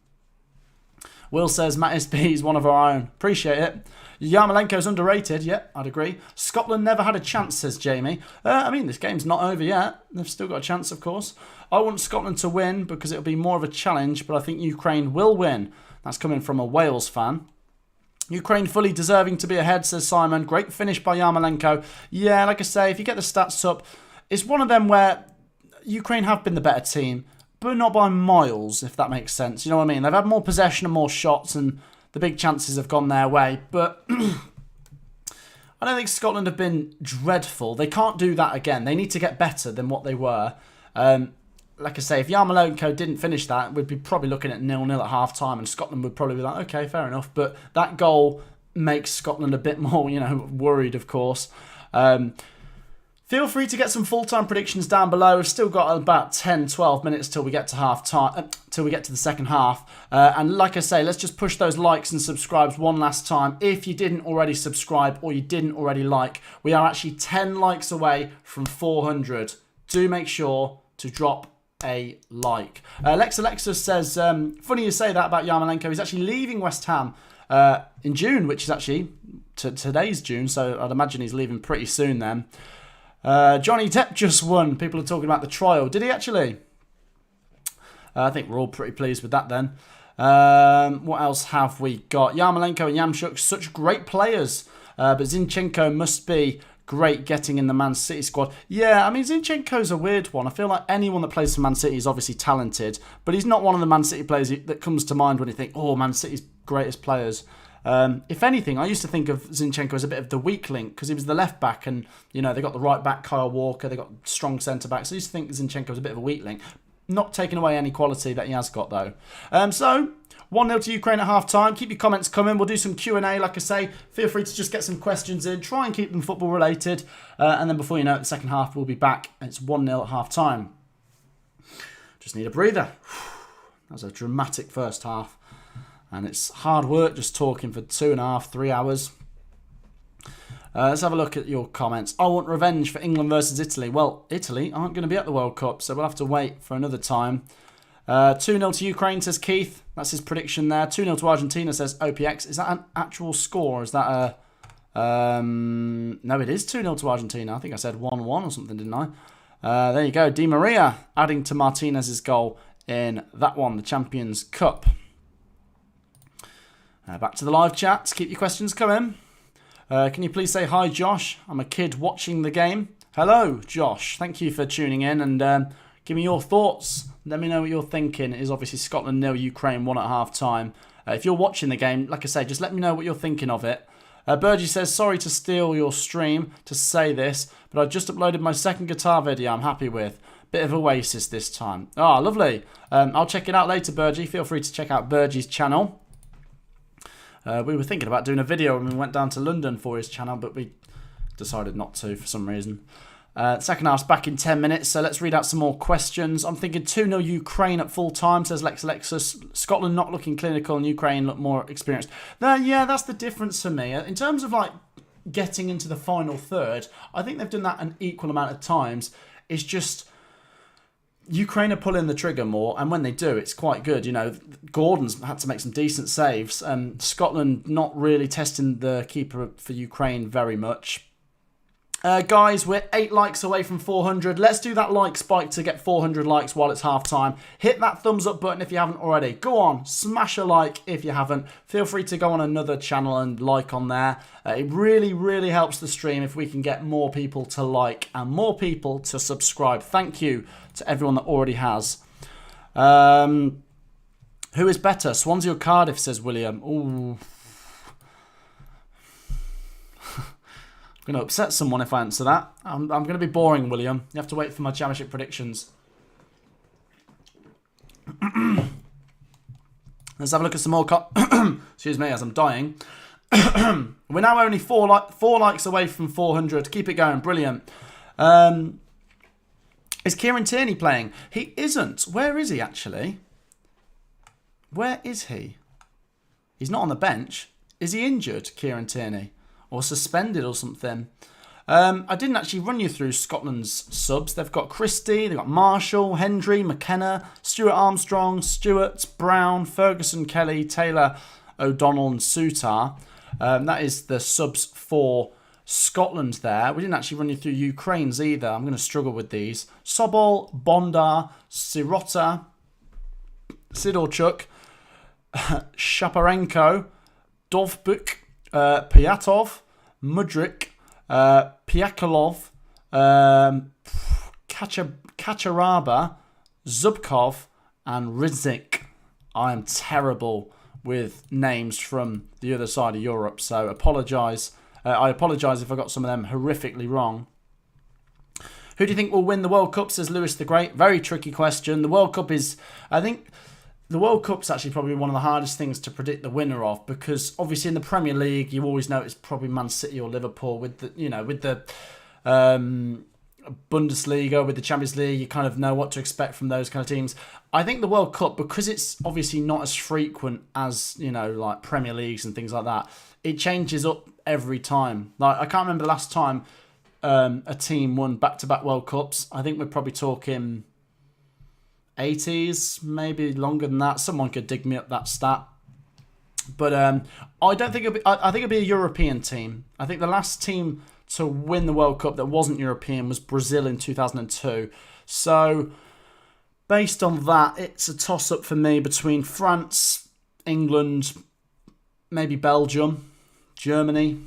Will says Matt SB is one of our own. Appreciate it. Yarmolenko's underrated. Yep, I'd agree. Scotland never had a chance, says Jamie. I mean, this game's not over yet. They've still got a chance, of course. I want Scotland to win because it'll be more of a challenge, but I think Ukraine will win. That's coming from a Wales fan. Ukraine fully deserving to be ahead, says Simon. Great finish by Yarmolenko. Yeah, like I say, if you get the stats up, it's one of them where Ukraine have been the better team, but not by miles, if that makes sense. You know what I mean? They've had more possession and more shots, and the big chances have gone their way. But I don't think Scotland have been dreadful. They can't do that again. They need to get better than what they were. Like I say, if Yarmolenko didn't finish that, we'd be probably looking at 0-0 at half-time, and Scotland would probably be like, okay, fair enough. But that goal makes Scotland a bit more, worried, of course. Feel free to get some full-time predictions down below. We've still got about 10-12 minutes till we get to half-time, till we get to the second half. And like I say, let's just push those likes and subscribes one last time. If you didn't already subscribe or you didn't already like, we are actually 10 likes away from 400. Do make sure to drop a like. Alexis says, funny you say that about Yarmolenko. He's actually leaving West Ham in June, which is actually today's June, so I'd imagine he's leaving pretty soon then. Johnny Depp just won. People are talking about the trial. Did he actually? I think we're all pretty pleased with that then. What else have we got? Yarmolenko and Yamchuk, such great players. But Zinchenko must be great getting in the Man City squad. Yeah, I mean, Zinchenko's a weird one. I feel like anyone that plays for Man City is obviously talented, but he's not one of the Man City players that comes to mind when you think, oh, Man City's greatest players. If anything, I used to think of Zinchenko as a bit of the weak link because he was the left back, and they got the right back Kyle Walker, they got strong centre backs. So I used to think Zinchenko was a bit of a weak link, not taking away any quality that he has got though. So 1-0 to Ukraine at half time. Keep your comments coming. We'll do some Q&A. Like I say, feel free to just get some questions in. Try and keep them football related, and then before you know it, the second half we'll be back. It's 1-0 at half time. Just need a breather. That was a dramatic first half. And it's hard work just talking for 2.5, 3 hours. Let's have a look at your comments. I want revenge for England versus Italy. Well, Italy aren't going to be at the World Cup, so we'll have to wait for another time. 2-0 to Ukraine, says Keith. That's his prediction there. 2-0 to Argentina, says OPX. Is that an actual score? Is that a... No, it is 2-0 to Argentina. I think I said 1-1 or something, didn't I? There you go. Di Maria adding to Martinez's goal in that one, the Champions Cup. Back to the live chats. Keep your questions coming. Can you please say hi, Josh? I'm a kid watching the game. Hello, Josh. Thank you for tuning in, and give me your thoughts. Let me know what you're thinking. It is obviously Scotland 0, Ukraine 1 at half time. If you're watching the game, like I say, just let me know what you're thinking of it. Burgie says, sorry to steal your stream to say this, but I just uploaded my second guitar video I'm happy with. Bit of Oasis this time. Ah, lovely. I'll check it out later, Burgie. Feel free to check out Burgie's channel. We were thinking about doing a video when we went down to London for his channel, but we decided not to for some reason. Second half's back in 10 minutes, so let's read out some more questions. I'm thinking 2-0 Ukraine at full time, says Alexis. Scotland not looking clinical and Ukraine look more experienced. Yeah, that's the difference for me. In terms of like getting into the final third, I think they've done that an equal amount of times. It's just... Ukraine are pulling the trigger more, and when they do, it's quite good. Gordon's had to make some decent saves. Scotland not really testing the keeper for Ukraine very much. Guys, we're 8 likes away from 400. Let's do that like spike to get 400 likes while it's half time. Hit that thumbs up button if you haven't already. Go on, smash a like if you haven't. Feel free to go on another channel and like on there. It really, really helps the stream if we can get more people to like and more people to subscribe. Thank you to everyone that already has. Who is better, Swansea or Cardiff, says William. Ooh. I'm going to upset someone if I answer that. I'm going to be boring, William. You have to wait for my championship predictions. Let's have a look at some more... Excuse me, as I'm dying. We're now only four likes away from 400. Keep it going. Brilliant. Is Kieran Tierney playing? He isn't. Where is he, actually? Where is he? He's not on the bench. Is he injured, Kieran Tierney? Or suspended or something. I didn't actually run you through Scotland's subs. They've got Christie, they've got Marshall, Hendry, McKenna, Stuart Armstrong, Stewart, Brown, Ferguson, Kelly, Taylor, O'Donnell and Sutar. That is the subs for Scotland there. We didn't actually run you through Ukraine's either. I'm going to struggle with these. Sobol, Bondar, Sirota, Sidorchuk, Shaparenko, Dovbuk, Pyatov, Mudrik, Piakolov, Kacharaba, Zubkov, and Riznik. I am terrible with names from the other side of Europe, so apologise. I apologise if I got some of them horrifically wrong. Who do you think will win the World Cup, says Lewis the Great? Very tricky question. The World Cup is, I think... The World Cup's actually probably one of the hardest things to predict the winner of, because obviously in the Premier League you always know it's probably Man City or Liverpool. With the Bundesliga, with the Champions League, you kind of know what to expect from those kind of teams. I think the World Cup, because it's obviously not as frequent as like Premier Leagues and things like that, it changes up every time. Like I can't remember the last time a team won back-to-back World Cups. I think we're probably talking 80s, maybe longer than that. Someone could dig me up that stat. But I don't think I think it'll be a European team. I think the last team to win the World Cup that wasn't European was Brazil in 2002. So based on that, it's a toss-up for me between France, England, maybe Belgium, Germany.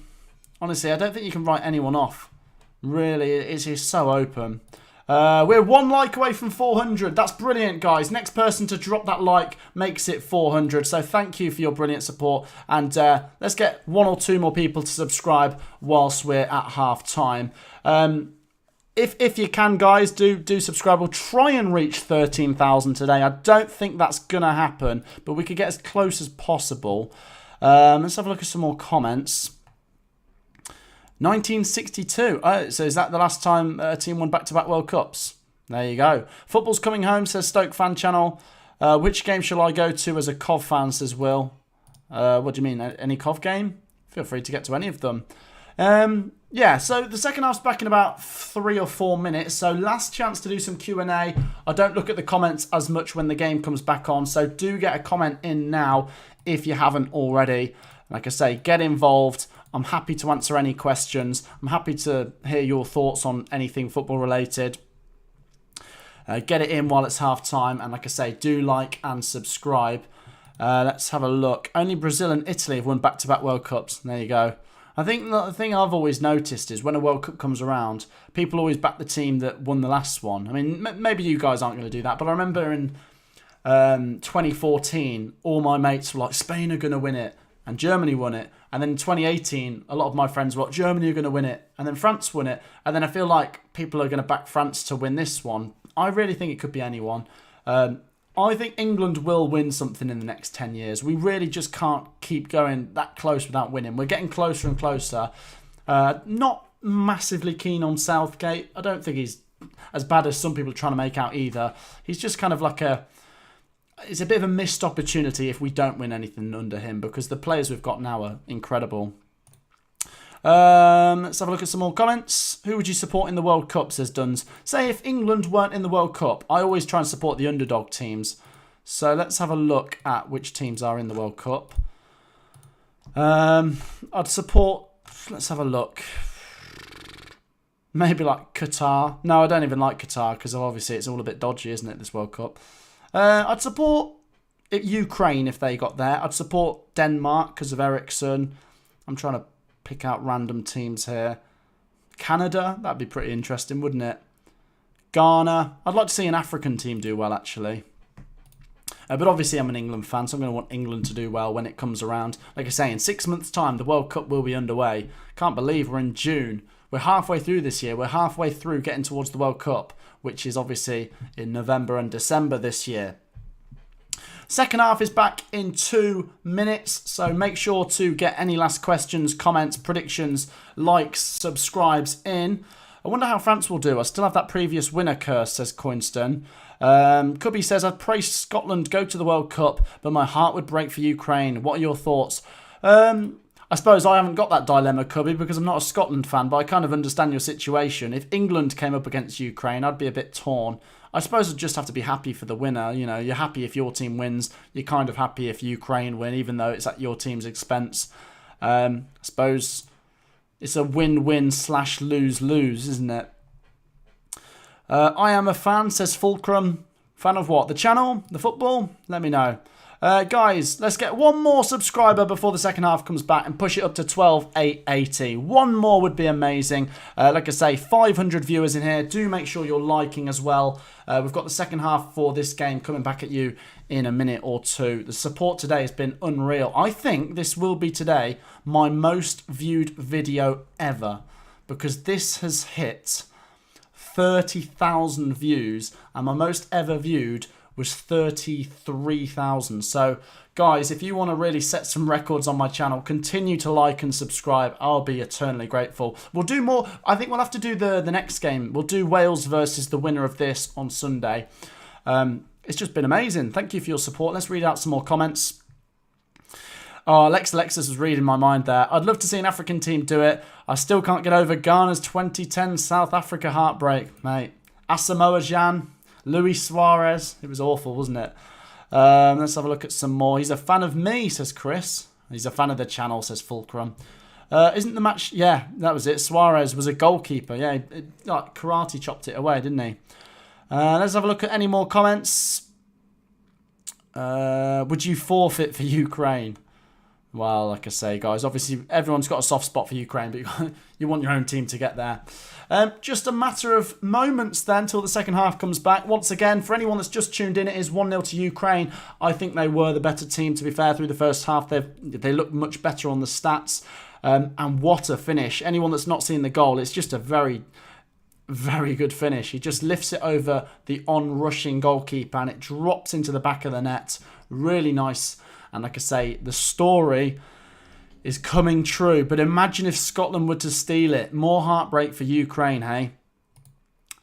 Honestly, I don't think you can write anyone off. Really, it's so open. We're 1 like away from 400. That's brilliant, guys. Next person to drop that like makes it 400. So thank you for your brilliant support. And let's get 1 or 2 more people to subscribe whilst we're at half time. If you can, guys, do subscribe. We'll try and reach 13,000 today. I don't think that's going to happen, but we could get as close as possible. Let's have a look at some more comments. 1962. Oh, so is that the last time a team won back-to-back World Cups? There you go. Football's coming home, says Stoke Fan Channel. Which game shall I go to as a Cov fan, says Will. What do you mean? Any Cov game? Feel free to get to any of them. Yeah, so the second half's back in about 3 or 4 minutes. So last chance to do some Q&A. I don't look at the comments as much when the game comes back on. So do get a comment in now if you haven't already. Like I say, get involved. I'm happy to answer any questions. I'm happy to hear your thoughts on anything football related. Get it in while it's half time. And like I say, do like and subscribe. Let's have a look. Only Brazil and Italy have won back-to-back World Cups. There you go. I think the thing I've always noticed is when a World Cup comes around, people always back the team that won the last one. I mean, maybe you guys aren't going to do that, but I remember in 2014, all my mates were like, Spain are going to win it. And Germany won it. And then in 2018, a lot of my friends were like, Germany are going to win it. And then France won it. And then I feel like people are going to back France to win this one. I really think it could be anyone. I think England will win something in the next 10 years. We really just can't keep going that close without winning. We're getting closer and closer. Not massively keen on Southgate. I don't think he's as bad as some people are trying to make out either. He's just kind of like it's a bit of a missed opportunity if we don't win anything under him, because the players we've got now are incredible. Let's have a look at some more comments. Who would you support in the World Cup, says Duns. Say if England weren't in the World Cup. I always try and support the underdog teams. So let's have a look at which teams are in the World Cup. I'd support... Let's have a look. Maybe like Qatar. No, I don't even like Qatar because obviously it's all a bit dodgy, isn't it, this World Cup? I'd support Ukraine if they got there. I'd support Denmark because of Ericsson. I'm trying to pick out random teams here. Canada, that'd be pretty interesting, wouldn't it? Ghana. I'd like to see an African team do well, actually. But obviously I'm an England fan, so I'm going to want England to do well when it comes around. Like I say, in 6 months' time, the World Cup will be underway. Can't believe we're in June. We're halfway through this year. We're halfway through getting towards the World Cup, which is obviously in November and December this year. Second half is back in 2 minutes, so make sure to get any last questions, comments, predictions, likes, subscribes in. I wonder how France will do. I still have that previous winner curse, says Coinston. Cubby says, I'd pray Scotland go to the World Cup, but my heart would break for Ukraine. What are your thoughts? I suppose I haven't got that dilemma, Cubby, because I'm not a Scotland fan, but I kind of understand your situation. If England came up against Ukraine, I'd be a bit torn. I suppose I'd just have to be happy for the winner. You know, you're happy if your team wins. You're kind of happy if Ukraine win, even though it's at your team's expense. I suppose it's a win-win / lose-lose, isn't it? I am a fan, says Fulcrum. Fan of what? The channel? The football? Let me know. Guys, let's get one more subscriber before the second half comes back and push it up to 12,880. One more would be amazing. Like I say, 500 viewers in here. Do make sure you're liking as well. We've got the second half for this game coming back at you in a minute or two. The support today has been unreal. I think this will be today my most viewed video ever, because this has hit 30,000 views and my most ever viewed was 33,000. So guys, if you want to really set some records on my channel, continue to like and subscribe. I'll be eternally grateful. We'll do more. I think we'll have to do the next game. We'll do Wales versus the winner of this on Sunday. It's just been amazing. Thank you for your support. Let's read out some more comments. Oh, Alexis was reading my mind there. I'd love to see an African team do it. I still can't get over Ghana's 2010 South Africa heartbreak, mate. Asamoah Gyan, Luis Suarez. It was awful, wasn't it? Let's have a look at some more. He's a fan of me, says Chris. He's a fan of the channel, says Fulcrum. Isn't the match... Yeah, that was it. Suarez was a goalkeeper. Yeah, like karate chopped it away, didn't he? Let's have a look at any more comments. Would you forfeit for Ukraine? Well, like I say, guys, obviously everyone's got a soft spot for Ukraine, but you want your own team to get there. Just a matter of moments then till the second half comes back. Once again, for anyone that's just tuned in, it is 1-0 to Ukraine. I think they were the better team, to be fair, through the first half. They looked much better on the stats. And what a finish. Anyone that's not seen the goal, it's just a very, very good finish. He just lifts it over the on-rushing goalkeeper and it drops into the back of the net. Really nice. And like I say, the story is coming true. But imagine if Scotland were to steal it. More heartbreak for Ukraine, hey?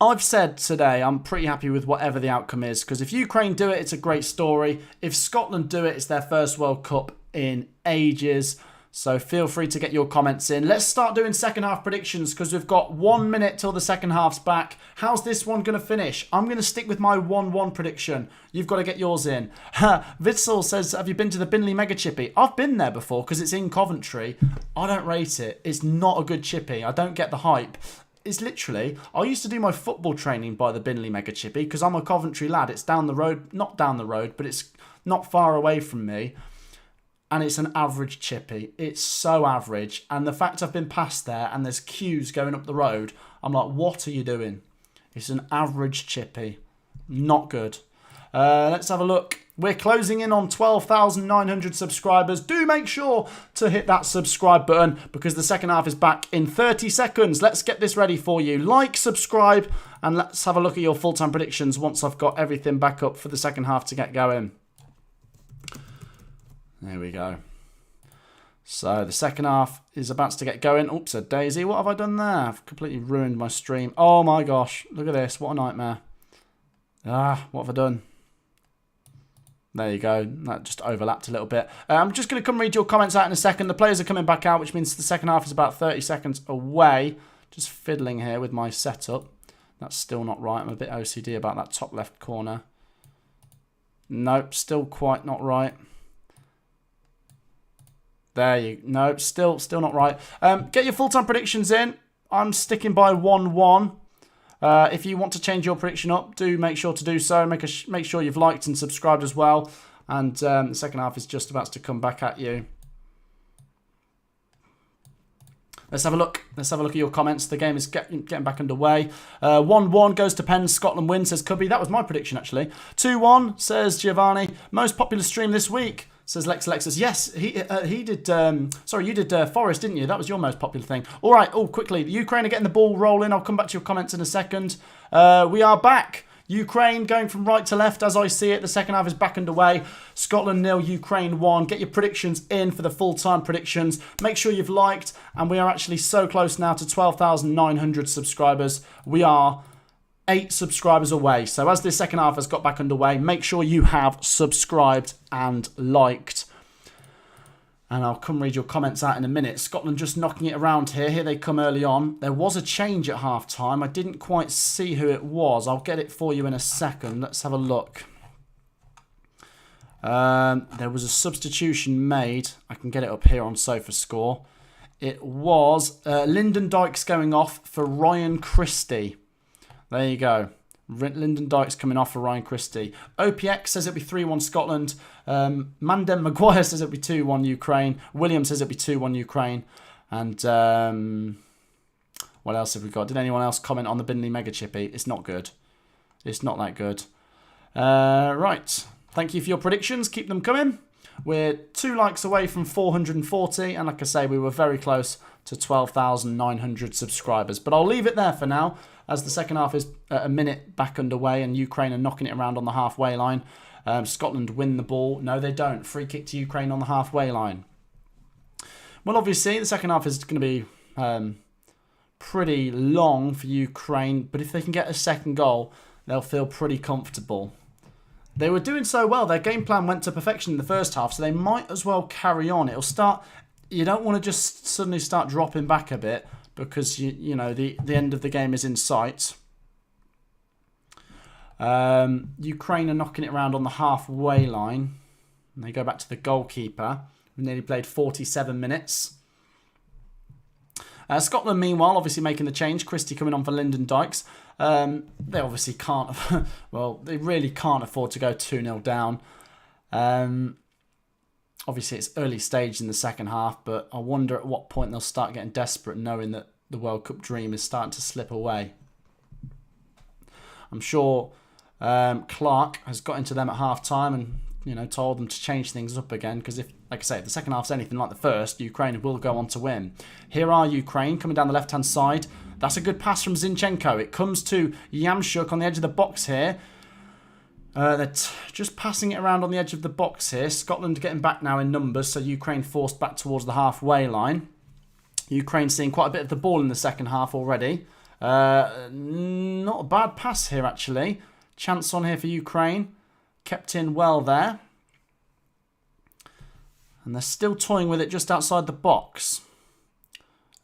I've said today I'm pretty happy with whatever the outcome is. Because if Ukraine do it, it's a great story. If Scotland do it, it's their first World Cup in ages. So feel free to get your comments in. Let's start doing second half predictions because we've got 1 minute till the second half's back. How's this one going to finish? I'm going to stick with my 1-1 prediction. You've got to get yours in. Vitzel says, have you been to the Binley Mega Chippy? I've been there before because it's in Coventry. I don't rate it. It's not a good chippy. I don't get the hype. It's literally, I used to do my football training by the Binley Mega Chippy because I'm a Coventry lad. It's down the road, not down the road, but it's not far away from me. And it's an average chippy. It's so average. And the fact I've been past there and there's queues going up the road, I'm like, what are you doing? It's an average chippy. Not good. Let's have a look. We're closing in on 12,900 subscribers. Do make sure to hit that subscribe button because the second half is back in 30 seconds. Let's get this ready for you. Like, subscribe, and let's have a look at your full-time predictions once I've got everything back up for the second half to get going. There we go. So the second half is about to get going. Oops, a daisy. What have I done there? I've completely ruined my stream. Oh my gosh. Look at this. What a nightmare. What have I done? There you go. That just overlapped a little bit. I'm just going to come read your comments out in a second. The players are coming back out, which means the second half is about 30 seconds away. Just fiddling here with my setup. That's still not right. I'm a bit OCD about that top left corner. Nope, still quite not right. There you... No, still not right. Get your full-time predictions in. I'm sticking by 1-1. If you want to change your prediction up, do make sure to do so. Make sure you've liked and subscribed as well. And the second half is just about to come back at you. Let's have a look. Let's have a look at your comments. The game is getting back underway. 1-1 goes to Penn. Scotland win, says Cubby. That was my prediction, actually. 2-1, says Giovanni. Most popular stream this week, says Lexus. Yes, he did. Sorry, you did Forest, didn't you? That was your most popular thing. All right. Oh, quickly. The Ukraine are getting the ball rolling. I'll come back to your comments in a second. We are back. Ukraine going from right to left as I see it. The second half is back underway. Scotland 0, Ukraine 1. Get your predictions in for the full-time predictions. Make sure you've liked. And we are actually so close now to 12,900 subscribers. We are 8 subscribers away. So as this second half has got back underway, make sure you have subscribed and liked. And I'll come read your comments out in a minute. Scotland just knocking it around here. Here they come early on. There was a change at half-time. I didn't quite see who it was. I'll get it for you in a second. Let's have a look. There was a substitution made. I can get it up here on SofaScore. It was Lyndon Dykes going off for Ryan Christie. There you go. Lyndon Dykes coming off for Ryan Christie. OPX says it'll be 3-1 Scotland. Mandem Maguire says it'll be 2-1 Ukraine. William says it'll be 2-1 Ukraine. And what else have we got? Did anyone else comment on the Binley Mega Chippy? It's not good. It's not that good. Right. Thank you for your predictions. Keep them coming. We're 2 likes away from 440. And like I say, we were very close to 12,900 subscribers. But I'll leave it there for now, as the second half is a minute back underway and Ukraine are knocking it around on the halfway line. Scotland win the ball. No, they don't. Free kick to Ukraine on the halfway line. Well, obviously, the second half is going to be pretty long for Ukraine. But if they can get a second goal, they'll feel pretty comfortable. They were doing so well. Their game plan went to perfection in the first half, so they might as well carry on. It'll start. You don't want to just suddenly start dropping back a bit, because you know the end of the game is in sight. Ukraine are knocking it around on the halfway line. And they go back to the goalkeeper. We've nearly played 47 minutes. Scotland, meanwhile, obviously making the change. Christie coming on for Lyndon Dykes. They obviously can't. Well, they really can't afford to go 2-0 down. Obviously, it's early stage in the second half, but I wonder at what point they'll start getting desperate, knowing that the World Cup dream is starting to slip away. I'm sure Clark has got into them at half-time and told them to change things up again, because if, like I say, if the second half's anything like the first, Ukraine will go on to win. Here are Ukraine coming down the left-hand side. That's a good pass from Zinchenko. It comes to Yamshuk on the edge of the box here. They're just passing it around on the edge of the box here. Scotland getting back now in numbers, so Ukraine forced back towards the halfway line. Ukraine seeing quite a bit of the ball in the second half already. Not a bad pass here, actually. Chance on here for Ukraine. Kept in well there. And they're still toying with it just outside the box.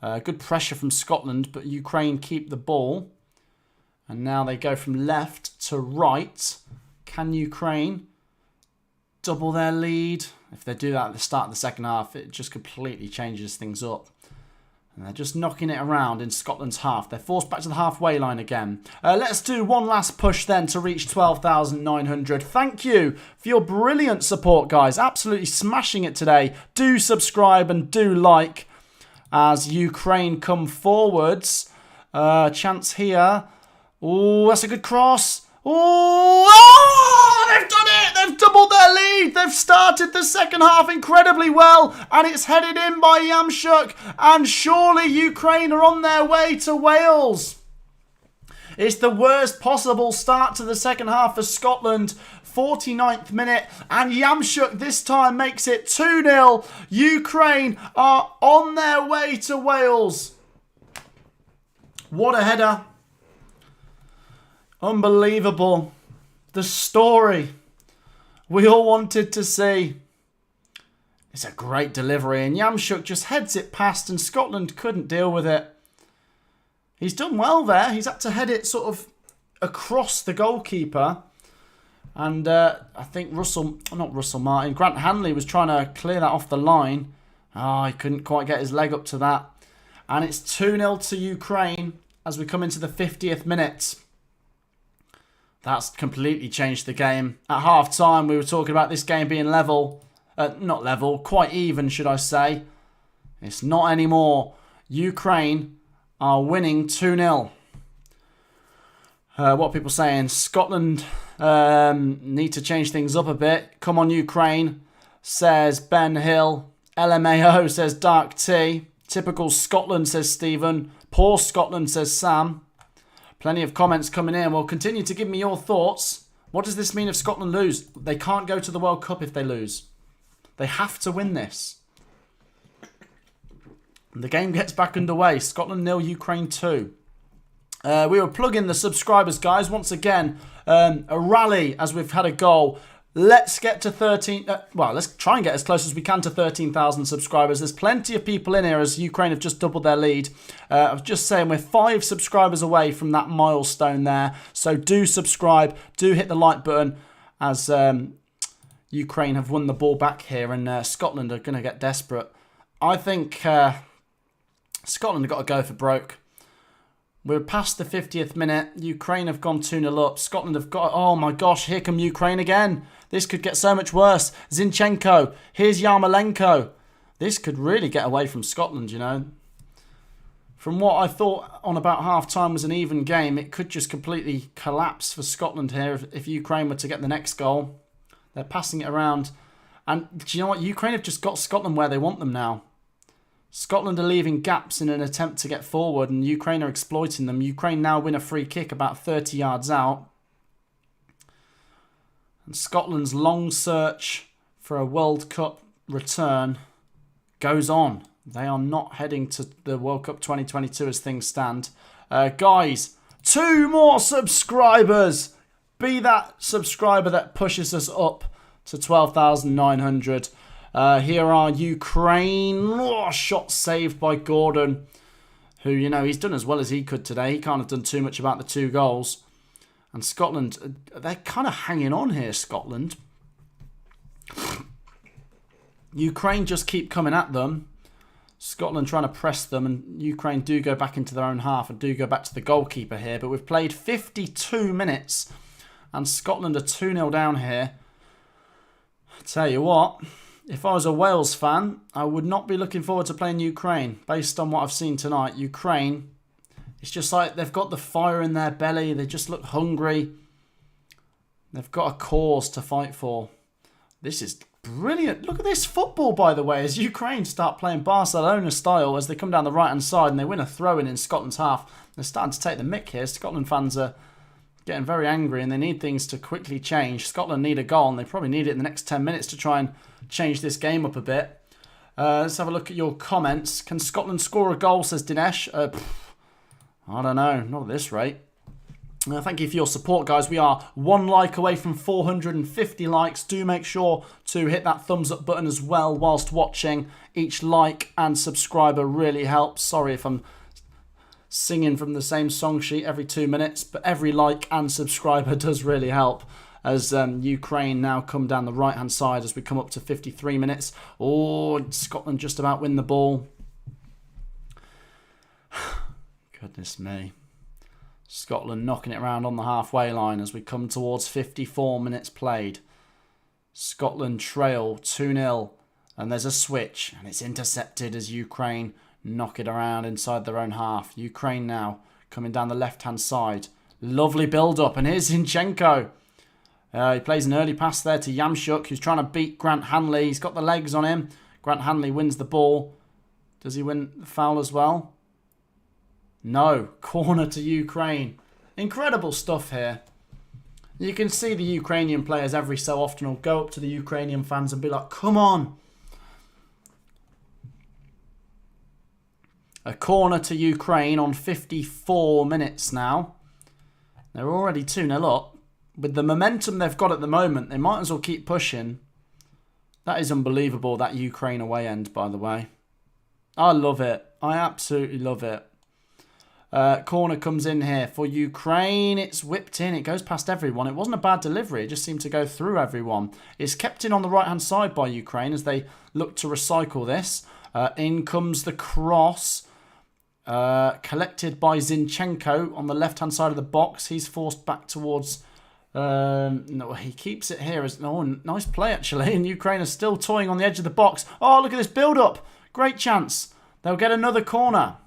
Good pressure from Scotland, but Ukraine keep the ball. And now they go from left to right. Can Ukraine double their lead? If they do that at the start of the second half, it just completely changes things up. And they're just knocking it around in Scotland's half. They're forced back to the halfway line again. Let's do one last push then to reach 12,900. Thank you for your brilliant support, guys. Absolutely smashing it today. Do subscribe and do like as Ukraine come forwards. Chance here. Oh, that's a good cross. Oh, they've done it! They've doubled their lead! They've started the second half incredibly well, and it's headed in by Yamshuk, and surely Ukraine are on their way to Wales. It's the worst possible start to the second half for Scotland. 49th minute, and Yamshuk this time makes it 2-0. Ukraine are on their way to Wales. What a header. Unbelievable. The story we all wanted to see. It's a great delivery, and Yamshuk just heads it past, and Scotland couldn't deal with it. He's done well there. He's had to head it sort of across the goalkeeper. And I think Grant Hanley was trying to clear that off the line. Oh, he couldn't quite get his leg up to that. And it's 2-0 to Ukraine as we come into the 50th minute. That's completely changed the game. At half-time, we were talking about this game being level. Not level, quite even, should I say. It's not anymore. Ukraine are winning 2-0. What are people saying? Scotland need to change things up a bit. Come on, Ukraine, says Ben Hill. LMAO says Dark T. Typical Scotland, says Stephen. Poor Scotland, says Sam. Plenty of comments coming in. Well, continue to give me your thoughts. What does this mean if Scotland lose? They can't go to the World Cup if they lose. They have to win this. The game gets back underway. Scotland 0, Ukraine 2. We were plugging the subscribers, guys. Once again, a rally as we've had a goal. Let's get to 13... well, let's try and get as close as we can to 13,000 subscribers. There's plenty of people in here as Ukraine have just doubled their lead. I was just saying we're 5 subscribers away from that milestone there. So do subscribe. Do hit the like button as Ukraine have won the ball back here and Scotland are going to get desperate. I think Scotland have got to go for broke. We're past the 50th minute. Ukraine have gone 2-0 up. Scotland have got... oh my gosh, here come Ukraine again. This could get so much worse. Zinchenko. Here's Yarmolenko. This could really get away from Scotland, you know. From what I thought on about half-time was an even game, it could just completely collapse for Scotland here if Ukraine were to get the next goal. They're passing it around. And do you know what? Ukraine have just got Scotland where they want them now. Scotland are leaving gaps in an attempt to get forward and Ukraine are exploiting them. Ukraine now win a free kick about 30 yards out. And Scotland's long search for a World Cup return goes on. They are not heading to the World Cup 2022 as things stand. Guys, 2 more subscribers. Be that subscriber that pushes us up to 12,900. Here are Ukraine. Oh, shot saved by Gordon, who, you know, he's done as well as he could today. He can't have done too much about the 2 goals. And Scotland, they're kind of hanging on here, Scotland. Ukraine just keep coming at them. Scotland trying to press them, and Ukraine do go back into their own half and do go back to the goalkeeper here. But we've played 52 minutes, and Scotland are 2-0 down here. I tell you what... if I was a Wales fan, I would not be looking forward to playing Ukraine. Based on what I've seen tonight, Ukraine, it's just like they've got the fire in their belly. They just look hungry. They've got a cause to fight for. This is brilliant. Look at this football, by the way, as Ukraine start playing Barcelona style as they come down the right-hand side and they win a throw-in in Scotland's half. They're starting to take the mick here. Scotland fans are getting very angry and they need things to quickly change. Scotland need a goal and they probably need it in the next 10 minutes to try and change this game up a bit. Let's have a look at your comments. Can Scotland score a goal, says Dinesh? I don't know, not at this rate. Thank you for your support, guys. We are 1 like away from 450 likes. Do make sure to hit that thumbs up button as well whilst watching. Each like and subscriber really helps. Sorry if I'm singing from the same song sheet every 2 minutes, but every like and subscriber does really help as Ukraine now come down the right hand side as we come up to 53 minutes. Oh, Scotland just about win the ball. Goodness me. Scotland knocking it around on the halfway line as we come towards 54 minutes played. Scotland trail 2-0 and there's a switch and it's intercepted as Ukraine knock it around inside their own half. Ukraine now coming down the left-hand side. Lovely build-up. And here's Zinchenko. He plays an early pass there to Yamchuk, who's trying to beat Grant Hanley. He's got the legs on him. Grant Hanley wins the ball. Does he win the foul as well? No. Corner to Ukraine. Incredible stuff here. You can see the Ukrainian players every so often will go up to the Ukrainian fans and be like, come on. A corner to Ukraine on 54 minutes now. They're already 2-0 up. With the momentum they've got at the moment, they might as well keep pushing. That is unbelievable, that Ukraine away end, by the way. I love it. I absolutely love it. Corner comes in here for Ukraine. It's whipped in. It goes past everyone. It wasn't a bad delivery. It just seemed to go through everyone. It's kept in on the right-hand side by Ukraine as they look to recycle this. In comes the cross. Collected by Zinchenko on the left-hand side of the box. He's forced back towards... no, he keeps it here. Oh, nice play, actually. And Ukraine are still toying on the edge of the box. Oh, look at this build-up. Great chance. They'll get another corner.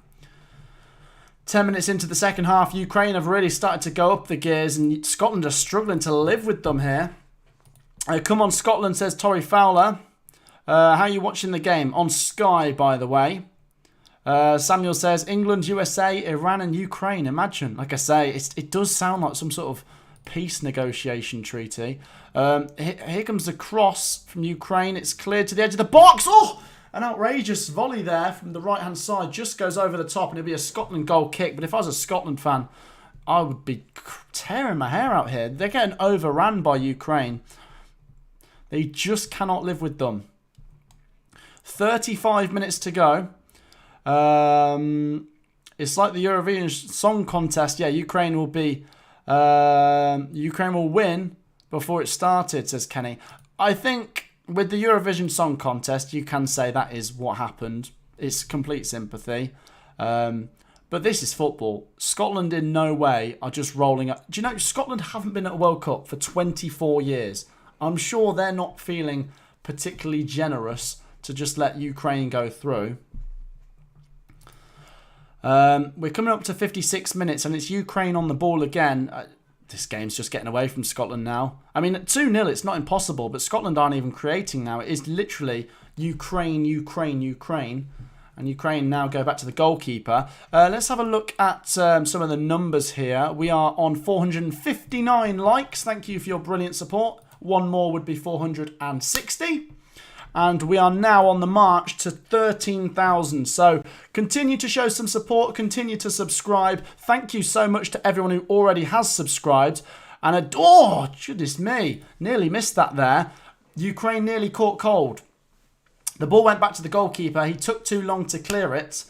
10 minutes into the second half, Ukraine have really started to go up the gears, and Scotland are struggling to live with them here. Come on, Scotland, says Torry Fowler. How are you watching the game? On Sky, by the way. Samuel says, England, USA, Iran and Ukraine. Imagine. Like I say, it does sound like some sort of peace negotiation treaty. Here comes the cross from Ukraine. It's cleared to the edge of the box. Oh! An outrageous volley there from the right-hand side. Just goes over the top and it'll be a Scotland goal kick. But if I was a Scotland fan, I would be tearing my hair out here. They're getting overran by Ukraine. They just cannot live with them. 35 minutes to go. It's like the Eurovision Song Contest. Yeah, Ukraine will be... Ukraine will win before it started, says Kenny. I think with the Eurovision Song Contest, you can say that is what happened. It's complete sympathy. But this is football. Scotland in no way are just rolling up. Do you know, Scotland haven't been at a World Cup for 24 years. I'm sure they're not feeling particularly generous to just let Ukraine go through. We're coming up to 56 minutes and it's Ukraine on the ball again. This game's just getting away from Scotland now. I mean, at 2-0, it's not impossible, but Scotland aren't even creating now. It is literally Ukraine, Ukraine, Ukraine. And Ukraine now go back to the goalkeeper. Let's have a look at some of the numbers here. We are on 459 likes. Thank you for your brilliant support. One more would be 460. And we are now on the march to 13,000. So continue to show some support. Continue to subscribe. Thank you so much to everyone who already has subscribed. And oh, goodness me. Nearly missed that there. Ukraine nearly caught cold. The ball went back to the goalkeeper. He took too long to clear it.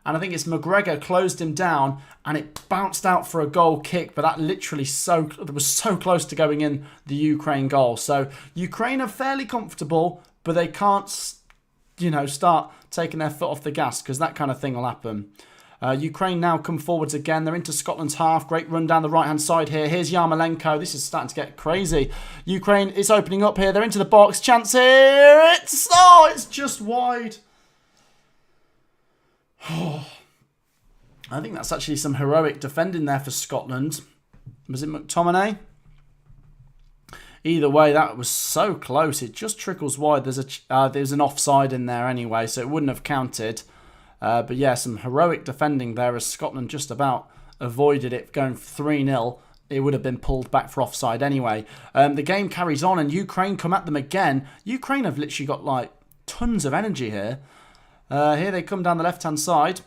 And I think it's McGregor closed him down. And it bounced out for a goal kick. But that literally was so close to going in the Ukraine goal. So Ukraine are fairly comfortable. But they can't, you know, start taking their foot off the gas because that kind of thing will happen. Ukraine now come forwards again. They're into Scotland's half. Great run down the right-hand side here. Here's Yarmolenko. This is starting to get crazy. Ukraine is opening up here. They're into the box. Chance here. It's just wide. I think that's actually some heroic defending there for Scotland. Was it McTominay? Either way, that was so close. It just trickles wide. There's an offside in there anyway, so it wouldn't have counted. But yeah, some heroic defending there as Scotland just about avoided it going 3-0. It would have been pulled back for offside anyway. The game carries on and Ukraine come at them again. Ukraine have literally got like tons of energy here. Here they come down the left-hand side.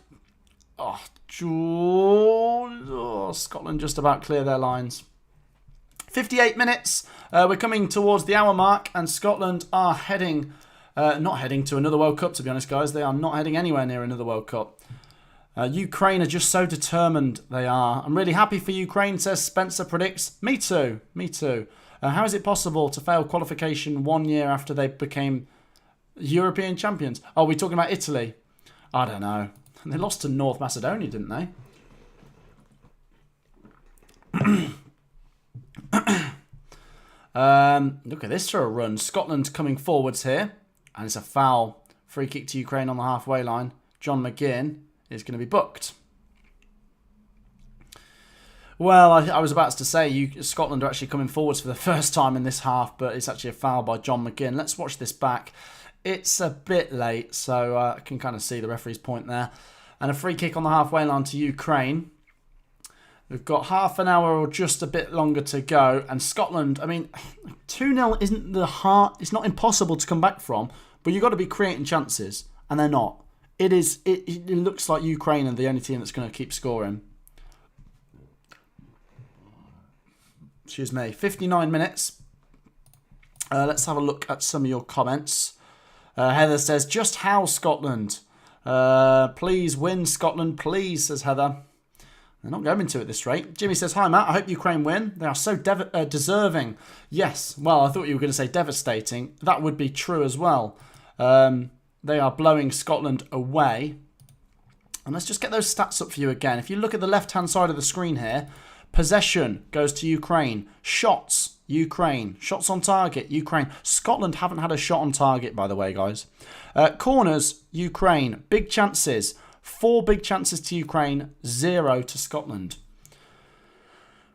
Scotland just about clear their lines. 58 minutes. We're coming towards the hour mark and Scotland are heading, not heading to another World Cup, to be honest, guys. They are not heading anywhere near another World Cup. Ukraine are just so determined they are. I'm really happy for Ukraine, says Spencer predicts. Me too. Me too. How is it possible to fail qualification 1 year after they became European champions? Oh, we're talking about Italy. I don't know. They lost to North Macedonia, didn't they? Look at this for a run. Scotland coming forwards here. And it's a foul. Free kick to Ukraine on the halfway line. John McGinn is going to be booked. Well, I was about to say Scotland are actually coming forwards for the first time in this half, but it's actually a foul by John McGinn. Let's watch this back. It's a bit late, so I can kind of see the referee's point there. And a free kick on the halfway line to Ukraine. We've got half an hour or just a bit longer to go. And Scotland, I mean, 2-0 isn't the heart. It's not impossible to come back from. But you've got to be creating chances. And they're not. It looks like Ukraine are the only team that's going to keep scoring. Excuse me. 59 minutes. Let's have a look at some of your comments. Heather says, just how Scotland? Please win Scotland, please, says Heather. They're not going to at this rate. Jimmy says, hi, Matt. I hope Ukraine win. They are so deserving. Yes. Well, I thought you were going to say devastating. That would be true as well. They are blowing Scotland away. And let's just get those stats up for you again. If you look at the left-hand side of the screen here, possession goes to Ukraine. Shots, Ukraine. Shots on target, Ukraine. Scotland haven't had a shot on target, by the way, guys. Corners, Ukraine. Big chances. 4 big chances to Ukraine, 0 to Scotland.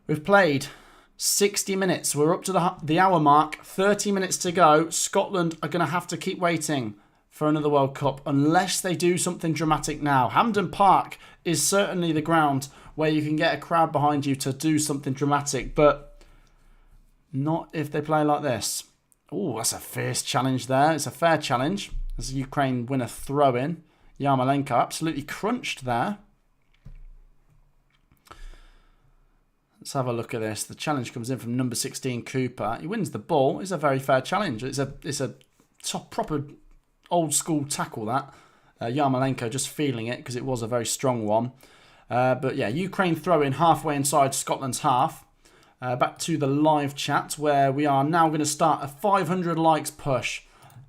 We've played 60 minutes. We're up to the hour mark. 30 minutes to go. Scotland are going to have to keep waiting for another World Cup unless they do something dramatic now. Hampden Park is certainly the ground where you can get a crowd behind you to do something dramatic, but not if they play like this. Oh, that's a fierce challenge there. It's a fair challenge as Ukraine win a throw-in. Yarmolenko absolutely crunched there. Let's have a look at this. The challenge comes in from number 16, Cooper. He wins the ball. It's a very fair challenge. It's a top proper old school tackle that. Yarmolenko just feeling it because it was a very strong one. But yeah, Ukraine throw in halfway inside Scotland's half. Back to the live chat where we are now going to start a 500 likes push.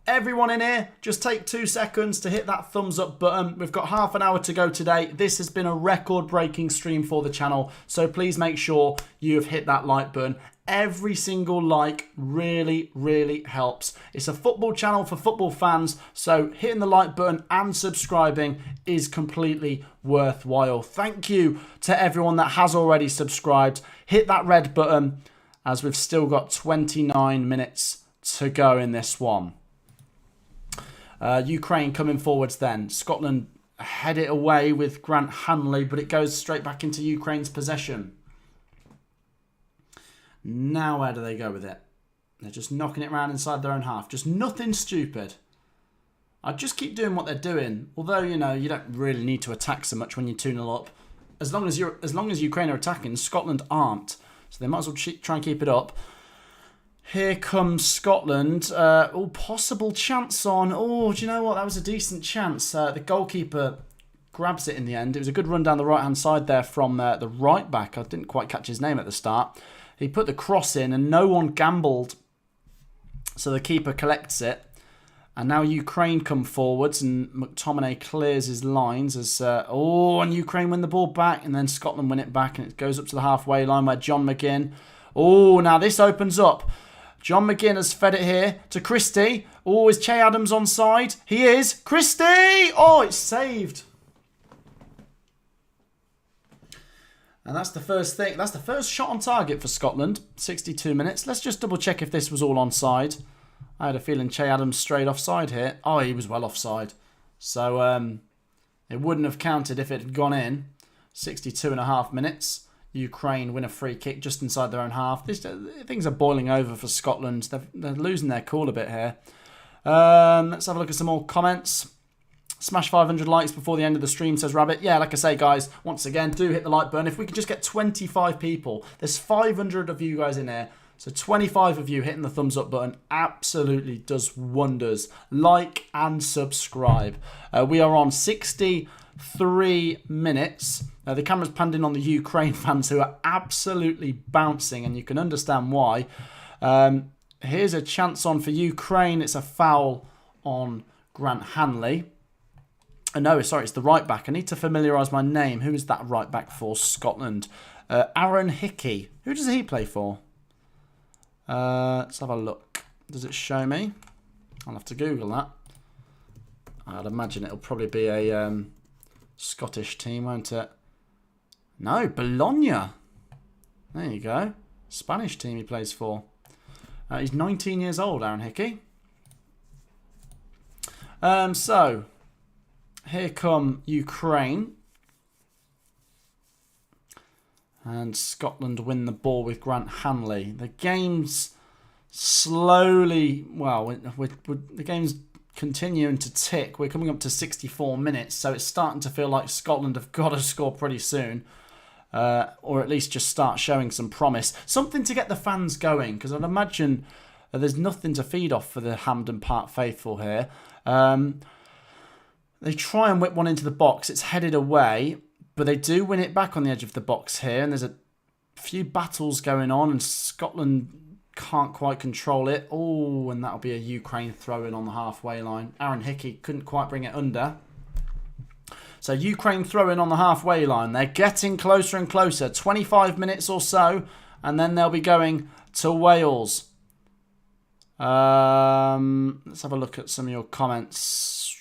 Everyone in here, just take 2 seconds to hit that thumbs up button. We've got half an hour to go today. This has been a record-breaking stream for the channel, so please make sure you have hit that like button. Every single like really, really helps. It's a football channel for football fans, so hitting the like button and subscribing is completely worthwhile. Thank you to everyone that has already subscribed. Hit that red button as we've still got 29 minutes to go in this one. Ukraine coming forwards then. Scotland head it away with Grant Hanley, but it goes straight back into Ukraine's possession. Now where do they go with it? They're just knocking it around inside their own half. Just nothing stupid. I'd just keep doing what they're doing. Although, you know, you don't really need to attack so much when you're 2-0 up. As long as Ukraine are attacking, Scotland aren't. So they might as well try and keep it up. Here comes Scotland. Possible chance on. Oh, do you know what? That was a decent chance. The goalkeeper grabs it in the end. It was a good run down the right-hand side there from the right back. I didn't quite catch his name at the start. He put the cross in and no one gambled. So the keeper collects it. And now Ukraine come forwards and McTominay clears his lines as... and Ukraine win the ball back and then Scotland win it back and it goes up to the halfway line where John McGinn... Oh, now this opens up. John McGinn has fed it here to Christie. Oh, is Che Adams onside? He is. Christie! Oh, it's saved. And that's the first thing. That's the first shot on target for Scotland. 62 minutes. Let's just double check if this was all onside. I had a feeling Che Adams strayed offside here. Oh, he was well offside. So it wouldn't have counted if it had gone in. 62.5 minutes. Ukraine win a free kick just inside their own half. Things are boiling over for Scotland. They're losing their cool a bit here. Let's have a look at some more comments. Smash 500 likes before the end of the stream, says Rabbit. Yeah, like I say, guys, once again, do hit the like button. If we could just get 25 people, there's 500 of you guys in here. So 25 of you hitting the thumbs up button absolutely does wonders. Like and subscribe. We are on 63 minutes. The camera's panned in on the Ukraine fans who are absolutely bouncing, and you can understand why. Here's a chance on for Ukraine. It's a foul on Grant Hanley. No, sorry, it's the right back. I need to familiarise my name. Who is that right back for Scotland? Aaron Hickey. Who does he play for? Let's have a look. Does it show me? I'll have to Google that. I'd imagine it'll probably be a Scottish team, won't it? No, Bologna. There you go. Spanish team he plays for. He's 19 years old, Aaron Hickey. So, here come Ukraine. And Scotland win the ball with Grant Hanley. The game's slowly... Well, the game's continuing to tick. We're coming up to 64 minutes, so it's starting to feel like Scotland have got to score pretty soon. Or at least just start showing some promise. Something to get the fans going, because I'd imagine there's nothing to feed off for the Hampden Park faithful here. They try and whip one into the box. It's headed away, but they do win it back on the edge of the box here, and there's a few battles going on, and Scotland can't quite control it. Oh, and that'll be a Ukraine throw-in on the halfway line. Aaron Hickey couldn't quite bring it under. So Ukraine throw in on the halfway line. They're getting closer and closer. 25 minutes or so, and then they'll be going to Wales. Let's have a look at some of your comments.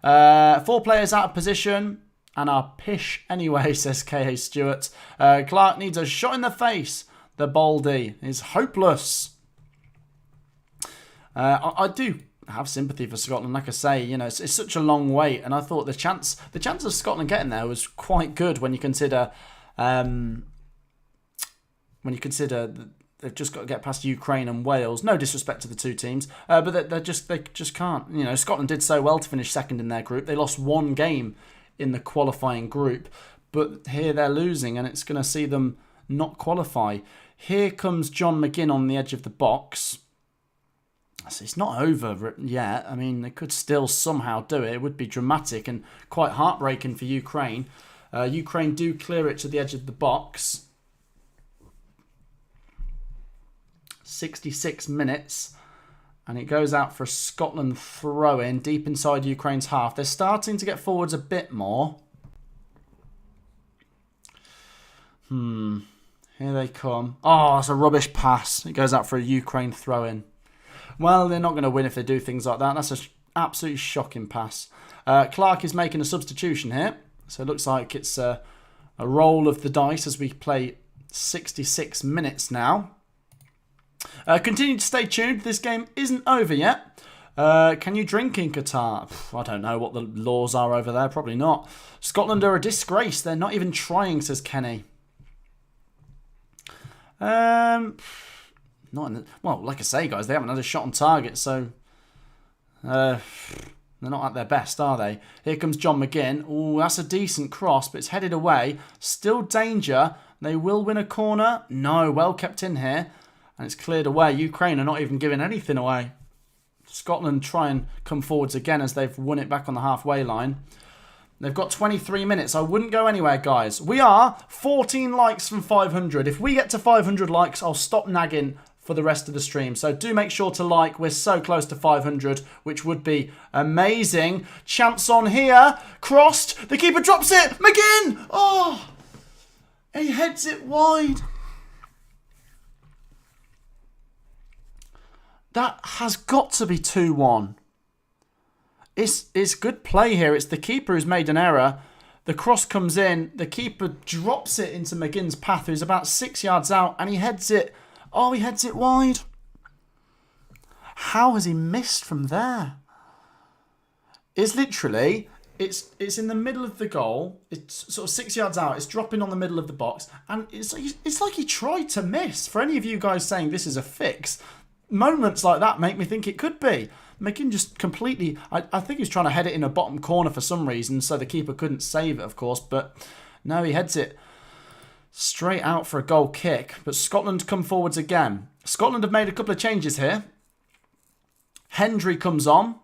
4 players out of position and are pish anyway, says K.A. Stewart. Clark needs a shot in the face. The Baldy is hopeless. I do have sympathy for Scotland. Like I say, you know, it's such a long wait, and I thought the chance of Scotland getting there was quite good when you consider they've just got to get past Ukraine and Wales. No disrespect to the two teams, but they just can't. You know, Scotland did so well to finish second in their group. They lost 1 game in the qualifying group, but here they're losing, and it's going to see them not qualify. Here comes John McGinn on the edge of the box. So it's not over yet. I mean, they could still somehow do it. It would be dramatic and quite heartbreaking for Ukraine. Ukraine do clear it to the edge of the box. 66 minutes. And it goes out for a Scotland throw-in deep inside Ukraine's half. They're starting to get forwards a bit more. Here they come. Oh, it's a rubbish pass. It goes out for a Ukraine throw-in. Well, they're not going to win if they do things like that. That's an absolutely shocking pass. Clark is making a substitution here. So it looks like it's a roll of the dice as we play 66 minutes now. Continue to stay tuned. This game isn't over yet. Can you drink in Qatar? I don't know what the laws are over there. Probably not. Scotland are a disgrace. They're not even trying, says Kenny. Not in the, well, like I say, guys, they haven't had a shot on target, so they're not at their best, are they? Here comes John McGinn. Oh, that's a decent cross, but it's headed away. Still danger. They will win a corner. No, well kept in here. And it's cleared away. Ukraine are not even giving anything away. Scotland try and come forwards again as they've won it back on the halfway line. They've got 23 minutes. I wouldn't go anywhere, guys. We are 14 likes from 500. If we get to 500 likes, I'll stop nagging for the rest of the stream. So do make sure to like. We're so close to 500, which would be amazing. Chance on here. Crossed. The keeper drops it. McGinn. Oh, he heads it wide. That has got to be 2-1. It's good play here. It's the keeper who's made an error. The cross comes in. The keeper drops it into McGinn's path, who's about 6 yards out, and he heads it. Oh, he heads it wide. How has he missed from there? It's literally, it's in the middle of the goal. It's sort of 6 yards out. It's dropping on the middle of the box. And it's like he tried to miss. For any of you guys saying this is a fix, moments like that make me think it could be. McGinn just completely, I think he was trying to head it in a bottom corner for some reason, so the keeper couldn't save it, of course. But no, he heads it straight out for a goal kick. But Scotland come forwards again. Scotland have made a couple of changes here. Hendry comes on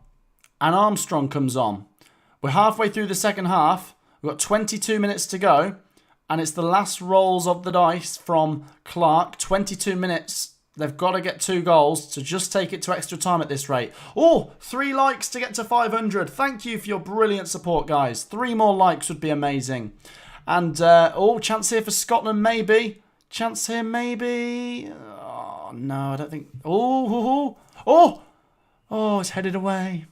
and Armstrong comes on. We're halfway through the second half. We've got 22 minutes to go. And it's the last rolls of the dice from Clark. 22 minutes. They've got to get 2 goals to just take it to extra time at this rate. Oh, 3 likes to get to 500. Thank you for your brilliant support, guys. 3 more likes would be amazing. And, chance here for Scotland, maybe. Chance here, maybe. Oh, no, I don't think. Oh, it's headed away.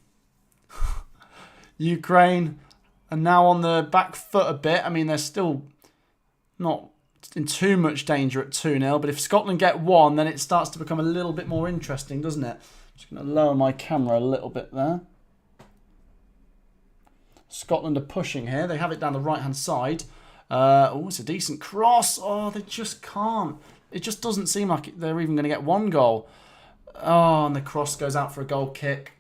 Ukraine are now on the back foot a bit. I mean, they're still not in too much danger at 2-0. But if Scotland get 1, then it starts to become a little bit more interesting, doesn't it? Just going to lower my camera a little bit there. Scotland are pushing here. They have it down the right-hand side. It's a decent cross. Oh, they just can't. It just doesn't seem like they're even going to get 1 goal. Oh, and the cross goes out for a goal kick.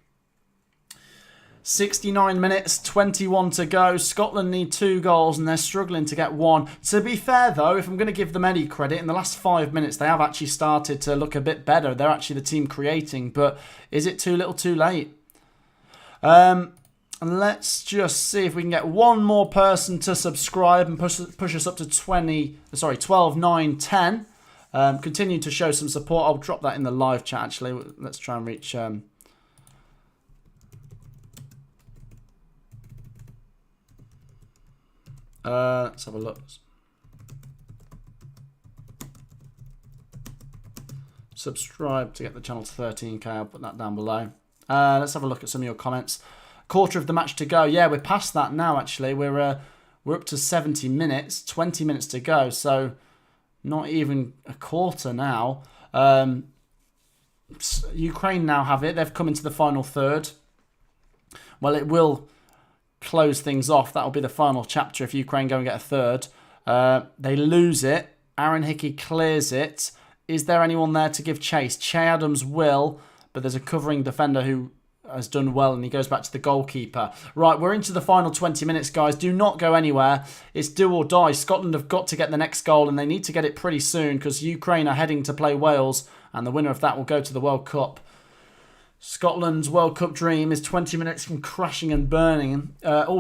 69 minutes, 21 to go. Scotland need 2 goals and they're struggling to get 1. To be fair, though, if I'm going to give them any credit, in the last 5 minutes, they have actually started to look a bit better. They're actually the team creating, but is it too little too late? And let's just see if we can get 1 more person to subscribe and push us up to 12, 9, 10. Continue to show some support. I'll drop that in the live chat, actually. Let's try and reach... Let's have a look. Subscribe to get the channel to 13k. I'll put that down below. Let's have a look at some of your comments. Quarter of the match to go. Yeah, we're past that now, actually. We're up to 70 minutes. 20 minutes to go. So not even a quarter now. Ukraine now have it. They've come into the final third. Well, it will close things off. That'll be the final chapter if Ukraine go and get a third. They lose it. Aaron Hickey clears it. Is there anyone there to give chase? Che Adams will, but there's a covering defender who has done well, and he goes back to the goalkeeper. Right, we're into the final 20 minutes, guys. Do not go anywhere. It's do or die. Scotland have got to get the next goal, and they need to get it pretty soon because Ukraine are heading to play Wales, and the winner of that will go to the World Cup. Scotland's World Cup dream is 20 minutes from crashing and burning.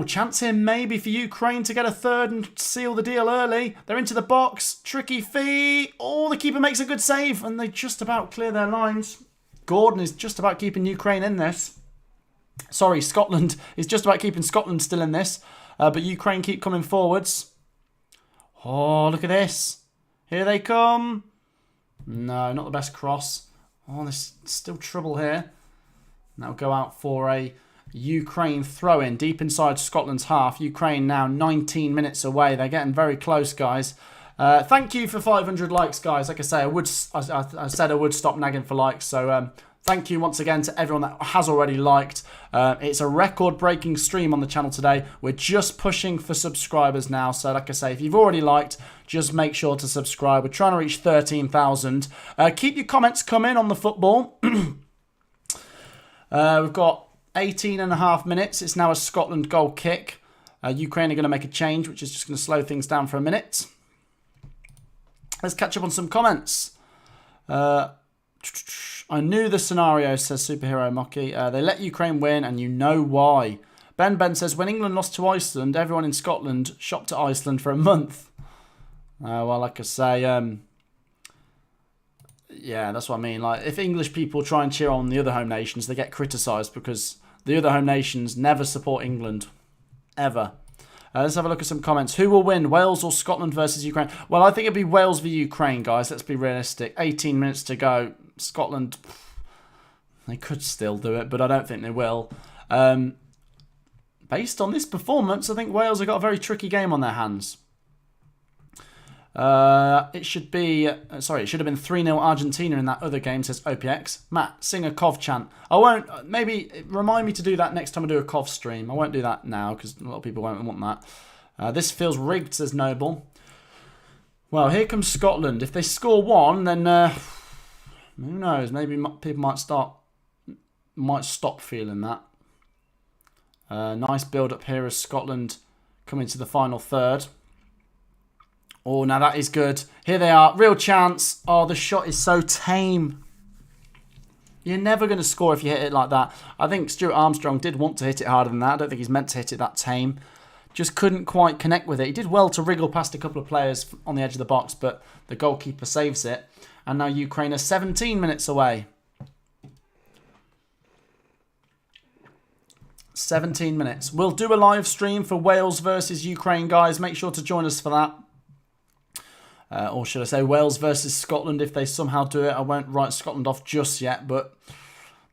Chance here maybe for Ukraine to get a third and seal the deal early. They're into the box. Tricky fee. Oh, the keeper makes a good save, and they just about clear their lines. Gordon is just about keeping Ukraine in this. Sorry, Scotland is just about keeping Scotland still in this. But Ukraine keep coming forwards. Oh, look at this. Here they come. No, not the best cross. Oh, there's still trouble here. Now go out for a Ukraine throw-in deep inside Scotland's half. Ukraine now 19 minutes away. They're getting very close, guys. Thank you for 500 likes, guys. Like I say, I said I would stop nagging for likes. So thank you once again to everyone that has already liked. It's a record-breaking stream on the channel today. We're just pushing for subscribers now. So like I say, if you've already liked, just make sure to subscribe. We're trying to reach 13,000. Keep your comments coming on the football. We've got 18.5 minutes. It's now a Scotland goal kick. Ukraine are going to make a change, which is just going to slow things down for a minute. Let's catch up on some comments. I knew the scenario, says Superhero Mocky. They let Ukraine win, and you know why. Ben says, when England lost to Iceland, everyone in Scotland shopped to Iceland for a month. Well, like I say, yeah, that's what I mean. Like, if English people try and cheer on the other home nations, they get criticised because the other home nations never support England. Ever. Let's have a look at some comments. Who will win, Wales or Scotland versus Ukraine? Well, I think it'd be Wales v Ukraine, guys. Let's be realistic. 18 minutes to go. Scotland, they could still do it, but I don't think they will. Based on this performance, I think Wales have got a very tricky game on their hands. It should be... sorry, it should have been 3-0 Argentina in that other game, says OPX. Matt, sing a Cov chant. I won't... Maybe remind me to do that next time I do a Cov stream. I won't do that now because a lot of people won't want that. This feels rigged, says Noble. Well, here comes Scotland. If they score one, then... who knows? Maybe people might stop feeling that. Nice build-up here as Scotland come into the final third. Oh, now that is good. Here they are. Real chance. Oh, the shot is so tame. You're never going to score if you hit it like that. I think Stuart Armstrong did want to hit it harder than that. I don't think he's meant to hit it that tame. Just couldn't quite connect with it. He did well to wriggle past a couple of players on the edge of the box, but the goalkeeper saves it. And now Ukraine are 17 minutes away. 17 minutes. We'll do a live stream for Wales versus Ukraine, guys. Make sure to join us for that. Or should I say Wales versus Scotland if they somehow do it. I won't write Scotland off just yet, but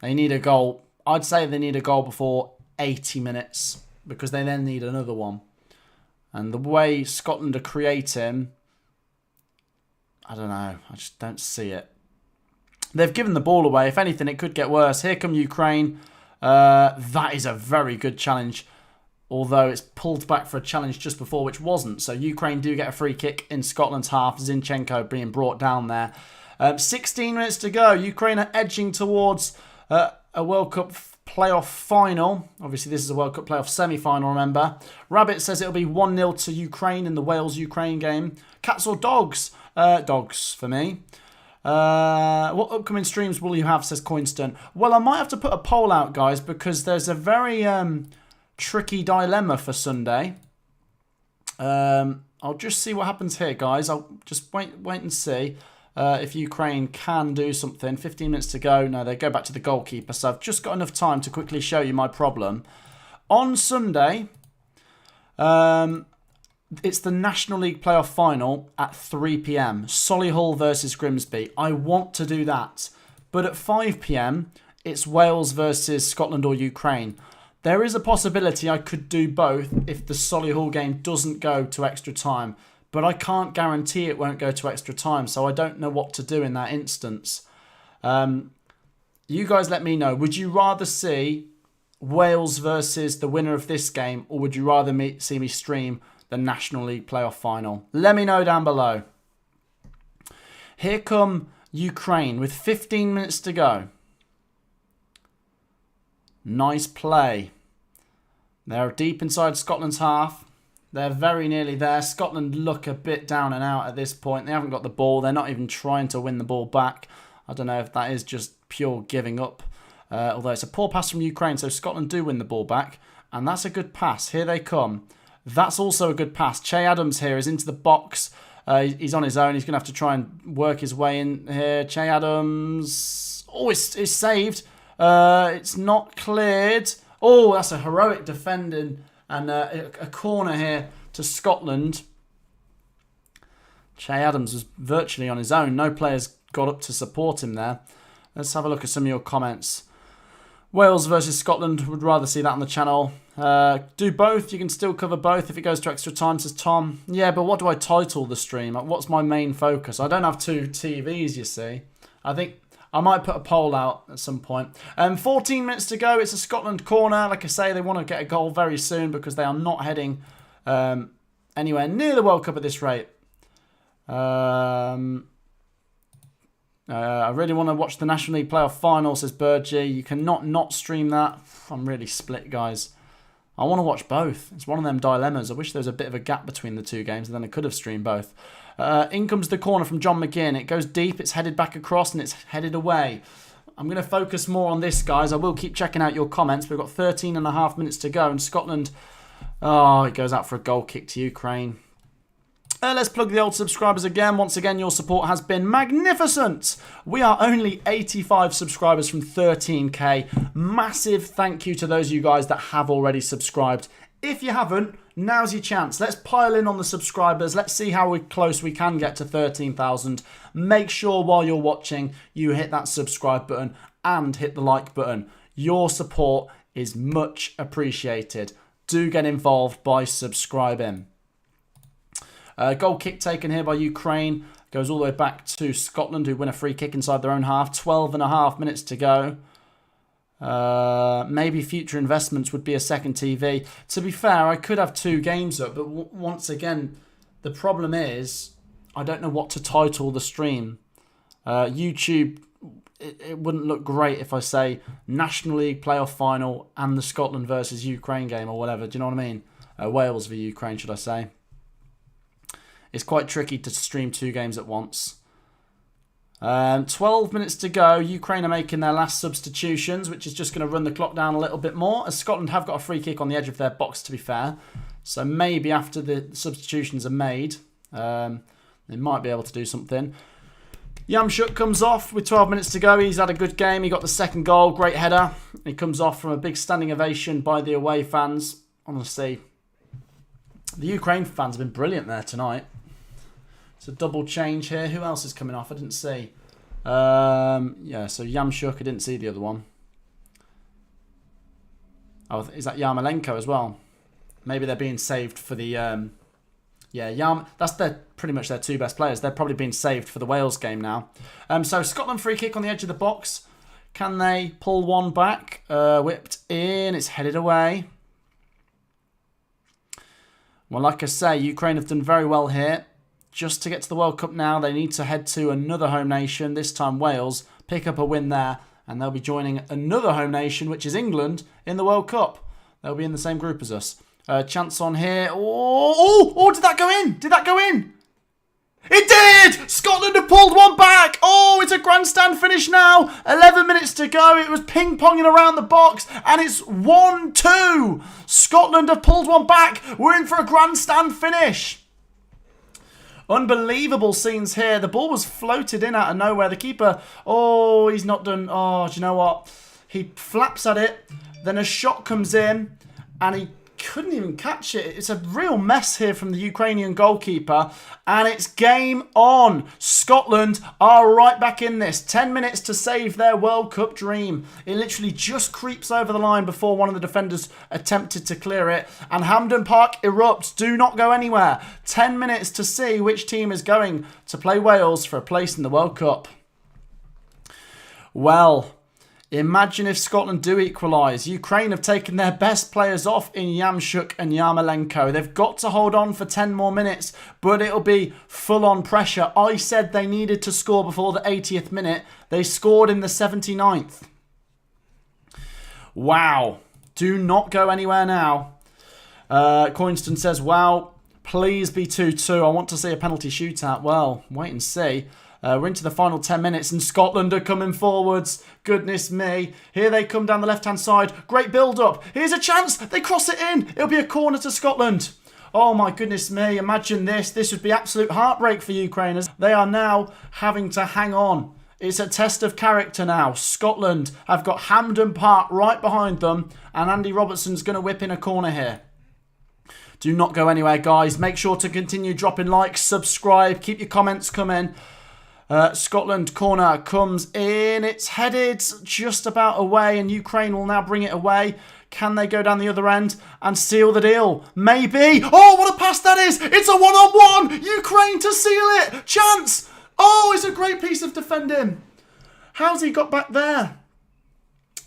they need a goal. I'd say they need a goal before 80 minutes because they then need another one. And the way Scotland are creating, I don't know. I just don't see it. They've given the ball away. If anything, it could get worse. Here come Ukraine. That is a very good challenge. Although it's pulled back for a challenge just before, which wasn't. So Ukraine do get a free kick in Scotland's half. Zinchenko being brought down there. 16 minutes to go. Ukraine are edging towards a World Cup playoff final. Obviously, this is a World Cup playoff semi-final, remember. Rabbit says it'll be 1-0 to Ukraine in the Wales-Ukraine game. Cats or dogs? Dogs for me. What upcoming streams will you have, says Coinston. Well, I might have to put a poll out, guys, because there's a very... tricky dilemma for Sunday. I'll just see what happens here, guys. I'll just wait and see if Ukraine can do something. 15 minutes to go. No, they go back to the goalkeeper. So I've just got enough time to quickly show you my problem. On Sunday, it's the National League playoff final at 3 p.m. Solihull versus Grimsby. I want to do that. But at 5 p.m, it's Wales versus Scotland or Ukraine. There is a possibility I could do both if the Solihull game doesn't go to extra time. But I can't guarantee it won't go to extra time, so I don't know what to do in that instance. You guys let me know. Would you rather see Wales versus the winner of this game, or would you rather see me stream the National League playoff final? Let me know down below. Here come Ukraine with 15 minutes to go. Nice play. They're deep inside Scotland's half. They're very nearly there. Scotland look a bit down and out at this point. They haven't got the ball. They're not even trying to win the ball back. I don't know if that is just pure giving up. Although it's a poor pass from Ukraine, so Scotland do win the ball back. And that's a good pass. Here they come. That's also a good pass. Che Adams here is into the box. He's on his own. He's going to have to try and work his way in here. Che Adams. Oh, it's saved. It's not cleared. Oh, that's a heroic defending. And a corner here to Scotland. Che Adams was virtually on his own. No players got up to support him there. Let's have a look at some of your comments. Wales versus Scotland. Would rather see that on the channel. Do both. You can still cover both if it goes to extra time, says Tom. Yeah, but what do I title the stream? What's my main focus? I don't have two TVs, you see. I think I might put a poll out at some point. 14 minutes to go. It's a Scotland corner. Like I say, they want to get a goal very soon because they are not heading anywhere near the World Cup at this rate. I really want to watch the National League playoff final, says Burgee. You cannot not stream that. I'm really split, guys. I want to watch both. It's one of them dilemmas. I wish there was a bit of a gap between the two games, and then I could have streamed both. In comes the corner from John McGinn. It goes deep. It's headed back across, and it's headed away. I'm going to focus more on this, guys. I will keep checking out your comments. We've got 13 and a half minutes to go, and Scotland... Oh, it goes out for a goal kick to Ukraine. Let's plug the old subscribers again. Once again, your support has been magnificent. We are only 85 subscribers from 13k. Massive thank you to those of you guys that have already subscribed. If you haven't, now's your chance. Let's pile in on the subscribers. Let's see how close we can get to 13,000. Make sure while you're watching, you hit that subscribe button and hit the like button. Your support is much appreciated. Do get involved by subscribing. Goal kick taken here by Ukraine. Goes all the way back to Scotland, who win a free kick inside their own half. 12 and a half minutes to go. Maybe future investments would be a second TV. To be fair, I could have two games up, but once again, the problem is I don't know what to title the stream. YouTube, it wouldn't look great if I say National League playoff final and the Scotland versus Ukraine game or whatever. Do you know what I mean? Wales v Ukraine, should I say. It's quite tricky to stream two games at once. 12 minutes to go. Ukraine are making their last substitutions, which is just going to run the clock down a little bit more, as Scotland have got a free kick on the edge of their box, to be fair. So maybe after the substitutions are made, they might be able to do something. Yamchuk comes off with 12 minutes to go. He's had a good game. He got the second goal. Great header. He comes off from a big standing ovation by the away fans. Honestly, the Ukraine fans have been brilliant there tonight. It's a double change here. Who else is coming off? I didn't see. Yeah, so Yamchuk. I didn't see the other one. Oh, is that Yarmolenko as well? Maybe they're being saved for the... Yeah, that's pretty much their two best players. They're probably being saved for the Wales game now. So Scotland free kick on the edge of the box. Can they pull one back? Whipped in. It's headed away. Well, like I say, Ukraine have done very well here. Just to get to the World Cup now, they need to head to another home nation, this time Wales, pick up a win there, and they'll be joining another home nation, which is England, in the World Cup. They'll be in the same group as us. Chance on here. Oh, did that go in? Did that go in? It did! Scotland have pulled one back. Oh, it's a grandstand finish now. 11 minutes to go. It was ping-ponging around the box, and it's 1-2. Scotland have pulled one back. We're in for a grandstand finish. Unbelievable scenes here. The ball was floated in out of nowhere. The keeper, oh, he's not done. Oh, do you know what? He flaps at it. Then a shot comes in, and he couldn't even catch it. It's a real mess here from the Ukrainian goalkeeper. And it's game on. Scotland are right back in this. 10 minutes to save their World Cup dream. It literally just creeps over the line before one of the defenders attempted to clear it. And Hampden Park erupts. Do not go anywhere. 10 minutes to see which team is going to play Wales for a place in the World Cup. Well, imagine if Scotland do equalise. Ukraine have taken their best players off in Yamchuk and Yarmolenko. They've got to hold on for 10 more minutes, but it'll be full-on pressure. I said they needed to score before the 80th minute. They scored in the 79th. Wow. Do not go anywhere now. Coinston says, wow, please be 2-2. I want to see a penalty shootout. Well, wait and see. We're into the final 10 minutes and Scotland are coming forwards. Goodness me. Here they come down the left-hand side. Great build-up. Here's a chance. They cross it in. It'll be a corner to Scotland. Oh my goodness me. Imagine this. This would be absolute heartbreak for Ukrainers. They are now having to hang on. It's a test of character now. Scotland have got Hampden Park right behind them and Andy Robertson's going to whip in a corner here. Do not go anywhere, guys. Make sure to continue dropping likes, subscribe, keep your comments coming. Scotland corner comes in. It's headed just about away and Ukraine will now bring it away. Can they go down the other end and seal the deal? Maybe. Oh, what a pass that is. It's a one-on-one. Ukraine to seal it. Chance. Oh, it's a great piece of defending. How's he got back there?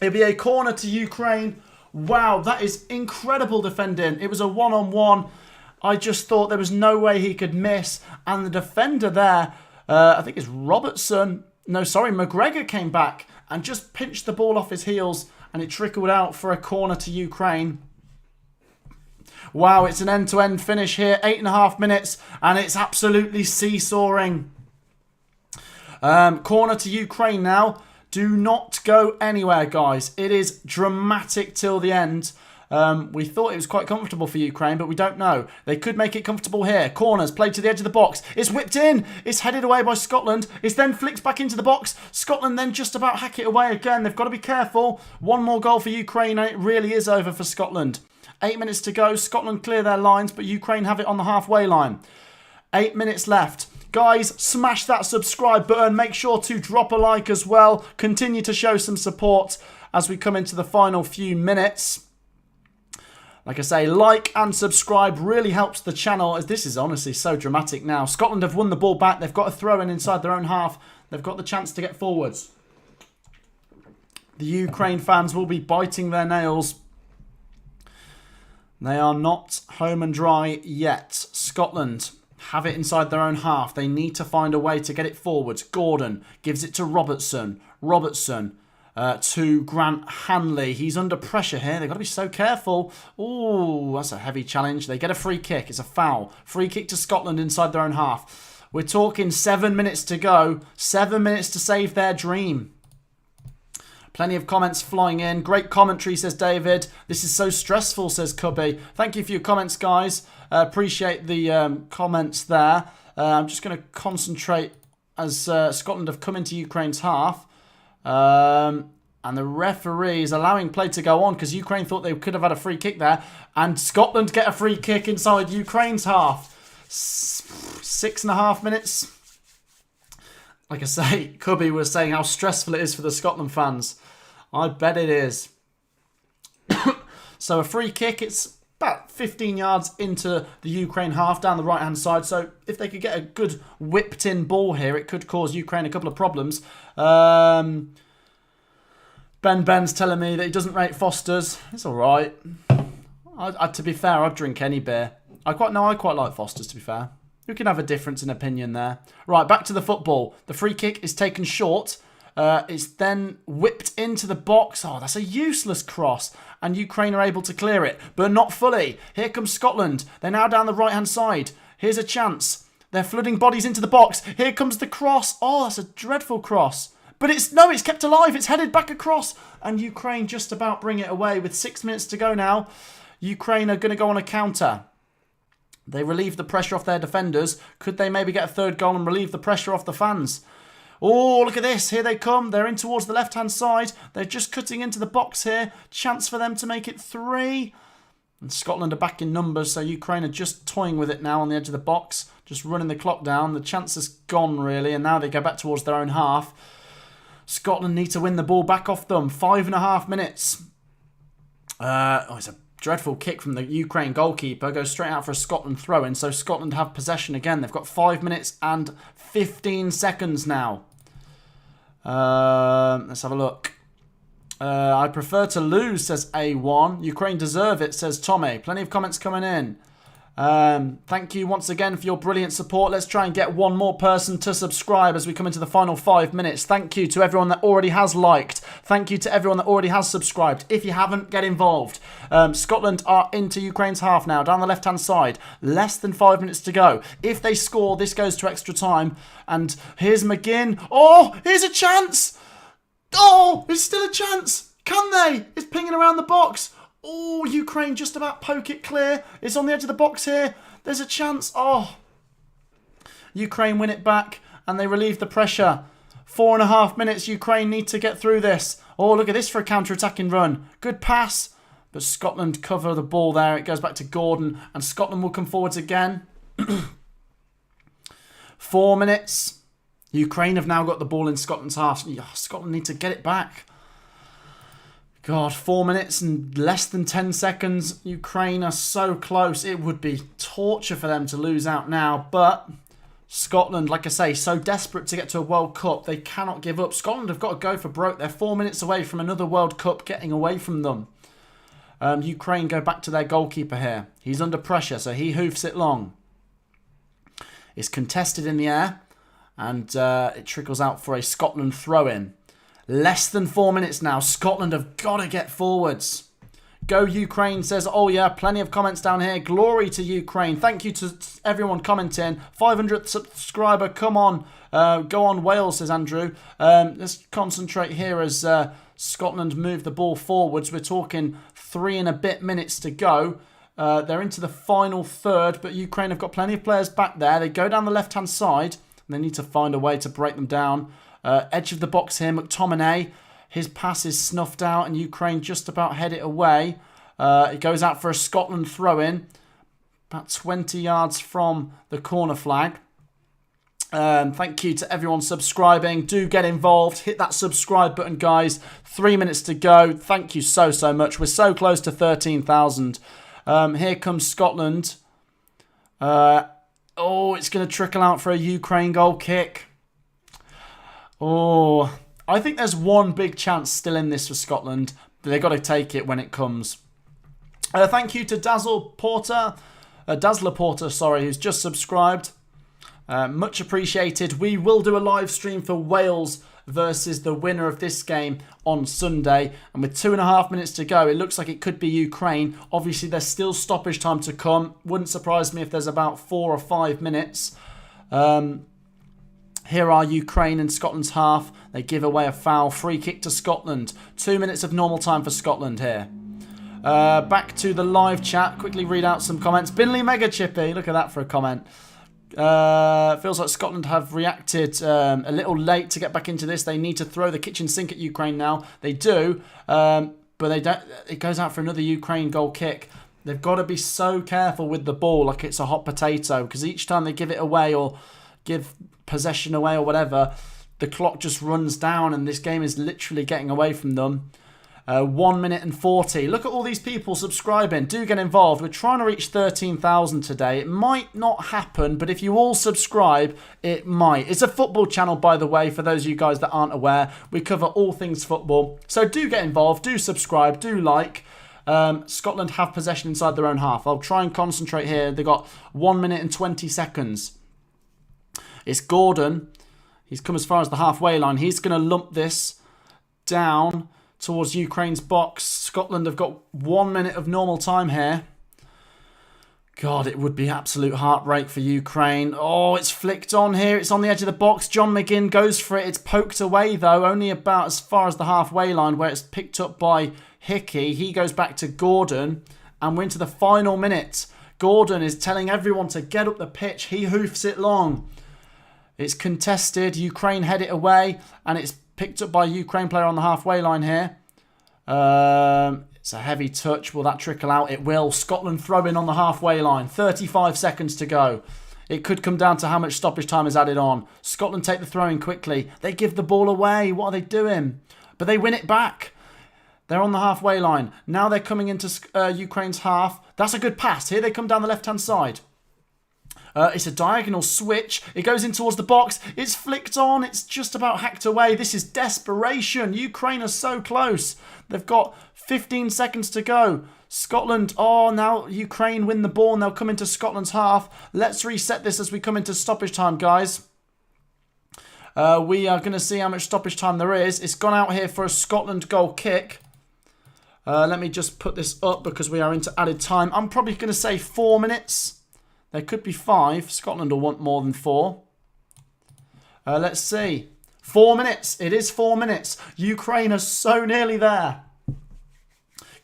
It'll be a corner to Ukraine. Wow, that is incredible defending. It was a one-on-one. I just thought there was no way he could miss. And the defender there, I think it's Robertson. No, sorry, McGregor came back and just pinched the ball off his heels and it trickled out for a corner to Ukraine. Wow, it's an end-to-end finish here. 8.5 minutes and it's absolutely seesawing. Corner to Ukraine now. Do not go anywhere, guys. It is dramatic till the end. We thought it was quite comfortable for Ukraine, but we don't know. They could make it comfortable here. Corners, played to the edge of the box. It's whipped in. It's headed away by Scotland. It's then flicked back into the box. Scotland then just about hack it away again. They've got to be careful. One more goal for Ukraine, and it really is over for Scotland. 8 minutes to go. Scotland clear their lines, but Ukraine have it on the halfway line. 8 minutes left. Guys, smash that subscribe button. Make sure to drop a like as well. Continue to show some support as we come into the final few minutes. Like I say, like and subscribe really helps the channel, as this is honestly so dramatic now. Scotland have won the ball back. They've got a throw in inside their own half. They've got the chance to get forwards. The Ukraine fans will be biting their nails. They are not home and dry yet. Scotland have it inside their own half. They need to find a way to get it forwards. Gordon gives it to Robertson. Robertson to Grant Hanley. He's under pressure here. They've got to be so careful. Ooh, that's a heavy challenge. They get a free kick. It's a foul. Free kick to Scotland inside their own half. We're talking 7 minutes to go. 7 minutes to save their dream. Plenty of comments flying in. Great commentary, says David. This is so stressful, says Cubby. Thank you for your comments, guys. Appreciate the comments there. I'm just going to concentrate as Scotland have come into Ukraine's half. And the referee is allowing play to go on because Ukraine thought they could have had a free kick there. And Scotland get a free kick inside Ukraine's half. 6.5 minutes. Like I say, Cubby was saying how stressful it is for the Scotland fans. I bet it is. So a free kick, it's about 15 yards into the Ukraine half down the right-hand side. So if they could get a good whipped-in ball here, it could cause Ukraine a couple of problems. Ben's telling me that he doesn't rate Foster's. It's all right. To be fair, I'd drink any beer. I quite like Foster's, to be fair. We can have a difference in opinion there. Right, back to the football. The free kick is taken short. It's then whipped into the box. Oh, that's a useless cross. And Ukraine are able to clear it, but not fully. Here comes Scotland. They're now down the right-hand side. Here's a chance. They're flooding bodies into the box. Here comes the cross. Oh, that's a dreadful cross. But it's kept alive. It's headed back across. And Ukraine just about bring it away with 6 minutes to go now. Ukraine are going to go on a counter. They relieve the pressure off their defenders. Could they maybe get a third goal and relieve the pressure off the fans? Oh, look at this. Here they come. They're in towards the left-hand side. They're just cutting into the box here. Chance for them to make it 3. And Scotland are back in numbers, so Ukraine are just toying with it now on the edge of the box, just running the clock down. The chance is gone, really, and now they go back towards their own half. Scotland need to win the ball back off them. 5.5 minutes. It's a dreadful kick from the Ukraine goalkeeper. Goes straight out for a Scotland throw-in, so Scotland have possession again. They've got 5 minutes and 15 seconds now. Let's have a look. I prefer to lose, says A1. Ukraine deserve it, says Tommy. Plenty of comments coming in. Thank you once again for your brilliant support. Let's try and get one more person to subscribe as we come into the final 5 minutes. Thank you to everyone that already has liked. Thank you to everyone that already has subscribed. If you haven't, get involved. Scotland are into Ukraine's half now, down the left-hand side. Less than 5 minutes to go. If they score, this goes to extra time. And here's McGinn. Oh, here's a chance. Oh, it's still a chance. Can they? It's pinging around the box. Oh, Ukraine just about poke it clear. It's on the edge of the box here. There's a chance. Oh. Ukraine win it back and they relieve the pressure. 4.5 minutes. Ukraine need to get through this. Oh, look at this for a counter-attacking run. Good pass. But Scotland cover the ball there. It goes back to Gordon and Scotland will come forwards again. 4 minutes. Ukraine have now got the ball in Scotland's half. Scotland need to get it back. God, 4 minutes and less than 10 seconds. Ukraine are so close. It would be torture for them to lose out now. But Scotland, like I say, so desperate to get to a World Cup. They cannot give up. Scotland have got to go for broke. They're 4 minutes away from another World Cup getting away from them. Ukraine go back to their goalkeeper here. He's under pressure, so he hoofs it long. It's contested in the air. And it trickles out for a Scotland throw-in. Less than 4 minutes now. Scotland have got to get forwards. Go Ukraine says, oh yeah, plenty of comments down here. Glory to Ukraine. Thank you to everyone commenting. 500th subscriber, come on. Go on Wales, says Andrew. Let's concentrate here as Scotland move the ball forwards. We're talking 3 and a bit minutes to go. They're into the final third, but Ukraine have got plenty of players back there. They go down the left-hand side. They need to find a way to break them down. Edge of the box here, McTominay. His pass is snuffed out and Ukraine just about head it away. It goes out for a Scotland throw-in. About 20 yards from the corner flag. Thank you to everyone subscribing. Do get involved. Hit that subscribe button, guys. 3 minutes to go. Thank you so much. We're so close to 13,000. Here comes Scotland. Oh, it's going to trickle out for a Ukraine goal kick. Oh, I think there's one big chance still in this for Scotland. But they've got to take it when it comes. Thank you to Dazzler Porter, who's just subscribed. Much appreciated. We will do a live stream for Wales versus the winner of this game on Sunday. And with 2.5 minutes to go, it looks like it could be Ukraine. Obviously, there's still stoppage time to come. Wouldn't surprise me if there's about 4 or 5 minutes. Here are Ukraine and Scotland's half. They give away a foul. Free kick to Scotland. 2 minutes of normal time for Scotland here. Back to the live chat. Quickly read out some comments. Binley Mega Chippy. Look at that for a comment. Feels like Scotland have reacted a little late to get back into this. They need to throw the kitchen sink at Ukraine now. They do, but they don't. It goes out for another Ukraine goal kick. They've got to be so careful with the ball, like it's a hot potato, because each time they give it away or give possession away or whatever, the clock just runs down, and this game is literally getting away from them. 1 minute and 40. Look at all these people subscribing. Do get involved. We're trying to reach 13,000 today. It might not happen, but if you all subscribe, it might. It's a football channel, by the way, for those of you guys that aren't aware. We cover all things football. So do get involved. Do subscribe. Do like. Scotland have possession inside their own half. I'll try and concentrate here. They've got 1 minute and 20 seconds. It's Gordon. He's come as far as the halfway line. He's going to lump this down towards Ukraine's box. Scotland have got 1 minute of normal time here. God, it would be absolute heartbreak for Ukraine. Oh, it's flicked on here. It's on the edge of the box. John McGinn goes for it. It's poked away, though, only about as far as the halfway line, where it's picked up by Hickey. He goes back to Gordon, and we're into the final minute. Gordon is telling everyone to get up the pitch. He hoofs it long. It's contested. Ukraine head it away, and it's picked up by a Ukraine player on the halfway line here. It's a heavy touch. Will that trickle out? It will. Scotland throw in on the halfway line. 35 seconds to go. It could come down to how much stoppage time is added on. Scotland take the throw in quickly. They give the ball away. What are they doing? But they win it back. They're on the halfway line. Now they're coming into Ukraine's half. That's a good pass. Here they come down the left-hand side. It's a diagonal switch. It goes in towards the box. It's flicked on. It's just about hacked away. This is desperation. Ukraine are so close. They've got 15 seconds to go. Scotland, oh, now Ukraine win the ball and they'll come into Scotland's half. Let's reset this as we come into stoppage time, guys. We are going to see how much stoppage time there is. It's gone out here for a Scotland goal kick. Let me just put this up because we are into added time. I'm probably going to say 4 minutes. There could be 5. Scotland will want more than 4. Let's see. 4 minutes. It is 4 minutes. Ukraine are so nearly there.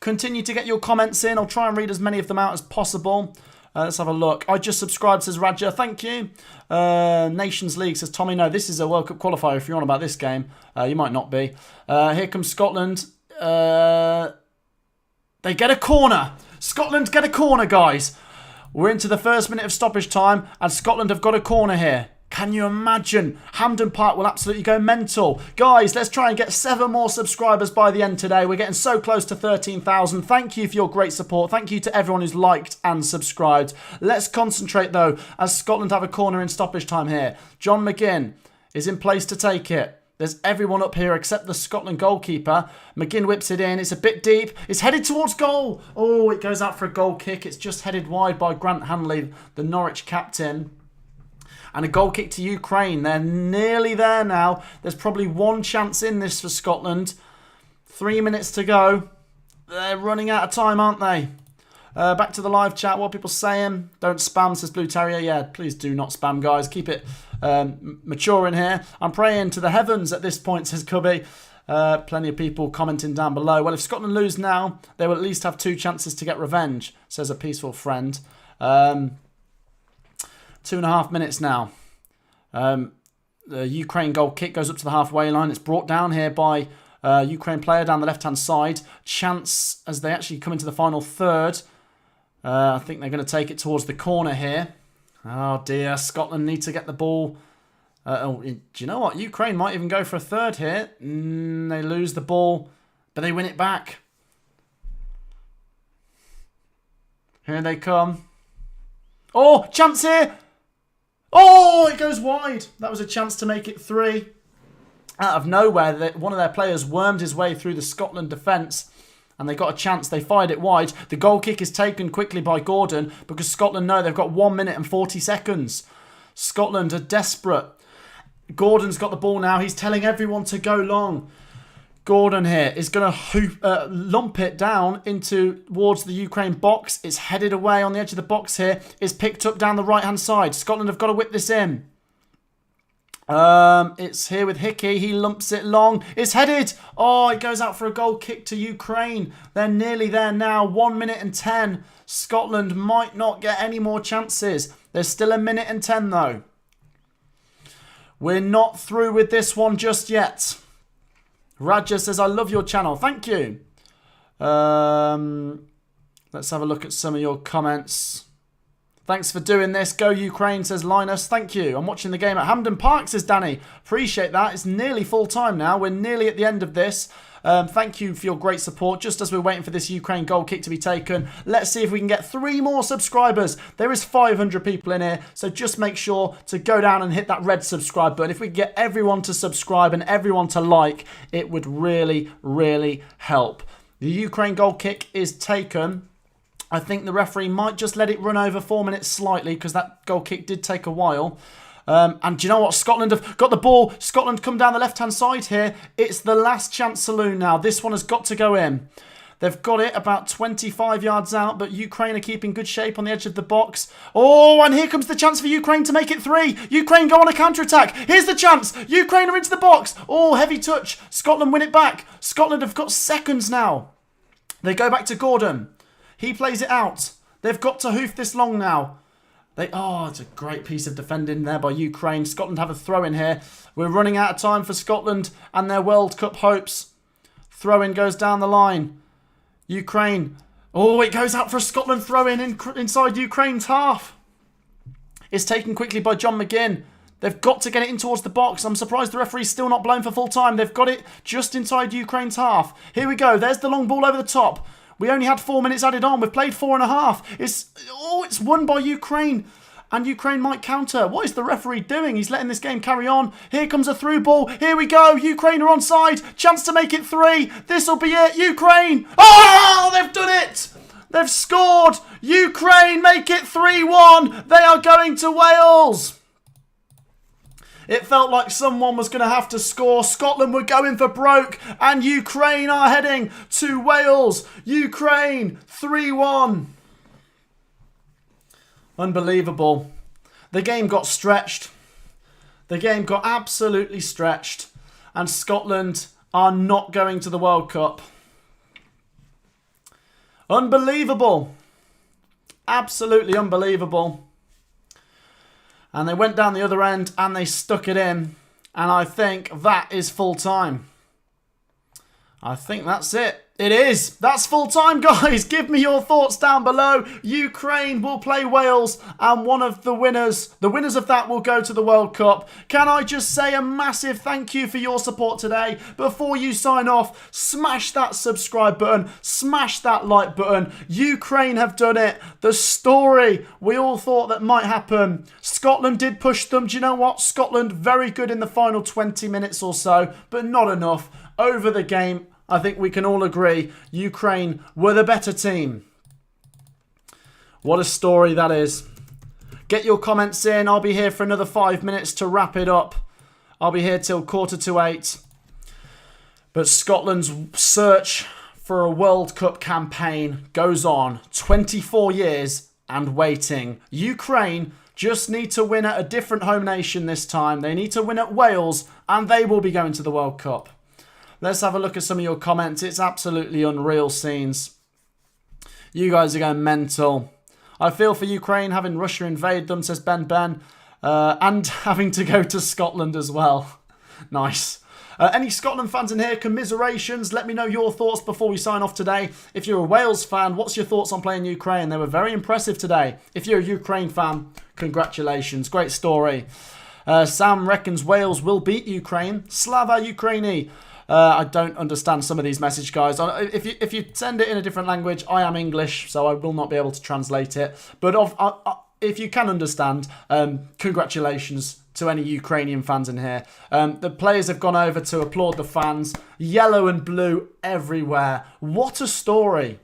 Continue to get your comments in. I'll try and read as many of them out as possible. Let's have a look. I just subscribed, says Raja. Thank you. Nations League, says Tommy. No, this is a World Cup qualifier if you're on about this game. You might not be. Here comes Scotland. They get a corner. Scotland get a corner, guys. We're into the first minute of stoppage time and Scotland have got a corner here. Can you imagine? Hampden Park will absolutely go mental. Guys, let's try and get 7 more subscribers by the end today. We're getting so close to 13,000. Thank you for your great support. Thank you to everyone who's liked and subscribed. Let's concentrate, though, as Scotland have a corner in stoppage time here. John McGinn is in place to take it. There's everyone up here except the Scotland goalkeeper. McGinn whips it in. It's a bit deep. It's headed towards goal. Oh, it goes out for a goal kick. It's just headed wide by Grant Hanley, the Norwich captain. And a goal kick to Ukraine. They're nearly there now. There's probably 1 chance in this for Scotland. 3 minutes to go. They're running out of time, aren't they? Back to the live chat. What are people saying? Don't spam, says Blue Terrier. Yeah, please do not spam, guys. Keep it mature in here. I'm praying to the heavens at this point, says Cubby. Plenty of people commenting down below. Well, if Scotland lose now, they will at least have 2 chances to get revenge, says a peaceful friend. 2.5 minutes now. The Ukraine goal kick goes up to the halfway line. It's brought down here by Ukraine player down the left-hand side. Chance as they actually come into the final third. I think they're going to take it towards the corner here. Oh dear, Scotland need to get the ball. Do you know what? Ukraine might even go for a third here. They lose the ball, but they win it back. Here they come. Oh, chance here. Oh, it goes wide. That was a chance to make it 3. Out of nowhere, one of their players wormed his way through the Scotland defence. And they got a chance. They fired it wide. The goal kick is taken quickly by Gordon because Scotland know they've got 1 minute and 40 seconds. Scotland are desperate. Gordon's got the ball now. He's telling everyone to go long. Gordon here is going to lump it down towards the Ukraine box. It's headed away on the edge of the box here. It's picked up down the right-hand side. Scotland have got to whip this in. It's here with Hickey. He lumps it long. It's headed. Oh, it goes out for a goal kick to Ukraine. They're nearly there now. 1 minute and 10. Scotland might not get any more chances. There's still 1 minute and 10 though. We're not through with this one just yet. Raja says, I love your channel. Thank you. Let's have a look at some of your comments. Thanks for doing this. Go Ukraine, says Linus. Thank you. I'm watching the game at Hampden Park, says Danny. Appreciate that. It's nearly full time now. We're nearly at the end of this. Thank you for your great support. Just as we're waiting for this Ukraine goal kick to be taken, let's see if we can get 3 more subscribers. There is 500 people in here, so just make sure to go down and hit that red subscribe button. If we can get everyone to subscribe and everyone to like, it would really, really help. The Ukraine goal kick is taken. I think the referee might just let it run over 4 minutes slightly because that goal kick did take a while. And do you know what? Scotland have got the ball. Scotland come down the left-hand side here. It's the last chance saloon now. This one has got to go in. They've got it about 25 yards out, but Ukraine are keeping good shape on the edge of the box. Oh, and here comes the chance for Ukraine to make it 3. Ukraine go on a counter-attack. Here's the chance. Ukraine are into the box. Oh, heavy touch. Scotland win it back. Scotland have got seconds now. They go back to Gordon. He plays it out. They've got to hoof this long now. It's a great piece of defending there by Ukraine. Scotland have a throw in here. We're running out of time for Scotland and their World Cup hopes. Throw in goes down the line. Ukraine. Oh, it goes out for a Scotland throw-in inside Ukraine's half. It's taken quickly by John McGinn. They've got to get it in towards the box. I'm surprised the referee's still not blown for full time. They've got it just inside Ukraine's half. Here we go. There's the long ball over the top. We only had 4 minutes added on. We've played 4.5. It's won by Ukraine. And Ukraine might counter. What is the referee doing? He's letting this game carry on. Here comes a through ball. Here we go. Ukraine are onside. Chance to make it 3. This'll be it. Ukraine. Oh, they've done it. They've scored. Ukraine make it 3-1. They are going to Wales. It felt like someone was going to have to score. Scotland were going for broke. And Ukraine are heading to Wales. Ukraine 3-1. Unbelievable. The game got stretched. The game got absolutely stretched. And Scotland are not going to the World Cup. Unbelievable. Absolutely unbelievable. And they went down the other end and they stuck it in. And I think that is full time. I think that's it. It is. That's full time, guys. Give me your thoughts down below. Ukraine will play Wales and one of the winners of that will go to the World Cup. Can I just say a massive thank you for your support today? Before you sign off, smash that subscribe button. Smash that like button. Ukraine have done it. The story we all thought that might happen. Scotland did push them. Do you know what? Scotland very good in the final 20 minutes or so, but not enough. Over the game, I think we can all agree Ukraine were the better team. What a story that is. Get your comments in. I'll be here for another 5 minutes to wrap it up. I'll be here till 7:45. But Scotland's search for a World Cup campaign goes on. 24 years and waiting. Ukraine just need to win at a different home nation this time. They need to win at Wales and they will be going to the World Cup. Let's have a look at some of your comments. It's absolutely unreal scenes. You guys are going mental. I feel for Ukraine having Russia invade them, says Ben. And having to go to Scotland as well. Nice. Any Scotland fans in here? Commiserations. Let me know your thoughts before we sign off today. If you're a Wales fan, what's your thoughts on playing Ukraine? They were very impressive today. If you're a Ukraine fan, congratulations. Great story. Sam reckons Wales will beat Ukraine. Slava Ukraini. I don't understand some of these messages, guys. If you send it in a different language, I am English, so I will not be able to translate it. But if you can understand, congratulations to any Ukrainian fans in here. The players have gone over to applaud the fans. Yellow and blue everywhere. What a story.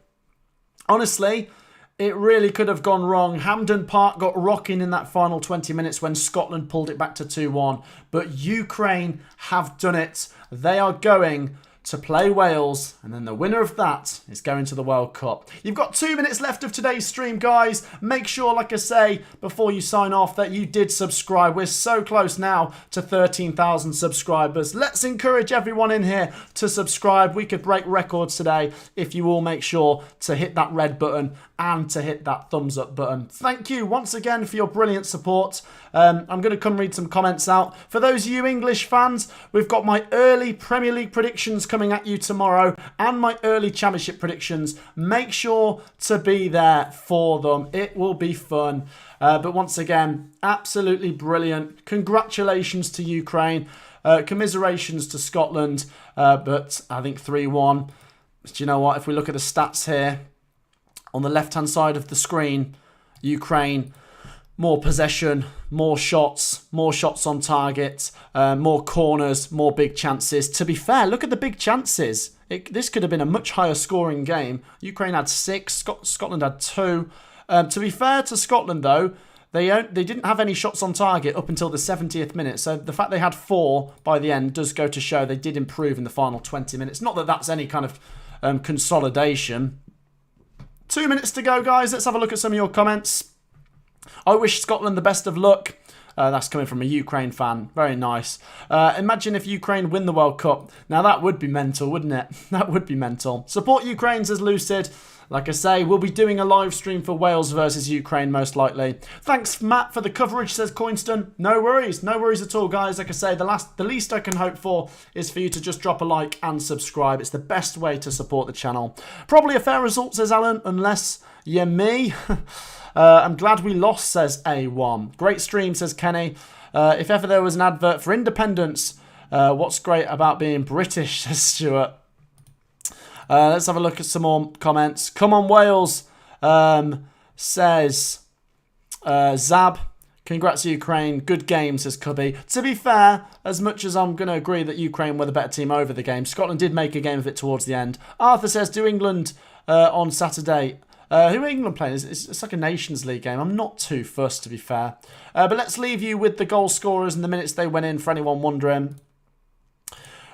Honestly, it really could have gone wrong. Hampden Park got rocking in that final 20 minutes when Scotland pulled it back to 2-1. But Ukraine have done it. They are going to play Wales, and then the winner of that is going to the World Cup. You've got 2 minutes left of today's stream, guys. Make sure, like I say, before you sign off, that you did subscribe. We're so close now to 13,000 subscribers. Let's encourage everyone in here to subscribe. We could break records today if you all make sure to hit that red button and to hit that thumbs up button. Thank you once again for your brilliant support. I'm going to come read some comments out. For those of you English fans, we've got my early Premier League predictions coming at you tomorrow and my early Championship predictions. Make sure to be there for them. It will be fun. But once again, absolutely brilliant. Congratulations to Ukraine. Commiserations to Scotland. But I think 3-1. Do you know what? If we look at the stats here, on the left-hand side of the screen, Ukraine, more possession, more shots on target, more corners, more big chances. To be fair, look at the big chances. This could have been a much higher scoring game. Ukraine had 6, Scotland had 2. To be fair to Scotland, though, they didn't have any shots on target up until the 70th minute. So the fact they had 4 by the end does go to show they did improve in the final 20 minutes. Not that that's any kind of consolidation. 2 minutes to go, guys. Let's have a look at some of your comments. I wish Scotland the best of luck. That's coming from a Ukraine fan. Very nice. Imagine if Ukraine win the World Cup. Now that would be mental, wouldn't it? That would be mental. Support Ukraine, says Lucid. Like I say, we'll be doing a live stream for Wales versus Ukraine most likely. Thanks, Matt, for the coverage, says Coinston. No worries at all, guys. Like I say, the least I can hope for is for you to just drop a like and subscribe. It's the best way to support the channel. Probably a fair result, says Alan, unless you're me. I'm glad we lost, says A1. Great stream, says Kenny. If ever there was an advert for independence, what's great about being British, says Stuart. Let's have a look at some more comments. Come on, Wales, says Zab. Congrats, Ukraine. Good game, says Cubby. To be fair, as much as I'm going to agree that Ukraine were the better team over the game, Scotland did make a game of it towards the end. Arthur says, do England on Saturday. Who are England playing? It's like a Nations League game. I'm not too fussed, to be fair. But let's leave you with the goal scorers and the minutes they went in for anyone wondering.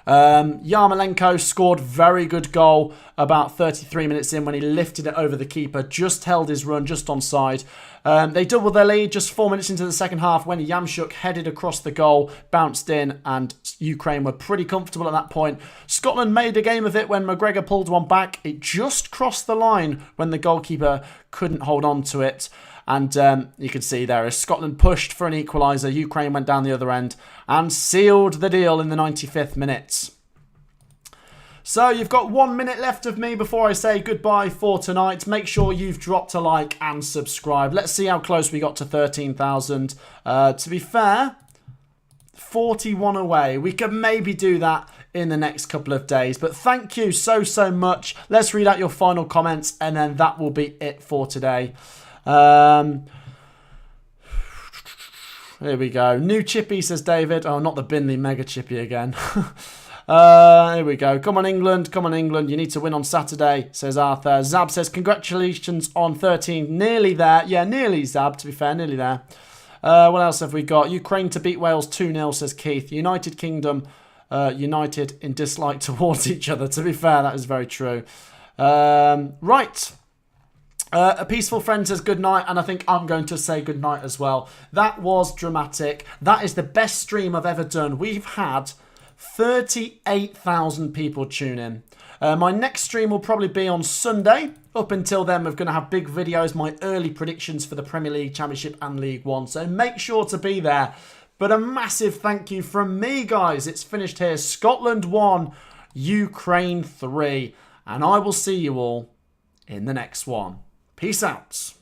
Yarmolenko scored very good goal about 33 minutes in when he lifted it over the keeper, just held his run just onside. They doubled their lead just 4 minutes into the second half when Yamchuk headed across the goal, bounced in, and Ukraine were pretty comfortable at that point. Scotland made a game of it when McGregor pulled one back. It just crossed the line when the goalkeeper couldn't hold on to it. And you can see there, as Scotland pushed for an equaliser, Ukraine went down the other end and sealed the deal in the 95th minute. So you've got 1 minute left of me before I say goodbye for tonight. Make sure you've dropped a like and subscribe. Let's see how close we got to 13,000. To be fair, 41 away. We could maybe do that in the next couple of days. But thank you so much. Let's read out your final comments and then that will be it for today. Here we go. New chippy, says David. Oh, not the Binley mega chippy again. Here we go. Come on, England. Come on, England. You need to win on Saturday, says Arthur. Zab says, congratulations on 13. Nearly there. Yeah, nearly, Zab, to be fair. Nearly there. What else have we got? Ukraine to beat Wales 2-0, says Keith. United Kingdom united in dislike towards each other. To be fair, that is very true. Right. A peaceful friend says good night, and I think I'm going to say good night as well. That was dramatic. That is the best stream I've ever done. We've had 38,000 people tune in. My next stream will probably be on Sunday. Up until then, we're going to have big videos, my early predictions for the Premier League, Championship and League One. So make sure to be there. But a massive thank you from me, guys. It's finished here. Scotland 1, Ukraine 3. And I will see you all in the next one. Peace out.